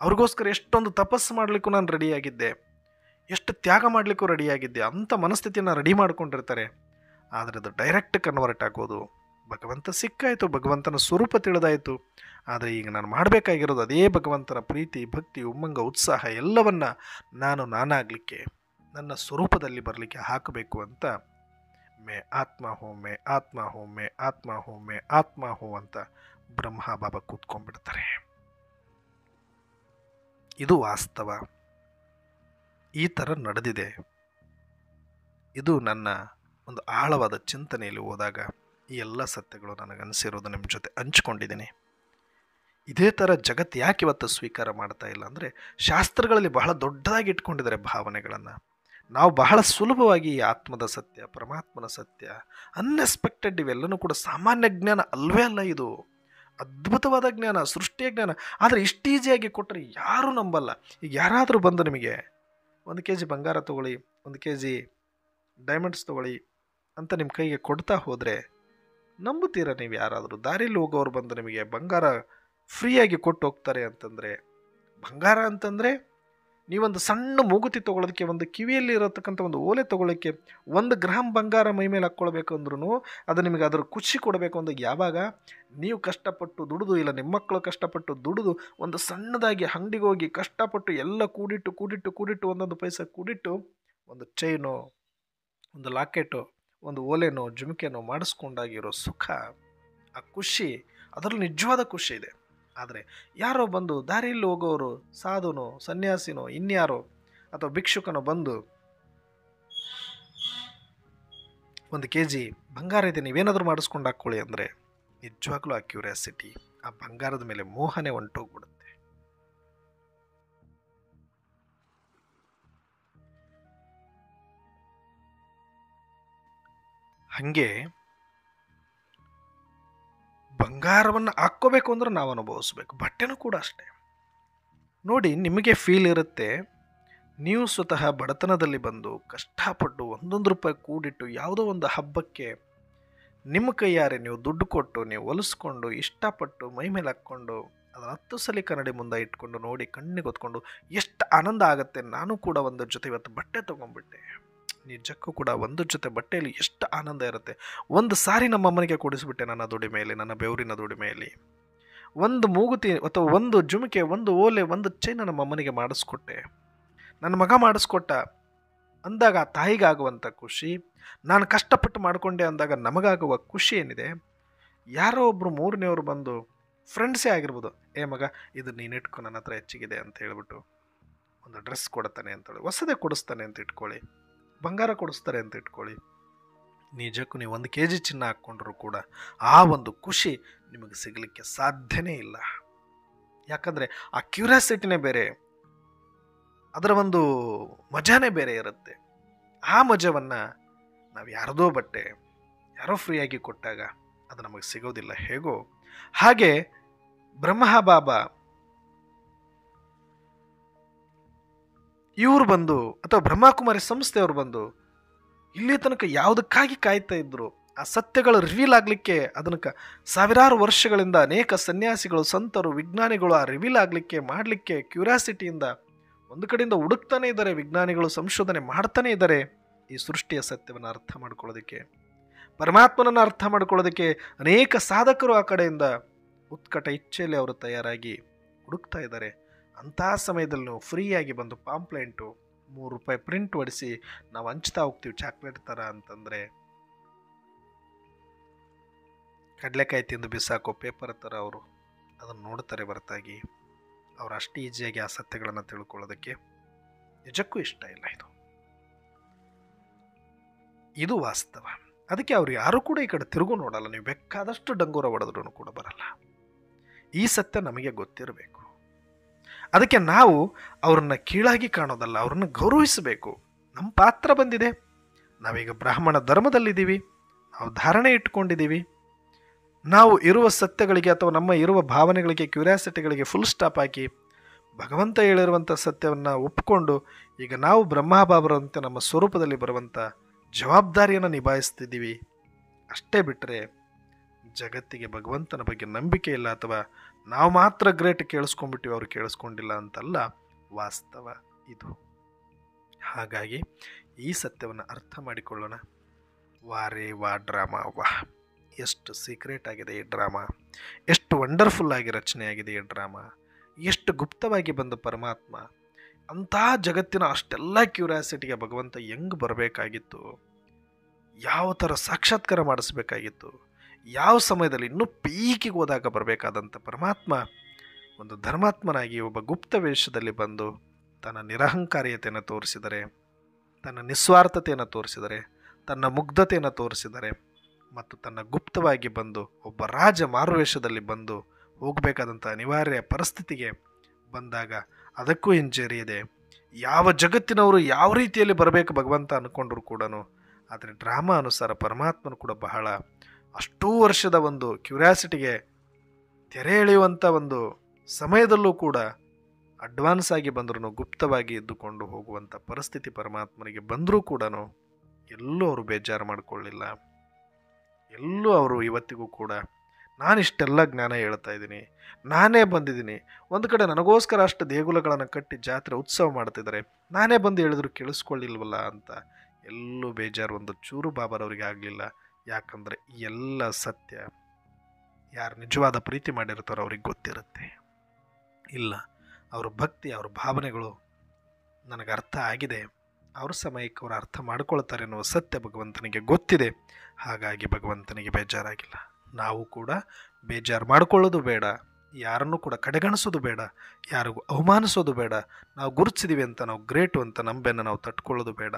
ಅವ್ರಿಗೋಸ್ಕರ ಎಷ್ಟೊಂದು ತಪಸ್ಸು ಮಾಡಲಿಕ್ಕೂ ನಾನು ರೆಡಿಯಾಗಿದ್ದೆ, ಎಷ್ಟು ತ್ಯಾಗ ಮಾಡಲಿಕ್ಕೂ ರೆಡಿಯಾಗಿದ್ದೆ, ಅಂಥ ಮನಸ್ಥಿತಿಯನ್ನು ರೆಡಿ ಮಾಡ್ಕೊಂಡಿರ್ತಾರೆ. ಆದರೆ ಅದು ಡೈರೆಕ್ಟ್ ಕನ್ವರ್ಟ್ ಆಗೋದು, ಭಗವಂತ ಸಿಕ್ಕಾಯಿತು, ಭಗವಂತನ ಸ್ವರೂಪ ತಿಳಿದಾಯಿತು. ಆದರೆ ಈಗ ನಾನು ಮಾಡಬೇಕಾಗಿರೋದು ಅದೇ ಭಗವಂತನ ಪ್ರೀತಿ, ಭಕ್ತಿ, ಉಮ್ಮಂಗ, ಉತ್ಸಾಹ ಎಲ್ಲವನ್ನ ನಾನಾಗಲಿಕ್ಕೆ, ನನ್ನ ಸ್ವರೂಪದಲ್ಲಿ ಬರಲಿಕ್ಕೆ ಹಾಕಬೇಕು ಅಂತ ಮೇ ಆತ್ಮ ಹೋ, ಮೇ ಆತ್ಮ ಹೋ, ಮೇ ಆತ್ಮ ಹೋ, ಮೇ ಆತ್ಮ ಹೋ ಅಂತ ಬ್ರಹ್ಮ ಬಾಬಾ ಕೂತ್ಕೊಂಡ್ಬಿಡ್ತಾರೆ. ಇದು ವಾಸ್ತವ, ಈ ಥರ ನಡೆದಿದೆ. ಇದು ನನ್ನ ಒಂದು ಆಳವಾದ ಚಿಂತನೆಯಲ್ಲಿ ಹೋದಾಗ ಈ ಎಲ್ಲ ಸತ್ಯಗಳು ನನಗನ್ಸಿರೋದು ನಿಮ್ಮ ಜೊತೆ ಹಂಚ್ಕೊಂಡಿದ್ದೀನಿ. ಇದೇ ಥರ ಜಗತ್ತು ಯಾಕೆ ಇವತ್ತು ಸ್ವೀಕಾರ ಮಾಡ್ತಾ ಇಲ್ಲ ಅಂದರೆ, ಶಾಸ್ತ್ರಗಳಲ್ಲಿ ಬಹಳ ದೊಡ್ಡದಾಗಿ ಇಟ್ಕೊಂಡಿದ್ದಾರೆ ಭಾವನೆಗಳನ್ನು. ನಾವು ಬಹಳ ಸುಲಭವಾಗಿ ಈ ಆತ್ಮದ ಸತ್ಯ, ಪರಮಾತ್ಮನ ಸತ್ಯ, ಅನ್ಎಕ್ಸ್ಪೆಕ್ಟೆಡ್ ಇವೆಲ್ಲನೂ ಕೂಡ ಸಾಮಾನ್ಯ ಜ್ಞಾನ ಅಲ್ವೇ ಅಲ್ಲ. ಇದು ಅದ್ಭುತವಾದ ಜ್ಞಾನ, ಸೃಷ್ಟಿಯ ಜ್ಞಾನ. ಆದರೆ ಇಷ್ಟು ಈಸಿಯಾಗಿ ಕೊಟ್ಟರೆ ಯಾರೂ ನಂಬಲ್ಲ. ಈಗ ಯಾರಾದರೂ ಬಂದು ನಿಮಗೆ 1 kg ಬಂಗಾರ ತೊಗೊಳ್ಳಿ, 1 kg ಡೈಮಂಡ್ಸ್ ತೊಗೊಳ್ಳಿ ಅಂತ ನಿಮ್ಮ ಕೈಗೆ ಕೊಡ್ತಾ ಹೋದರೆ ನಂಬುತ್ತೀರಾ ನೀವು? ಯಾರಾದರೂ ದಾರಿಯಲ್ಲಿ ಹೋಗೋರು ಬಂದು ನಿಮಗೆ ಬಂಗಾರ ಫ್ರೀಯಾಗಿ ಕೊಟ್ಟು ಹೋಗ್ತಾರೆ ಅಂತಂದರೆ, ಬಂಗಾರ ಅಂತಂದರೆ ನೀವೊಂದು ಸಣ್ಣ ಮೂಗುತಿ ತೊಗೊಳೋದಕ್ಕೆ, ಒಂದು ಕಿವಿಯಲ್ಲಿ ಇರತಕ್ಕಂಥ ಒಂದು ಓಲೆ ತೊಗೊಳ್ಳೋಕ್ಕೆ 1 ಗ್ರಾಮ್ ಬಂಗಾರ ಮೈ ಮೇಲೆ ಹಾಕ್ಕೊಳ್ಬೇಕು ಅಂದ್ರೂ ಅದು ನಿಮಗೆ ಅದರ ಖುಷಿ ಕೊಡಬೇಕು ಅಂದಾಗ, ಯಾವಾಗ ನೀವು ಕಷ್ಟಪಟ್ಟು ದುಡಿದು, ಇಲ್ಲ ನಿಮ್ಮ ಮಕ್ಕಳು ಕಷ್ಟಪಟ್ಟು ದುಡಿದು ಒಂದು ಸಣ್ಣದಾಗಿ ಅಂಗಡಿಗೆ ಹೋಗಿ ಕಷ್ಟಪಟ್ಟು ಎಲ್ಲ ಕೂಡಿಟ್ಟು ಒಂದೊಂದು ಪೈಸೆ ಕೂಡಿಟ್ಟು ಒಂದು ಚೈನೋ, ಒಂದು ಲಾಕೆಟೋ, ಒಂದು ಓಲೆನೋ, ಜುಮುಕೆನೋ ಮಾಡಿಸ್ಕೊಂಡಾಗಿರೋ ಸುಖ, ಆ ಖುಷಿ, ಅದರಲ್ಲಿ ನಿಜವಾದ ಖುಷಿ ಇದೆ. ಆದರೆ ಯಾರೋ ಬಂದು ದಾರಿಯಲ್ಲಿ ಹೋಗೋರು, ಸಾಧುನೋ, ಸನ್ಯಾಸಿನೋ, ಇನ್ಯಾರೋ ಅಥವಾ ಭಿಕ್ಷುಕನೋ ಬಂದು 1 kg ಬಂಗಾರ ಇದೆ, ನೀವೇನಾದರೂ ಮಾಡಿಸ್ಕೊಂಡು ಹಾಕ್ಕೊಳ್ಳಿ ಅಂದರೆ ನಿಜವಾಗ್ಲೂ ಆ ಕ್ಯೂರಿಯಾಸಿಟಿ, ಆ ಬಂಗಾರದ ಮೇಲೆ ಮೋಹನೆ ಹೊಂಟೋಗ್ಬಿಡುತ್ತೆ. ಹಾಗೆ ಬಂಗಾರವನ್ನು ಹಾಕ್ಕೋಬೇಕು ಅಂದ್ರೆ ನಾವು ಅನುಭವಿಸ್ಬೇಕು. ಬಟ್ಟೆನೂ ಕೂಡ ಅಷ್ಟೇ. ನೋಡಿ, ನಿಮಗೆ ಫೀಲ್ ಇರುತ್ತೆ, ನೀವು ಸ್ವತಃ ಬಡತನದಲ್ಲಿ ಬಂದು ಕಷ್ಟಪಟ್ಟು ₹1 ಕೂಡಿಟ್ಟು ಯಾವುದೋ ಒಂದು ಹಬ್ಬಕ್ಕೆ ನಿಮ್ಮ ಕೈಯಾರೆ ನೀವು ದುಡ್ಡು ಕೊಟ್ಟು ನೀವು ಹೊಲಿಸ್ಕೊಂಡು ಇಷ್ಟಪಟ್ಟು ಮೈ ಮೇಲೆ ಹಾಕ್ಕೊಂಡು ಅದನ್ನು 10 ಸಲ ಕನ್ನಡಿ ಮುಂದೆ ಇಟ್ಕೊಂಡು ನೋಡಿ ಕಣ್ಣಿಗೆ ಹೊತ್ಕೊಂಡು ಎಷ್ಟು ಆನಂದ ಆಗುತ್ತೆ. ನಾನು ಕೂಡ ಒಂದು ಜೊತೆ ಇವತ್ತು ಬಟ್ಟೆ ತೊಗೊಂಡ್ಬಿಟ್ಟೆ. ನಿಜಕ್ಕೂ ಕೂಡ ಒಂದು ಜೊತೆ ಬಟ್ಟೆಯಲ್ಲಿ ಎಷ್ಟು ಆನಂದ ಇರುತ್ತೆ. ಒಂದು ಸಾರಿ ನಮ್ಮ ಅಮ್ಮನಿಗೆ ಕೊಡಿಸ್ಬಿಟ್ಟೆ ನನ್ನ ದುಡಿಮೆಯಲ್ಲಿ, ನನ್ನ ಬೆವರಿನ ದುಡಿಮೆಯಲ್ಲಿ. ಒಂದು ಮೂಗುತಿ ಅಥವಾ ಒಂದು ಜುಮಿಕೆ, ಒಂದು ಓಲೆ, ಒಂದು ಚೈನ್ ನಮ್ಮ ಅಮ್ಮನಿಗೆ ಮಾಡಿಸ್ಕೊಟ್ಟೆ. ನನ್ನ ಮಗ ಮಾಡಿಸ್ಕೊಟ್ಟ ಅಂದಾಗ ಆ ತಾಯಿಗಾಗುವಂಥ ಖುಷಿ, ನಾನು ಕಷ್ಟಪಟ್ಟು ಮಾಡಿಕೊಂಡೆ ಅಂದಾಗ ನಮಗಾಗುವ ಖುಷಿ ಏನಿದೆ, ಯಾರೋ ಒಬ್ಬರು ಮೂರನೇವರು ಬಂದು ಫ್ರೆಂಡ್ಸೇ ಆಗಿರ್ಬೋದು, ಏ ಮಗ ಇದು ನೀನು ಇಟ್ಕೊ, ನನ್ನ ಹತ್ರ ಹೆಚ್ಚಿಗಿದೆ ಅಂತ ಹೇಳ್ಬಿಟ್ಟು ಒಂದು ಡ್ರೆಸ್ ಕೊಡ್ತಾನೆ ಅಂತೇಳಿ, ಹೊಸದೇ ಕೊಡಿಸ್ತಾನೆ ಅಂತ ಇಟ್ಕೊಳ್ಳಿ, ಬಂಗಾರ ಕೊಡಿಸ್ತಾರೆ ಅಂತ ಇಟ್ಕೊಳ್ಳಿ. ನಿಜಕ್ಕೂ ನೀವು 1 kg ಚಿನ್ನ ಹಾಕ್ಕೊಂಡ್ರೂ ಕೂಡ ಆ ಒಂದು ಖುಷಿ ನಿಮಗೆ ಸಿಗಲಿಕ್ಕೆ ಸಾಧ್ಯನೇ ಇಲ್ಲ. ಯಾಕಂದರೆ ಆ ಕ್ಯೂರಿಯಾಸಿಟಿನೇ ಬೇರೆ, ಅದರ ಒಂದು ಮಜಾನೇ ಬೇರೆ ಇರುತ್ತೆ. ಆ ಮಜವನ್ನು ನಾವು ಯಾರದೋ ಬಟ್ಟೆ ಯಾರೋ ಫ್ರೀಯಾಗಿ ಕೊಟ್ಟಾಗ ಅದು ನಮಗೆ ಸಿಗೋದಿಲ್ಲ. ಹೇಗೋ ಹಾಗೆ ಬ್ರಹ್ಮ ಬಾಬಾ ಇವರು ಬಂದು ಅಥವಾ ಬ್ರಹ್ಮಕುಮಾರಿ ಸಂಸ್ಥೆಯವರು ಬಂದು ಇಲ್ಲಿ ತನಕ ಯಾವುದಕ್ಕಾಗಿ ಕಾಯ್ತಾ ಇದ್ರು, ಆ ಸತ್ಯಗಳು ರಿವೀಲ್ ಆಗಲಿಕ್ಕೆ ಅದಕ್ಕೆ ಸಾವಿರಾರು ವರ್ಷಗಳಿಂದ ಅನೇಕ ಸನ್ಯಾಸಿಗಳು, ಸಂತರು, ವಿಜ್ಞಾನಿಗಳು ಆ ರಿವೀಲ್ ಆಗಲಿಕ್ಕೆ ಮಾಡಲಿಕ್ಕೆ ಕ್ಯೂರಿಯಾಸಿಟಿಯಿಂದ ಒಂದು ಕಡೆಯಿಂದ ಹುಡುಕ್ತಾನೆ ಇದ್ದಾರೆ. ವಿಜ್ಞಾನಿಗಳು ಸಂಶೋಧನೆ ಮಾಡ್ತಾನೆ ಇದ್ದಾರೆ ಈ ಸೃಷ್ಟಿಯ ಸತ್ಯವನ್ನು ಅರ್ಥ ಮಾಡ್ಕೊಳ್ಳೋದಕ್ಕೆ, ಪರಮಾತ್ಮನನ್ನು ಅರ್ಥ ಮಾಡ್ಕೊಳ್ಳೋದಕ್ಕೆ. ಅನೇಕ ಸಾಧಕರು ಆ ಕಡೆಯಿಂದ ಉತ್ಕಟ ಇಚ್ಛೆಯಲ್ಲಿ ಅವರು ತಯಾರಾಗಿ ಹುಡುಕ್ತಾ ಇದ್ದಾರೆ. ಅಂಥ ಸಮಯದಲ್ಲಿ ನಾವು ಫ್ರೀಯಾಗಿ ಬಂದು ಪಾಂಪ್ಲೆಂಟು ₹3 ಪ್ರಿಂಟ್ ಹೊಡಿಸಿ ನಾವು ಹಂಚ್ತಾ ಹೋಗ್ತೀವಿ ಚಾಕ್ಲೇಟ್ ಥರ ಅಂತಂದರೆ, ಕಡಲೆಕಾಯಿ ತಿಂದು ಬಿಸಾಕೋ ಪೇಪರ್ ಥರ ಅವರು ಅದನ್ನು ನೋಡ್ತಾರೆ ಹೊರತಾಗಿ ಅವರು ಅಷ್ಟು ಈಸಿಯಾಗಿ ಆ ಸತ್ಯಗಳನ್ನು ತಿಳ್ಕೊಳ್ಳೋದಕ್ಕೆ ನಿಜಕ್ಕೂ ಇಷ್ಟ ಇಲ್ಲ. ಇದು ವಾಸ್ತವ. ಅದಕ್ಕೆ ಅವ್ರು ಯಾರು ಕೂಡ ಈ ಕಡೆ ತಿರುಗು ನೋಡಲ್ಲ. ನೀವು ಬೇಕಾದಷ್ಟು ಡಂಗೂರ ಹೊಡೆದ್ರೂ ಕೂಡ ಬರಲ್ಲ. ಈ ಸತ್ಯ ನಮಗೆ ಗೊತ್ತಿರಬೇಕು. ಅದಕ್ಕೆ ನಾವು ಅವ್ರನ್ನ ಕೀಳಾಗಿ ಕಾಣೋದಲ್ಲ, ಅವ್ರನ್ನ ಗೌರವಿಸಬೇಕು. ನಮ್ಮ ಪಾತ್ರ ಬಂದಿದೆ, ನಾವೀಗ ಬ್ರಾಹ್ಮಣ ಧರ್ಮದಲ್ಲಿದ್ದೀವಿ, ನಾವು ಧಾರಣೆ ಇಟ್ಕೊಂಡಿದ್ದೀವಿ. ನಾವು ಇರುವ ಸತ್ಯಗಳಿಗೆ ಅಥವಾ ನಮ್ಮ ಇರುವ ಭಾವನೆಗಳಿಗೆ, ಕ್ಯೂರಿಯಾಸಿಟಿಗಳಿಗೆ ಫುಲ್ ಸ್ಟಾಪ್ ಹಾಕಿ ಭಗವಂತ ಹೇಳಿರುವಂಥ ಸತ್ಯವನ್ನು ಒಪ್ಪಿಕೊಂಡು ಈಗ ನಾವು ಬ್ರಹ್ಮಬಾಬರಂತೆ ನಮ್ಮ ಸ್ವರೂಪದಲ್ಲಿ ಬರುವಂಥ ಜವಾಬ್ದಾರಿಯನ್ನು ನಿಭಾಯಿಸ್ತಿದ್ದೀವಿ. ಅಷ್ಟೇ ಬಿಟ್ಟರೆ ಜಗತ್ತಿಗೆ ಭಗವಂತನ ಬಗ್ಗೆ ನಂಬಿಕೆ ಇಲ್ಲ, ಅಥವಾ ನಾವು ಮಾತ್ರ ಗ್ರೇಟ್ ಕೇಳಿಸ್ಕೊಂಡ್ಬಿಟ್ಟಿವಿ ಅವ್ರು ಕೇಳಿಸ್ಕೊಂಡಿಲ್ಲ ಅಂತಲ್ಲ, ವಾಸ್ತವ ಇದು. ಹಾಗಾಗಿ ಈ ಸತ್ಯವನ್ನು ಅರ್ಥ ಮಾಡಿಕೊಳ್ಳೋಣ. ವಾರೇ ವಾ ಡ್ರಾಮಾ, ವಾಹ್ ಎಷ್ಟು ಸೀಕ್ರೆಟ್ ಆಗಿದೆ ಈ ಡ್ರಾಮಾ, ಎಷ್ಟು ವಂಡರ್ಫುಲ್ ಆಗಿ ರಚನೆ ಆಗಿದೆ ಈ ಡ್ರಾಮಾ, ಎಷ್ಟು ಗುಪ್ತವಾಗಿ ಬಂದ ಪರಮಾತ್ಮ. ಅಂಥ ಜಗತ್ತಿನ ಅಷ್ಟೆಲ್ಲ ಕ್ಯೂರಿಯಾಸಿಟಿಗೆ ಭಗವಂತ ಹೆಂಗೆ ಬರಬೇಕಾಗಿತ್ತು, ಯಾವ ಥರ ಸಾಕ್ಷಾತ್ಕಾರ ಮಾಡಿಸ್ಬೇಕಾಗಿತ್ತು, ಯಾವ ಸಮಯದಲ್ಲಿ ಇನ್ನೂ ಪೀಕಿಗೆ ಹೋದಾಗ ಬರಬೇಕಾದಂಥ ಪರಮಾತ್ಮ ಒಂದು ಧರ್ಮಾತ್ಮನಾಗಿ ಒಬ್ಬ ಗುಪ್ತ ವೇಷದಲ್ಲಿ ಬಂದು ತನ್ನ ನಿರಹಂಕಾರಿಯತೆಯನ್ನು ತೋರಿಸಿದರೆ, ತನ್ನ ನಿಸ್ವಾರ್ಥತೆಯನ್ನು ತೋರಿಸಿದರೆ, ತನ್ನ ಮುಗ್ಧತೆಯನ್ನು ತೋರಿಸಿದರೆ, ಮತ್ತು ತನ್ನ ಗುಪ್ತವಾಗಿ ಬಂದು ಒಬ್ಬ ರಾಜ ಮಾರುವೇಷದಲ್ಲಿ ಬಂದು ಹೋಗಬೇಕಾದಂಥ ಅನಿವಾರ್ಯ ಪರಿಸ್ಥಿತಿಗೆ ಬಂದಾಗ ಅದಕ್ಕೂ ಹಿಂಜರಿಯದೆ ಯಾವ ಜಗತ್ತಿನವರು ಯಾವ ರೀತಿಯಲ್ಲಿ ಬರಬೇಕು ಭಗವಂತ ಅಂದ್ಕೊಂಡ್ರು ಕೂಡ, ಆದರೆ ಡ್ರಾಮಾ ಅನುಸಾರ ಪರಮಾತ್ಮನು ಕೂಡ ಬಹಳ ಅಷ್ಟೂ ವರ್ಷದ ಒಂದು ಕ್ಯೂರಿಯಾಸಿಟಿಗೆ ತೆರೆ ಎಳೆಯುವಂಥ ಒಂದು ಸಮಯದಲ್ಲೂ ಕೂಡ ಅಡ್ವಾನ್ಸ್ ಆಗಿ ಬಂದರೂ ಗುಪ್ತವಾಗಿ ಇದ್ದುಕೊಂಡು ಹೋಗುವಂಥ ಪರಿಸ್ಥಿತಿ ಪರಮಾತ್ಮನಿಗೆ ಬಂದರೂ ಕೂಡ ಎಲ್ಲೂ ಅವರು ಬೇಜಾರು ಮಾಡಿಕೊಳ್ಳಿಲ್ಲ. ಎಲ್ಲೂ ಅವರು ಇವತ್ತಿಗೂ ಕೂಡ ನಾನಿಷ್ಟೆಲ್ಲ ಜ್ಞಾನ ಹೇಳ್ತಾ ಇದ್ದೀನಿ, ನಾನೇ ಬಂದಿದ್ದೀನಿ, ಒಂದು ಕಡೆ ನನಗೋಸ್ಕರ ಅಷ್ಟು ದೇಗುಲಗಳನ್ನು ಕಟ್ಟಿ ಜಾತ್ರೆ ಉತ್ಸವ ಮಾಡ್ತಿದ್ದಾರೆ, ನಾನೇ ಬಂದು ಹೇಳಿದ್ರು ಕೇಳಿಸ್ಕೊಳ್ಳಿಲ್ವಲ್ಲ ಅಂತ ಎಲ್ಲೂ ಬೇಜಾರು ಒಂದು ಚೂರು ಬಾಬಾರವರಿಗೆ ಆಗಲಿಲ್ಲ. ಯಾಕಂದರೆ ಈ ಎಲ್ಲ ಸತ್ಯ ಯಾರು ನಿಜವಾದ ಪ್ರೀತಿ ಮಾಡಿರ್ತಾರೋ ಅವ್ರಿಗೆ ಗೊತ್ತಿರುತ್ತೆ. ಇಲ್ಲ, ಅವ್ರ ಭಕ್ತಿ, ಅವ್ರ ಭಾವನೆಗಳು ನನಗೆ ಅರ್ಥ ಆಗಿದೆ, ಅವ್ರ ಸಮಯಕ್ಕೆ ಅವರು ಅರ್ಥ ಮಾಡ್ಕೊಳ್ತಾರೆ ಅನ್ನುವ ಸತ್ಯ ಭಗವಂತನಿಗೆ ಗೊತ್ತಿದೆ. ಹಾಗಾಗಿ ಭಗವಂತನಿಗೆ ಬೇಜಾರಾಗಿಲ್ಲ. ನಾವು ಕೂಡ ಬೇಜಾರು ಮಾಡ್ಕೊಳ್ಳೋದು ಬೇಡ, ಯಾರನ್ನೂ ಕೂಡ ಕಡೆಗಣಿಸೋದು ಬೇಡ, ಯಾರಿಗೂ ಅವಮಾನಿಸೋದು ಬೇಡ. ನಾವು ಗುರುತಿಸಿದ್ದೀವಿ ಅಂತ, ನಾವು ಗ್ರೇಟು ಅಂತ ನಂಬೆಯನ್ನು ನಾವು ತಟ್ಕೊಳ್ಳೋದು ಬೇಡ.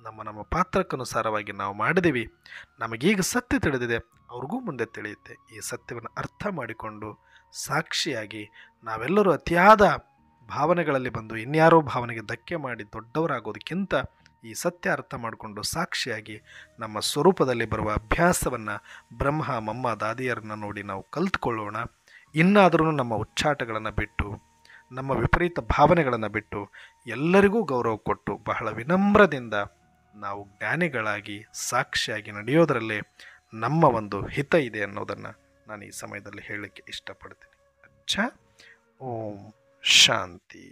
ನಮ್ಮ ಪಾತ್ರಕ್ಕನುಸಾರವಾಗಿ ನಾವು ಮಾಡಿದ್ದೀವಿ, ನಮಗೀಗ ಸತ್ಯ ತಿಳಿದಿದೆ, ಅವ್ರಿಗೂ ಮುಂದೆ ತಿಳಿಯುತ್ತೆ. ಈ ಸತ್ಯವನ್ನು ಅರ್ಥ ಮಾಡಿಕೊಂಡು ಸಾಕ್ಷಿಯಾಗಿ ನಾವೆಲ್ಲರೂ ಅತಿಯಾದ ಭಾವನೆಗಳಲ್ಲಿ ಬಂದು ಇನ್ಯಾರೋ ಭಾವನೆಗೆ ಧಕ್ಕೆ ಮಾಡಿ ದೊಡ್ಡವರಾಗೋದಕ್ಕಿಂತ ಈ ಸತ್ಯ ಅರ್ಥ ಮಾಡಿಕೊಂಡು ಸಾಕ್ಷಿಯಾಗಿ ನಮ್ಮ ಸ್ವರೂಪದಲ್ಲಿ ಬರುವ ಅಭ್ಯಾಸವನ್ನು ಬ್ರಹ್ಮ ಮಮ್ಮ ದಾದಿಯರನ್ನು ನೋಡಿ ನಾವು ಕಲ್ತ್ಕೊಳ್ಳೋಣ. ಇನ್ನಾದರೂ ನಮ್ಮ ಉಚ್ಚಾಟಗಳನ್ನು ಬಿಟ್ಟು, ನಮ್ಮ ವಿಪರೀತ ಭಾವನೆಗಳನ್ನು ಬಿಟ್ಟು ಎಲ್ಲರಿಗೂ ಗೌರವ ಕೊಟ್ಟು ಬಹಳ ವಿನಮ್ರದಿಂದ ನಾವು ಜ್ಞಾನಿಗಳಾಗಿ ಸಾಕ್ಷಿಯಾಗಿ ನಡೆಯೋದರಲ್ಲೇ ನಮ್ಮ ಒಂದು ಹಿತ ಇದೆ ಅನ್ನೋದನ್ನು ನಾನು ಈ ಸಮಯದಲ್ಲಿ ಹೇಳಲಿಕ್ಕೆ ಇಷ್ಟಪಡ್ತೀನಿ. ಅಚ್ಚಾ, ಓಂ ಶಾಂತಿ.